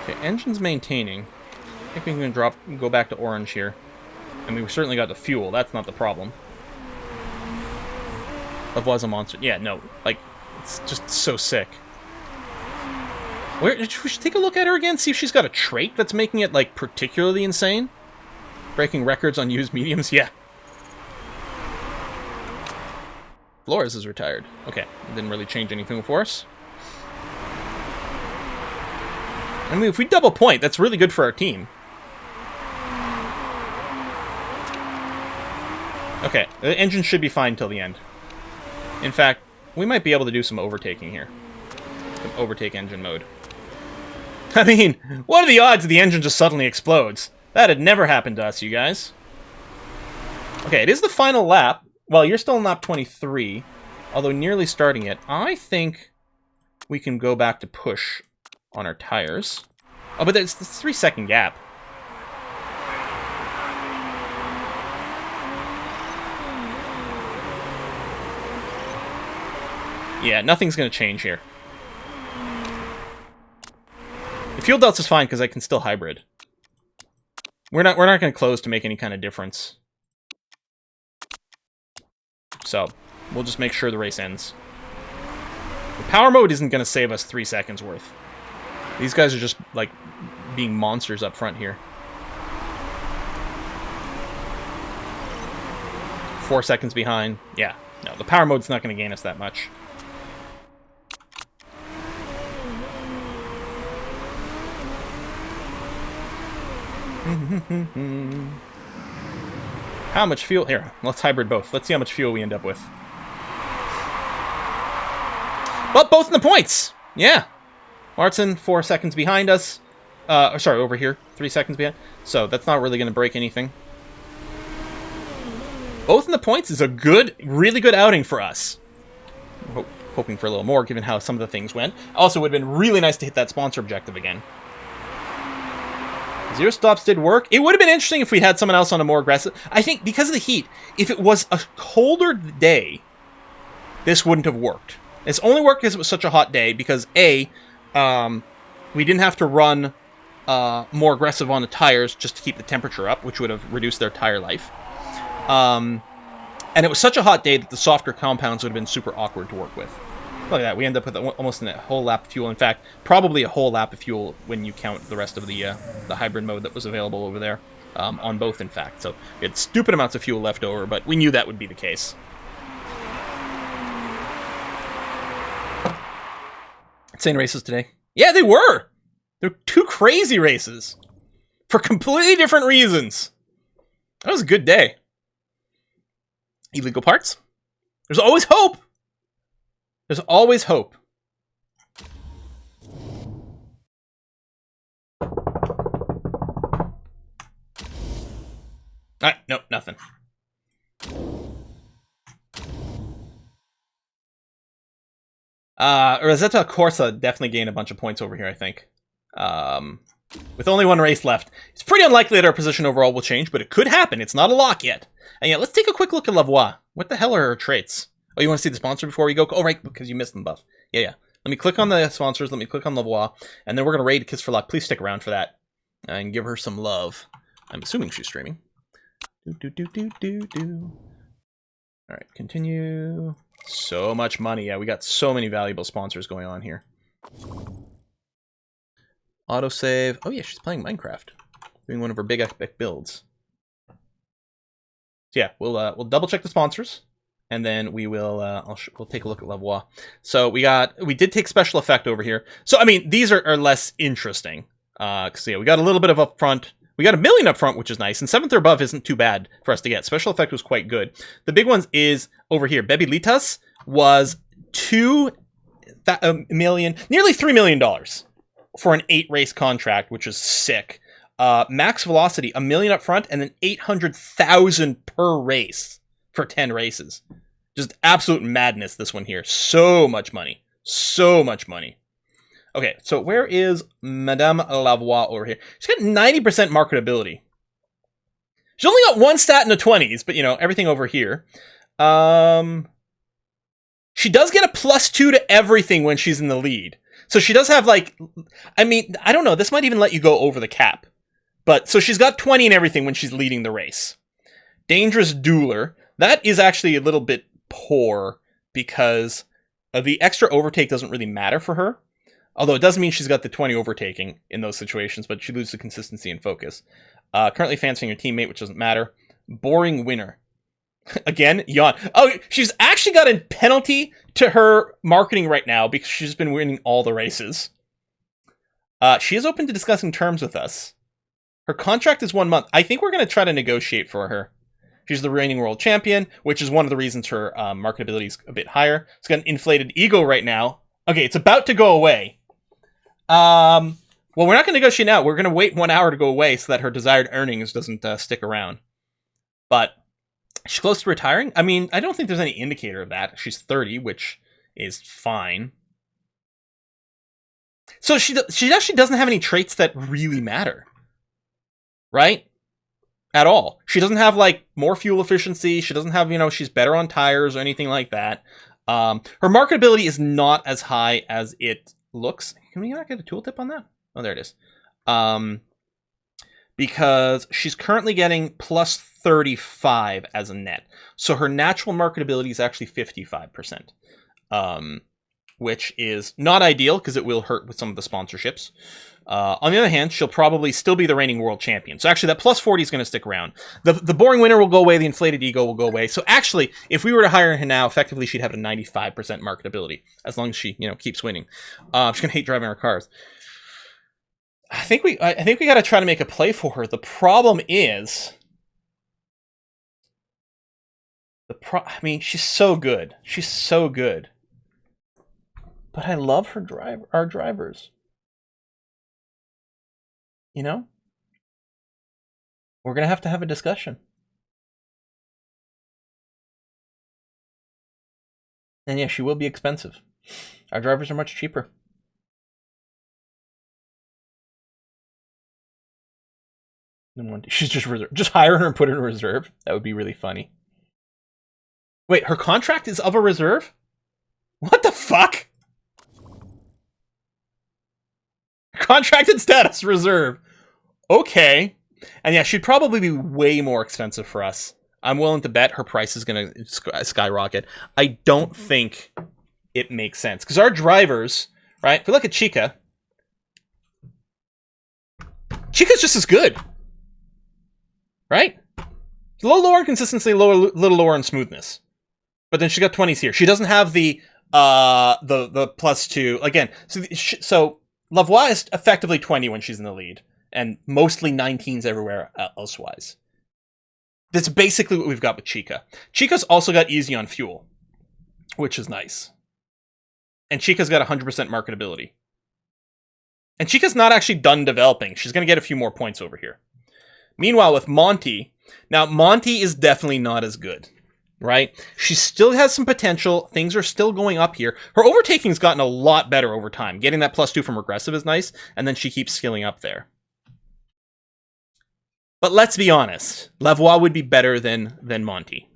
Okay, engine's maintaining. I think we can go back to orange here. And we've certainly got the fuel. That's not the problem. That was a monster. Yeah, no. Like, it's just so sick. We should take a look at her again, see if she's got a trait that's making it, like, particularly insane. Breaking records on used mediums? Yeah. Flores is retired. Okay. Didn't really change anything for us. I mean, if we double point, that's really good for our team. Okay, the engine should be fine till the end. In fact, we might be able to do some overtaking here. Some overtake engine mode. I mean, what are the odds the engine just suddenly explodes? That had never happened to us, you guys. Okay, it is the final lap. Well, you're still in lap 23, although nearly starting it. I think we can go back to push on our tires. Oh, but it's the 3-second gap. Yeah, nothing's going to change here. The fuel delta is fine because I can still hybrid. We're not going to close to make any kind of difference. So, we'll just make sure the race ends. The power mode isn't going to save us 3 seconds worth. These guys are just, like, being monsters up front here. 4 seconds behind. Yeah, no, the power mode's not going to gain us that much. How much fuel? Here, let's hybrid both. Let's see how much fuel we end up with. Well, both in the points! Yeah. Martin, 4 seconds behind us. Sorry, over here. 3 seconds behind. So, that's not really going to break anything. Both in the points is a good, really good outing for us. Hoping for a little more, given how some of the things went. Also, it would have been really nice to hit that sponsor objective again. 0 stops did work. It would have been interesting if we had someone else on a more aggressive... I think because of the heat, if it was a colder day, this wouldn't have worked. It's only worked because it was such a hot day, because A, we didn't have to run more aggressive on the tires just to keep the temperature up, which would have reduced their tire life. And it was such a hot day that the softer compounds would have been super awkward to work with. Look at that, we end up with almost a whole lap of fuel. In fact, probably a whole lap of fuel when you count the rest of the hybrid mode that was available over there. On both, in fact. So, we had stupid amounts of fuel left over, but we knew that would be the case. Insane races today. Yeah, they were! They're 2 crazy races. For completely different reasons. That was a good day. Illegal parts? There's always hope! There's always hope. Alright, nope, nothing. Rosetta Corsa definitely gained a bunch of points over here, I think. With only 1 race left. It's pretty unlikely that our position overall will change, but it could happen. It's not a lock yet. And yeah, let's take a quick look at Lavoie. What the hell are her traits? Oh, you want to see the sponsor before we go? Oh, right, because you missed them, Buff. Yeah. Let me click on the sponsors. Let me click on Lavoie. And then we're going to raid Kiss for Luck. Please stick around for that. And give her some love. I'm assuming she's streaming. Alright, continue. So much money. Yeah, we got so many valuable sponsors going on here. Autosave. Oh, yeah, she's playing Minecraft. Doing one of her big epic builds. So, yeah, we'll double-check the sponsors. And then we will, we'll take a look at Lavoie. So we did take special effect over here. So, I mean, these are less interesting. Because, yeah, we got a little bit of upfront. We got $1 million up front, which is nice. And 7th or above isn't too bad for us to get. Special effect was quite good. The big ones is over here. Bebilitas was $2 million, nearly $3 million for an 8-race contract, which is sick. Max Velocity, $1 million up front, and then $800,000 per race for 10 races. Just absolute madness, this one here. So much money. So much money. Okay, so where is Madame Lavoie over here? She's got 90% marketability. She's only got 1 stat in the 20s, but, you know, everything over here. She does get a +2 to everything when she's in the lead. So she does have, like, I mean, I don't know, this might even let you go over the cap. But, so she's got 20 and everything when she's leading the race. Dangerous Dueler. That is actually a little bit poor because the extra overtake doesn't really matter for her. Although it doesn't mean she's got the 20 overtaking in those situations, but she loses the consistency and focus. Currently fancying her teammate, which doesn't matter. Boring winner. Again, yawn. Oh, she's actually got a penalty to her marketing right now because she's been winning all the races. She is open to discussing terms with us. Her contract is 1 month. I think we're going to try to negotiate for her. She's the reigning world champion, which is one of the reasons her marketability is a bit higher. It's got an inflated ego right now. Okay, it's about to go away. Well, we're not going to negotiate now. We're going to wait 1 hour to go away so that her desired earnings doesn't stick around. But she's close to retiring. I mean, I don't think there's any indicator of that. She's 30, which is fine. So she actually doesn't have any traits that really matter. Right? At all. She doesn't have, like, more fuel efficiency. She doesn't have, she's better on tires or anything like that. Her marketability is not as high as it looks. Can we not get a tooltip on that? Oh, there it is. Because she's currently getting plus 35 as a net. So her natural marketability is actually 55%. Which is not ideal because it will hurt with some of the sponsorships. On the other hand, she'll probably still be the reigning world champion. So actually that plus 40 is going to stick around. The boring winner will go away. The inflated ego will go away. So actually, if we were to hire her now, effectively she'd have a 95% marketability as long as she, keeps winning. She's going to hate driving our cars. I think we got to try to make a play for her. The problem is, I mean, she's so good. She's so good. But I love our drivers. We're going to have a discussion. And yeah, she will be expensive. Our drivers are much cheaper. She's just reserve. Just hire her and put her in reserve. That would be really funny. Wait, her contract is of a reserve? What the fuck? Contracted status reserve. Okay. And yeah, she'd probably be way more expensive for us. I'm willing to bet her price is going to skyrocket. I don't think it makes sense. Because our drivers, right? If we look at Chica, Chica's just as good. Right? A little lower in consistency, a little lower in smoothness. But then she got 20s here. She doesn't have the plus 2. Again, so Lavoie is effectively 20 when she's in the lead. And mostly 19s everywhere elsewise. That's basically what we've got with Chica. Chica's also got easy on fuel, which is nice. And Chica's got 100% marketability. And Chica's not actually done developing. She's going to get a few more points over here. Meanwhile, with Monty, now Monty is definitely not as good, right? She still has some potential. Things are still going up here. Her overtaking's gotten a lot better over time. Getting that plus 2 from regressive is nice, and then she keeps skilling up there. But let's be honest, Lavoie would be better than Monty.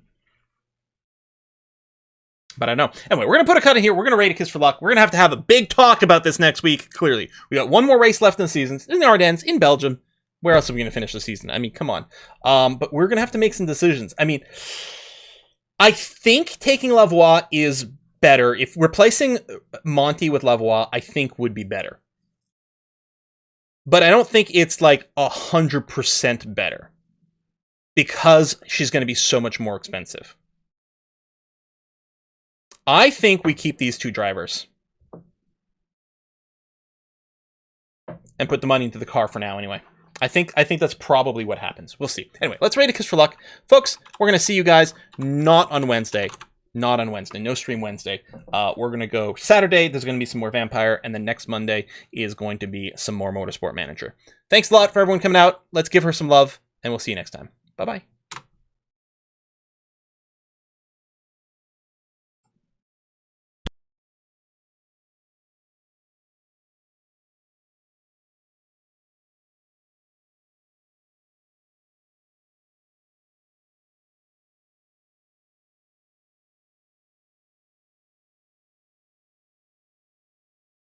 But I don't know. Anyway, we're going to put a cut in here. We're going to rate a Kiss for Luck. We're going to have a big talk about this next week, clearly. We got one more race left in the season, in the Ardennes, in Belgium. Where else are we going to finish the season? I mean, come on. But we're going to have to make some decisions. I mean, I think taking Lavoie is better. If replacing Monty with Lavoie, I think would be better. But I don't think it's like 100% better. Because she's going to be so much more expensive. I think we keep these two drivers. And put the money into the car for now anyway. I think that's probably what happens. We'll see. Anyway, let's rate a Kiss for Luck. Folks, we're going to see you guys not on Wednesday. Not on Wednesday. No stream Wednesday. We're going to go Saturday. There's going to be some more Vampire. And then next Monday is going to be some more Motorsport Manager. Thanks a lot for everyone coming out. Let's give her some love. And we'll see you next time. Bye-bye.